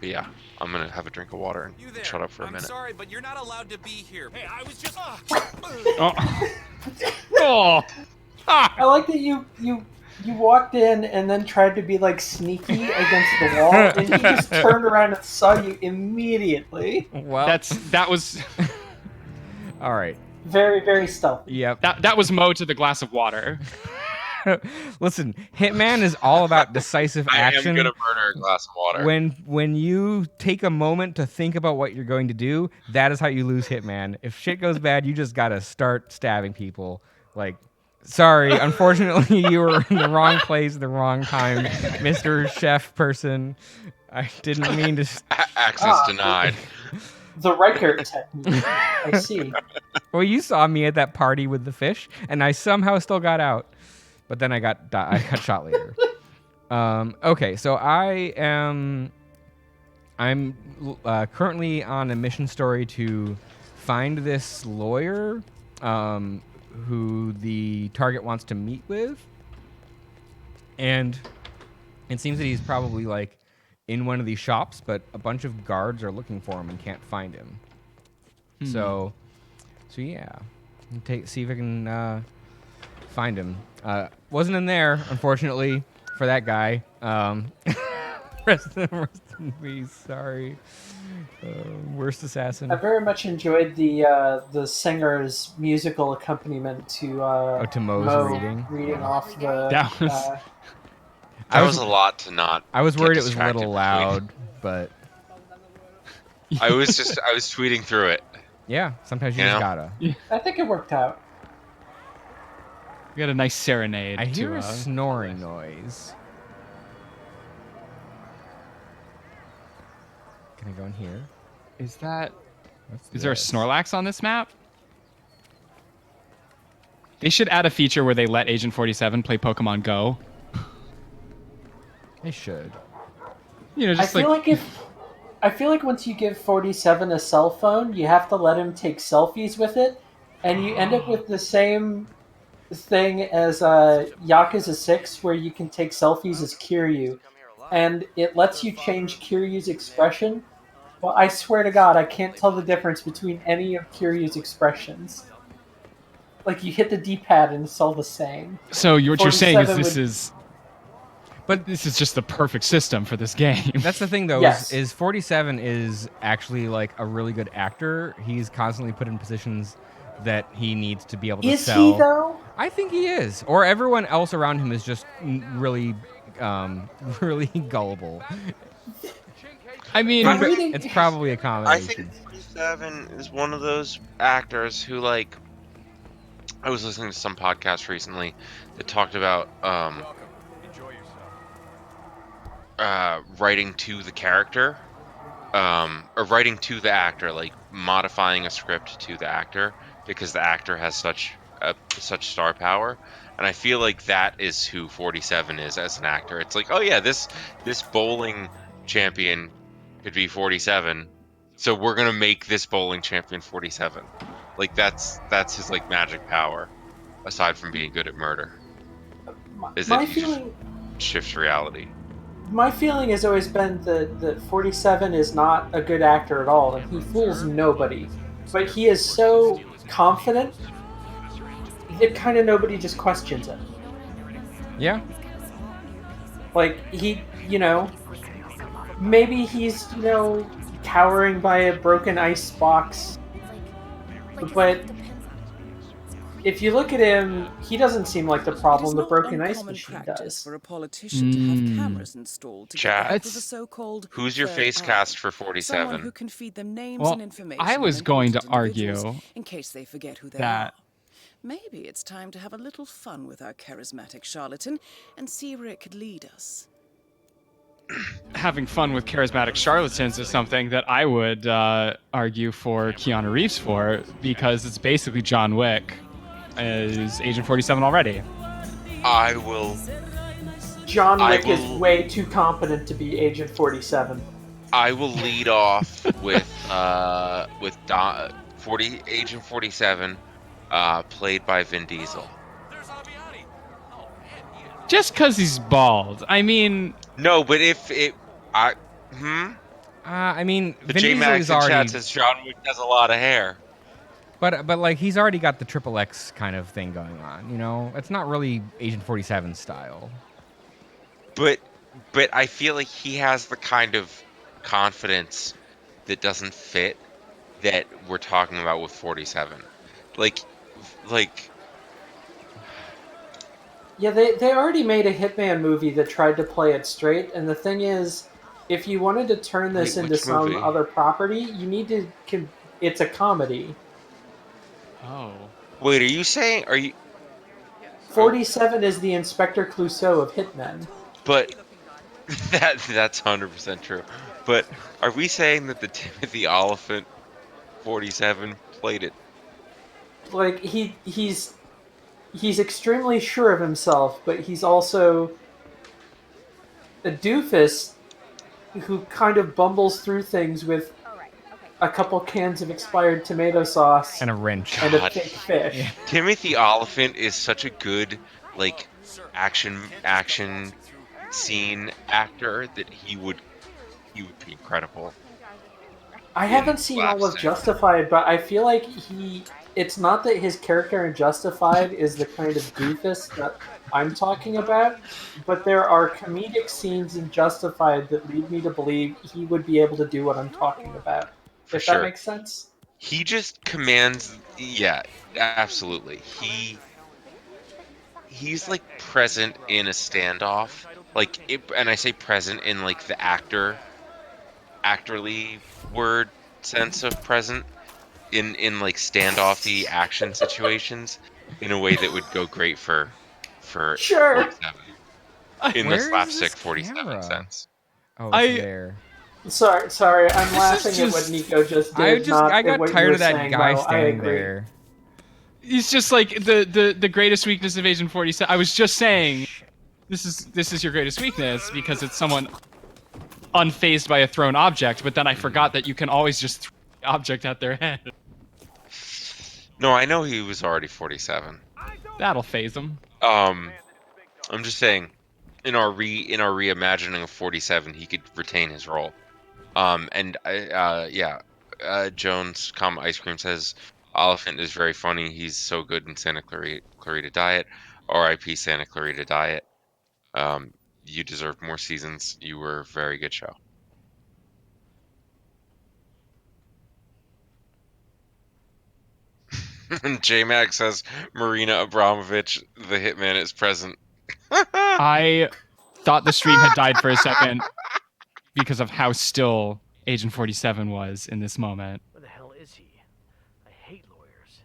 But yeah, I'm gonna have a drink of water and You there? shut up for a I'm minute. sorry, but you're not allowed to be here. Hey, I was just. Oh. I like that you walked in and then tried to be like sneaky against the wall, and he just turned around and saw you immediately. Well, That was all right. Very, very stealthy. Yep. that was Mo to the glass of water. Listen, Hitman is all about decisive action. I am gonna murder a glass of water. When you take a moment to think about what you're going to do, that is how you lose Hitman. If shit goes bad, you just gotta start stabbing people. Like, sorry, unfortunately, you were in the wrong place at the wrong time, Mr. Chef person. I didn't mean to. Access denied. The Riker technique. I see. Well, you saw me at that party with the fish, and I somehow still got out. But then I got shot later. Okay, so I'm currently on a mission story to find this lawyer who the target wants to meet with, and it seems that he's probably like in one of these shops, but a bunch of guards are looking for him and can't find him. So yeah, see if I can find him. Wasn't in there, unfortunately, for that guy. Rest in peace. Sorry. Worst assassin. I very much enjoyed the singer's musical accompaniment to to Mo's Mo reading off the. That was- That was a lot to not. I was get worried it was a distracted little between. loud, but I was tweeting through it. yeah, sometimes you You just know? gotta. I think it worked out. We got a nice serenade. I hear to, a snoring noise. Can I go in here? Is that? What's Is there a this? Snorlax on this map? They should add a feature where they let Agent 47 play Pokemon Go. They should. You know, I just feel like once you give 47 a cell phone, you have to let him take selfies with it, and you end up with the same thing as Yakuza 6, where you can take selfies as Kiryu, and it lets you change Kiryu's expression. Well, I swear to God, I can't tell the difference between any of Kiryu's expressions. Like, you hit the D-pad and it's all the same. So what you're saying is 47 this is, but this is just the perfect system for this game. That's the thing, though. Yes. Is 47 is actually like a really good actor. He's constantly put in positions that he needs to be able to Is sell. he, though? I think he is. Or everyone else around him is just really, really gullible. I mean, I'm reading- It's probably a I combination. think 47 is one of those actors who, like, I was listening to some podcast recently that talked about Enjoy yourself. writing to the character, or writing to the actor, like modifying a script to the actor because the actor has such star power. And I feel like that is who 47 is as an actor. It's like, oh yeah, this bowling champion could be 47, so we're gonna make this bowling champion 47. Like that's his like magic power, aside from being good at murder, is My that he just feeling, shifts reality. my feeling has always been that 47 is not a good actor at all, and he fools nobody. But he is so confident that kind of nobody just questions it. Yeah. Like, maybe he's, cowering by a broken ice box. But if you look at him, he doesn't seem like the problem the broken ice machine does. For a politician to have cameras installed to Chat. get with a so-called Who's your third face eye. cast for Someone 47? who can feed them names Well, and information. I was on going to important individuals argue in case they forget who they that- are. Maybe it's time to have a little fun with our charismatic charlatan and see where it could lead us. having fun with charismatic charlatans is something that I would argue for Keanu Reeves for, because it's basically John Wick as Agent 47 already. I will. John I Wick is will- way too competent to be Agent 47. I will lead off with Agent 47, played by Vin Diesel. Just because he's bald. I mean, No, but if it, I, I mean, the Vin J Diesel Max is in already, chat says John Wick has a lot of hair. but like he's already got the triple X kind of thing going on. You know, it's not really Agent 47 style. But I feel like he has the kind of confidence that doesn't fit that we're talking about with 47. Like Yeah, they already made a Hitman movie that tried to play it straight, and the thing is, if you wanted to turn this Wait, into which some movie? other property, you need to. It's a comedy. oh. wait, are you saying 47 is the Inspector Clouseau of Hitmen. but that's 100% true. But are we saying that the Timothy Oliphant 47 played it? Like he's extremely sure of himself, but he's also a doofus who kind of bumbles through things with a couple cans of expired tomato sauce And a wrench. and a God. fake fish. Timothy Oliphant is such a good like action scene actor that he would be incredible. I haven't seen all of slapstick. Justified, but I feel like it's not that his character in Justified is the kind of doofus that I'm talking about, but there are comedic scenes in Justified that lead me to believe he would be able to do what I'm talking about. For If sure. that makes sense. He just commands. Yeah, absolutely. He's like present in a standoff, and I say present in like the actorly word sense of present in like standoffy action situations in a way that would go great for Sure. 47 in Where the is slapstick this 47 camera? sense. Oh, it's I- there. Sorry, I'm This laughing is at what just- Nico just did. not I at got what you tired were of that saying, guy Mo. I standing agree. there. He's just like the greatest weakness of Agent 47. I was just saying, this is your greatest weakness because it's someone unfazed by a thrown object. But then I forgot that you can always just throw the object at their head. No, I know he was already 47. That'll phase them. I'm just saying, in our reimagining of 47, he could retain his role. Jones, Ice Cream says Oliphant is very funny. He's so good in Santa Clarita Diet. R.I.P. Santa Clarita Diet. You deserve more seasons. You were a very good show. J Mag says Marina Abramovich, the hitman, is present. I thought the stream had died for a second because of how still Agent 47 was in this moment. Where the hell is he? I hate lawyers.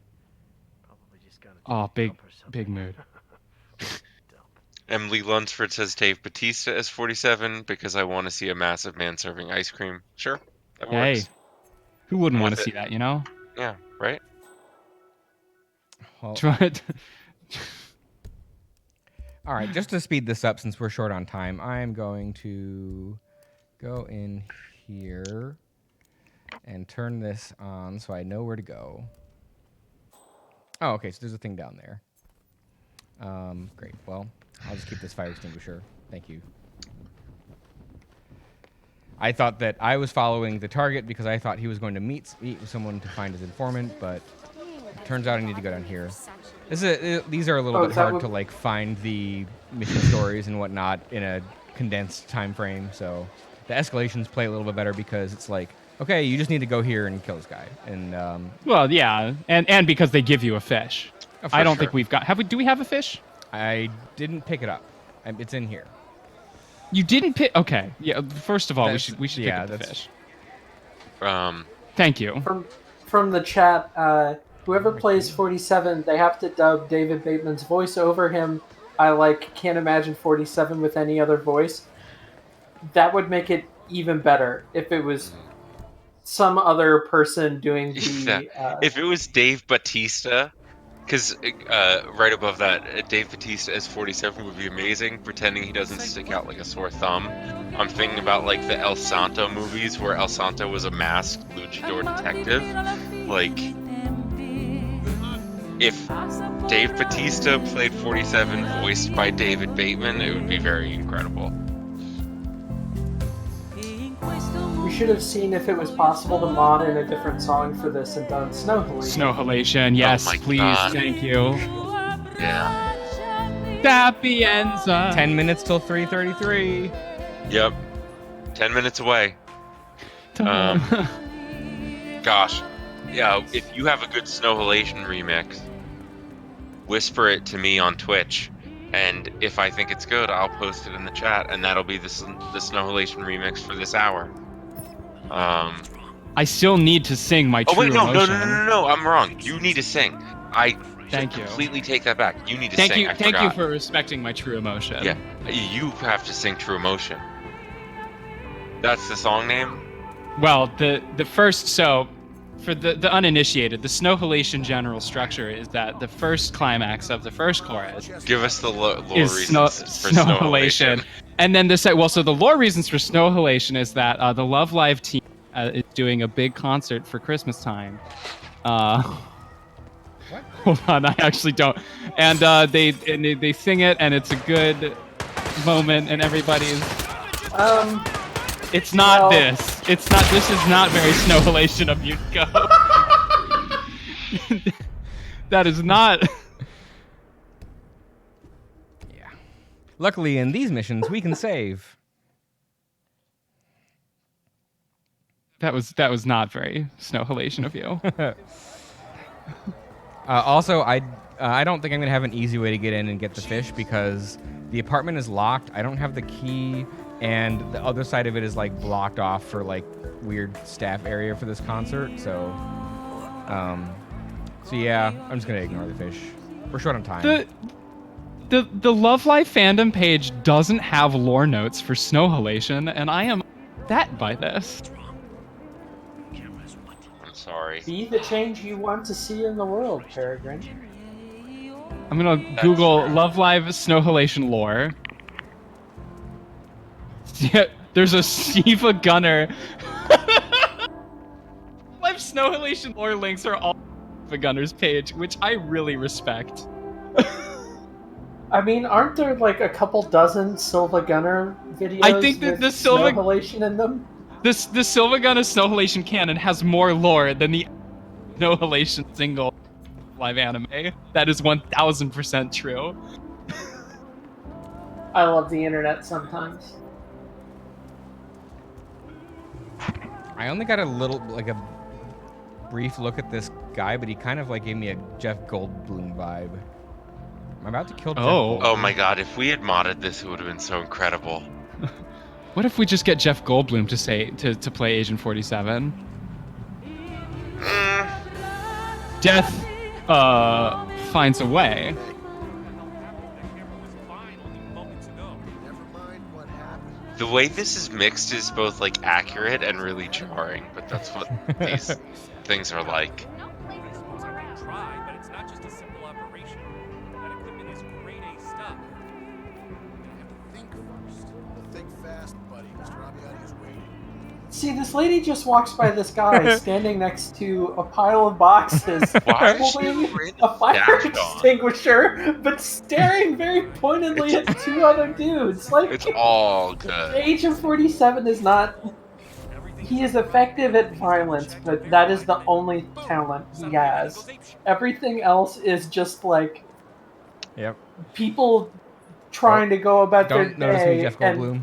Probably just got Oh, big mood. Emily Lunsford says Dave Bautista as 47 because I want to see a massive man serving ice cream. Sure, that Hey, works. who wouldn't I'm want with to see it. that, you know? Yeah, right? Well, Try it. all right, just to speed this up since we're short on time, I'm going to go in here and turn this on so I know where to go. Oh, okay, so there's a thing down there. Great. Well, I'll just keep this fire extinguisher. Thank you. I thought that I was following the target because I thought he was going to meet with someone to find his informant, but it turns out I need to go down here. These are a little bit hard to like find the mission stories and whatnot in a condensed time frame, so the escalations play a little bit better because it's like, okay, you just need to go here and kill this guy, and Well, yeah, and because they give you a fish. I don't sure. think we've got. Do we have a fish? I didn't pick it up. It's in here. You didn't pick. Okay. Yeah. First of all, That's- we should pick yeah, up the that's- fish. Thank you. From the chat, whoever plays 47, they have to dub David Bateman's voice over him. I can't imagine 47 with any other voice. That would make it even better if it was some other person doing the. If it was Dave Bautista, because right above that, Dave Bautista as 47 would be amazing, pretending he doesn't stick out like a sore thumb. I'm thinking about like the El Santo movies where El Santo was a masked luchador detective. Like, if Dave Bautista played 47 voiced by David Bateman, it would be very incredible. We should have seen if it was possible to mod in a different song for this and done Snow Halation. Snow Halation, yes, my please, God. thank you. Yeah. Sapienza. 10 minutes till 3:33. Yep. 10 minutes away. Gosh. Yeah, if you have a good Snow Halation remix, whisper it to me on Twitch, and if I think it's good, I'll post it in the chat, and that'll be the Snow Halation remix for this hour. I still need to sing my true emotion. No, I'm wrong. You need to sing. I Thank you. completely take that back. You need to Thank sing. you, I thank you forgot. for respecting my true emotion. Yeah, you have to sing True Emotion. That's the song name? Well, the first, so for the uninitiated, the Snow Halation general structure is that the first climax of the first chorus Give us the lore is reasons for Snow Halation. And then the so the lore reasons for Snow Halation is that the Love Live team is doing a big concert for Christmas time. Hold on, I actually don't. And they sing it, and it's a good moment, and everybody's. It's not this. It's not. This is not very Snow Halation of you, Niko. That is not. Yeah. Luckily, in these missions, we can save. That was not very Snow Halation of you. Also, I don't think I'm gonna have an easy way to get in and get the fish because the apartment is locked. I don't have the key, and the other side of it is like blocked off for like weird staff area for this concert. So yeah, I'm just gonna ignore the fish. We're short on time. The Love Live fandom page doesn't have lore notes for Snow Halation, and I am upset by this. I'm sorry. Be the change you want to see in the world, Peregrin. I'm gonna Google Love Live Snow Halation lore. Yeah, there's a Siva Gunner. Live Snow Halation lore links are all Siva Gunner's page, which I really respect. I mean, aren't there like a couple dozen Silva Gunner videos I think that with the Snow Silva Halation in them? the Silva Gunner Snow Halation canon has more lore than the Snow Halation single live anime. That is 1000% true. I love the internet sometimes. I only got a little, like a brief look at this guy, but he kind of like gave me a Jeff Goldblum vibe. I'm about to kill Jeff Goldblum. Oh my god, if we had modded this, it would have been so incredible. What if we just get Jeff Goldblum to play Agent 47? Death finds a way. The way this is mixed is both like accurate and really jarring, but that's what these things are like. Try, but it's not just a simple operation. That equipment is grade A stuff. You have to think first. Think fast, buddy. Mr. Abbiati is waiting. See, this lady just walks by this guy standing next to a pile of boxes, Why is she holding wearing a fire dash on? extinguisher, but staring very pointedly at two other dudes. Like, It's all good. Agent 47 is not. He is effective at violence, but that is the only talent he has. Everything else is just like Yep. people trying to go about their Don't notice day, me, Jeff and Goldblum.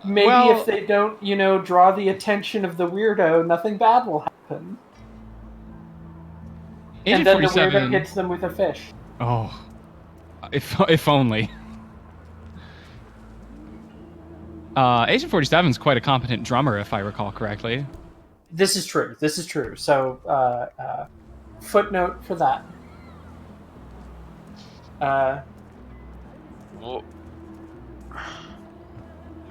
maybe Well- if they don't, draw the attention of the weirdo, nothing bad will happen. Agent And then the 47. weirdo hits them with a fish. Oh, if only. Agent 47 is quite a competent drummer, if I recall correctly. This is true. This is true. So, footnote for that. Well,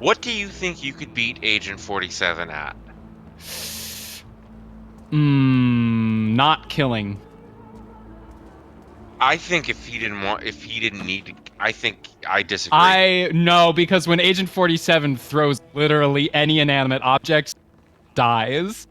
what do you think you could beat Agent 47 at? Not killing. I think if he didn't need to, I think I disagree. No, because when Agent 47 throws literally any inanimate object, dies.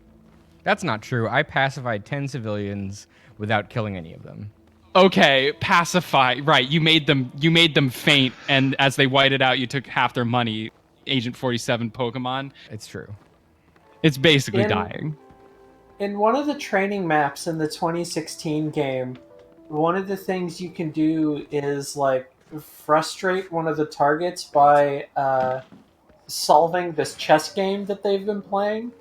That's not true. I pacified 10 civilians without killing any of them. Okay, pacify. Right, you made them faint, and as they whited out, you took half their money. Agent 47 Pokemon. It's true. It's basically dying. In one of the training maps in the 2016 game, one of the things you can do is like frustrate one of the targets by solving this chess game that they've been playing.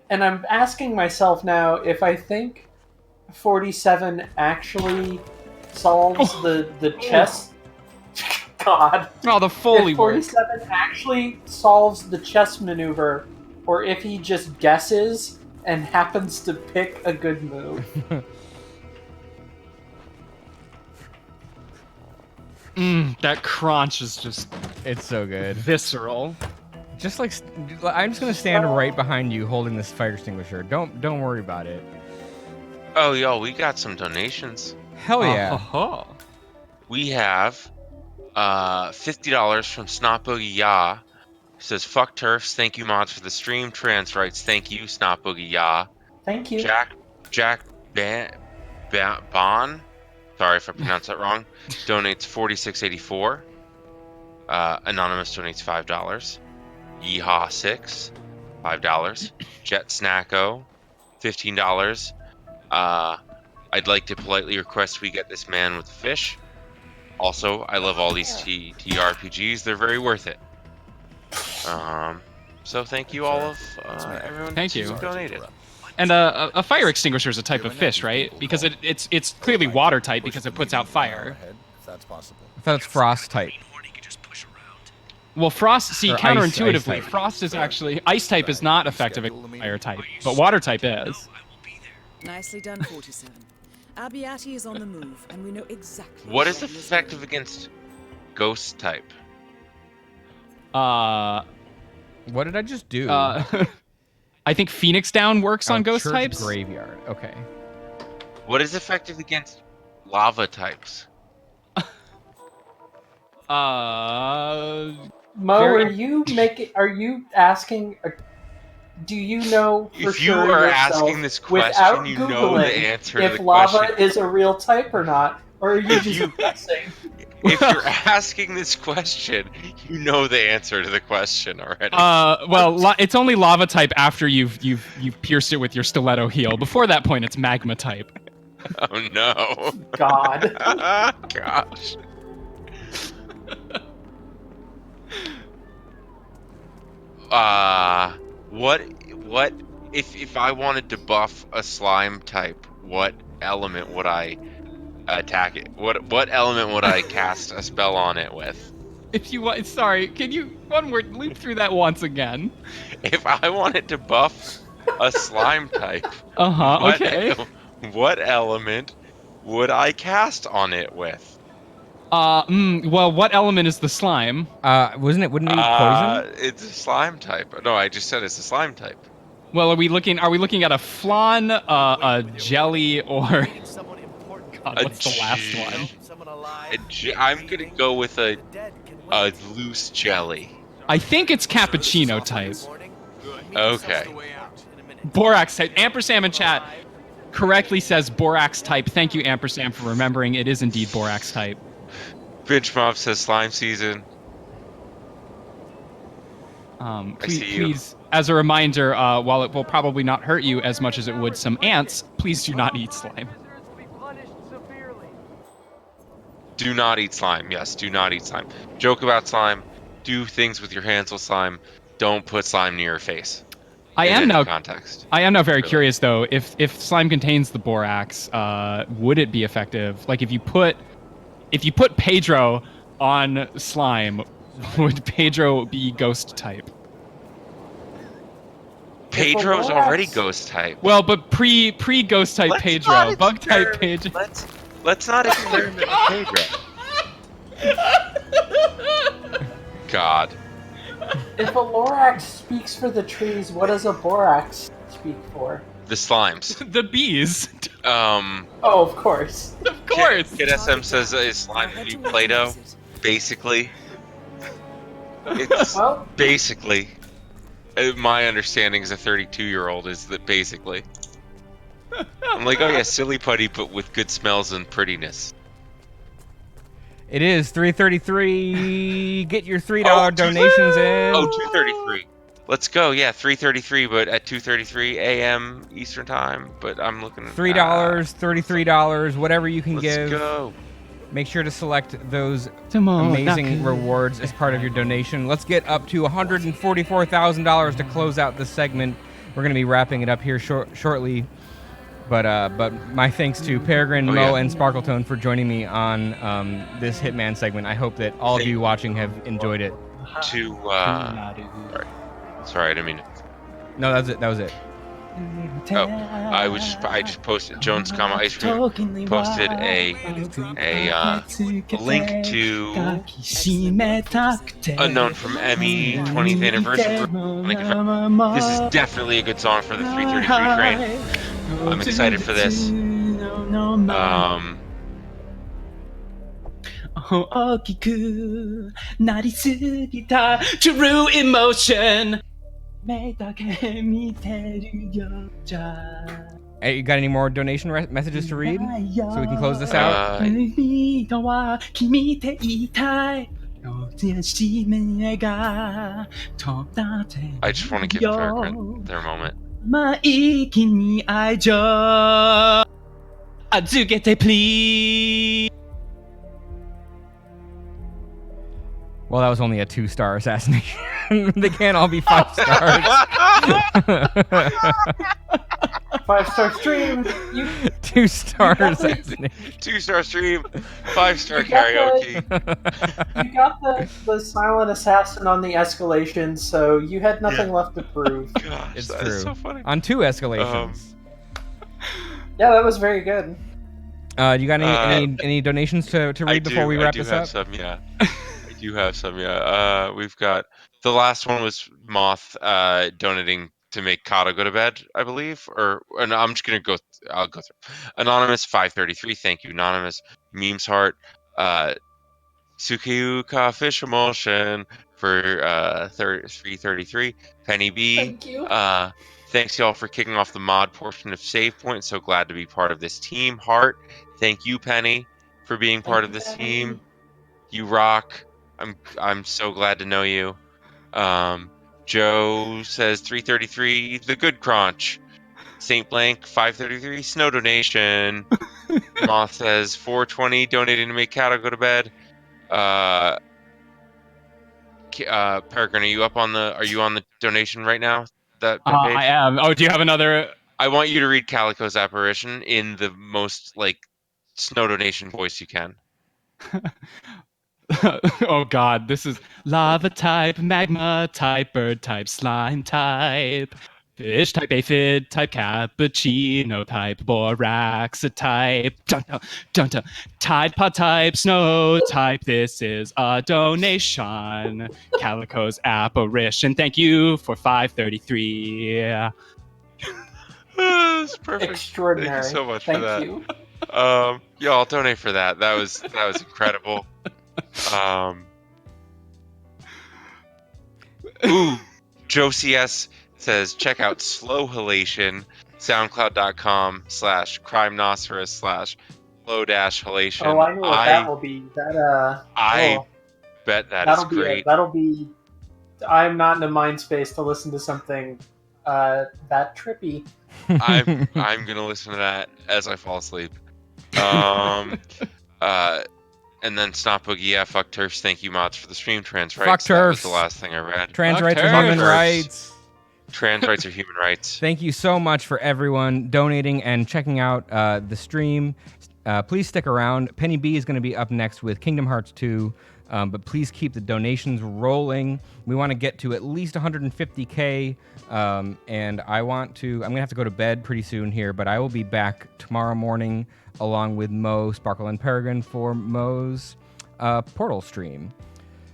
And I'm asking myself now if I think 47 actually solves the chess. God. Oh, the Foley if work. 47 actually solves the chess maneuver, or if he just guesses and happens to pick a good move. That crunch is just... It's so good. Visceral. Just like... I'm just going to stand right behind you holding this fire extinguisher. Don't worry about it. Oh, yo, we got some donations. Hell yeah. We have $50 from Snot Boogie Ya. Says, fuck turfs, thank you mods for the stream. Trans rights, thank you, Snot Boogie Ya. Thank you. Jack Bon, sorry if I pronounced that wrong, donates $46.84. Anonymous donates $5. Yeehaw6, $5. Jet Snacko, $15. I'd like to politely request we get this man with the fish. Also, I love all these TRPGs. They're very worth it. So thank you all of everyone who donated. And a fire extinguisher is a type of fish, right? Because it's clearly water type because it puts out fire. I thought it's frost type. Well, frost, see, Or counterintuitively, ice type. frost is actually... Ice type is not effective against fire type, but water type is. Nicely done, 47. Abiati is on the move, and we know exactly... What is effective against ghost type? What did I just do? I think Phoenix Down works on ghost Church types. Graveyard. Okay. What is effective against lava types? Mo, are you asking? Do you know for If you sure are yourself, asking this without question, you Googling, know the answer to if the lava question. is a real type or not, or are you just guessing? If you're asking this question, you know the answer to the question already. Well, it's only lava type after you've pierced it with your stiletto heel. Before that point, it's magma type. Oh no. God. Gosh. What if I wanted to buff a slime type, what element would I attack it? What element would I cast a spell on it with? If you want, sorry, can you one word loop through that once again? If I wanted to buff a slime type, okay. What element would I cast on it with? Well, what element is the slime? Wouldn't it be poison? It's a slime type. No, I just said it's a slime type. Well, are we looking at a flan, a jelly, or God, what's the last one? I'm gonna go with a loose jelly. I think it's cappuccino type. Okay. Borax type. Ampersand in chat correctly says borax type. Thank you, Ampersand, for remembering. It is indeed borax type. Bitch Mob says slime season. Please, as a reminder, while it will probably not hurt you as much as it would some ants, please do not eat slime. Do not eat slime. Yes, do not eat slime. Joke about slime. Do things with your hands with slime. Don't put slime near your face. I am now very Really. curious though. If slime contains the borax, would it be effective? Like if you put Pedro on slime, would Pedro be ghost type? Pedro's already ghost type. Well, but pre ghost type Let's Pedro, not bug type experiment. Pedro. Let's not experiment with Pedro. God. If a Lorax speaks for the trees, what does a Borax speak for? The slimes. The bees. Oh, of course. Of course. Kid SM says is slime the new Play-Doh. Basically, it's Well, basically. My understanding as a 32-year-old is that basically, I'm like, oh yeah, silly putty, but with good smells and prettiness. It is 3:33. Get your $3 Oh, donations in. Oh, 2:33. Let's go. Yeah, 3:33, but at 2:33 a.m. Eastern time. But I'm looking at $3, $33, whatever you can let's give. go. Make sure to select those amazing rewards as part of your donation. Let's get up to $144,000 to close out this segment. We're going to be wrapping it up here shortly. But my thanks to Peregrin, Mo, and Sparkletone for joining me on this Hitman segment. I hope that all of you watching have enjoyed it. Sorry, I didn't mean to. No, that was it. Oh, I just posted Jones, Ice Cream posted a link to Unknown from Emmy 20th anniversary. This is definitely a good song for the 333 train. I'm excited for this. 大きくなりすぎた True Emotion 目だけ見てるよじゃ Hey, you got any more donation messages to read so we can close this out? I just want to give Peregrin their moment. マイキに愛情預けて please. Well, that was only a 2-star assassination. They can't all be 5 stars. 5-star stream. 2-star assassination. 2-star stream. 5-star karaoke. You got the silent assassin on the escalation, so you had nothing left to prove. Gosh, It's that true. is so funny. On 2 escalations. Yeah, that was very good. You got any donations to read before we wrap this up? I do have some, yeah. We've got the last one was Moth donating to make Kato go to bed, I believe. And I'm just gonna go. I'll go through. Anonymous 533. Thank you, Anonymous. Memes Heart. Tsukiyuka Fish Emulsion for 333. Penny B. Thank you. Thanks y'all for kicking off the mod portion of Save Point. So glad to be part of this team. Heart. Thank you, Penny, for being part of this team. You rock. I'm so glad to know you. Joe says 333, the good crunch. Saint Blank 533, snow donation. Moth says 420, donating to make Kato go to bed. Peregrin, are you on the donation right now? That page? I am. Oh, do you have another? I want you to read Calico's apparition in the most snow donation voice you can. Oh god, this is lava type, magma type, bird type, slime type, fish type, aphid type, cappuccino type, borax type, dun, tide pod type, snow type. This is a donation. Calico's apparition. Thank you for 533. That's perfect. Extraordinary. Thank you so much Thank for that. you. Y'all donate for that. That was incredible. Joe CS says check out Slow Halation, soundcloud.com/crimenosferous/slow-halation. Oh, I know what that will be. I bet that is great. That'll be. I'm not in a mind space to listen to something that trippy. I'm gonna listen to that as I fall asleep. And then Snot Boogie, yeah, fuck turfs. Thank you, mods, for the stream. Trans rights. Fuck That was turfs. the last thing I read. Trans rights are Fuck human turfs. rights. Trans rights are human rights. Thank you so much for everyone donating and checking out the stream. Please stick around. Penny B is going to be up next with Kingdom Hearts 2. But please keep the donations rolling. We want to get to at least 150K. And I'm going to have to go to bed pretty soon here, but I will be back tomorrow morning along with Mo, Sparkle, and Peregrin for Mo's Portal stream.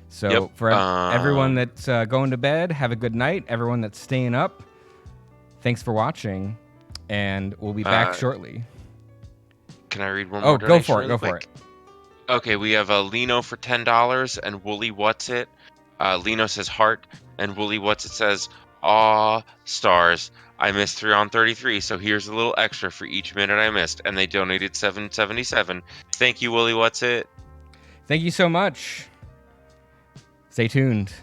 So for everyone that's going to bed, have a good night. Everyone that's staying up, thanks for watching. And we'll be back shortly. Can I read one Oh, more go donation for it. really Go for quick? Okay, we have Lino for $10 and Wooly What's It. Lino says heart, and Wooly What's It says, aw, stars. I missed 3 on 33, so here's a little extra for each minute I missed. And they donated $7.77. Thank you, Wooly What's It. Thank you so much. Stay tuned.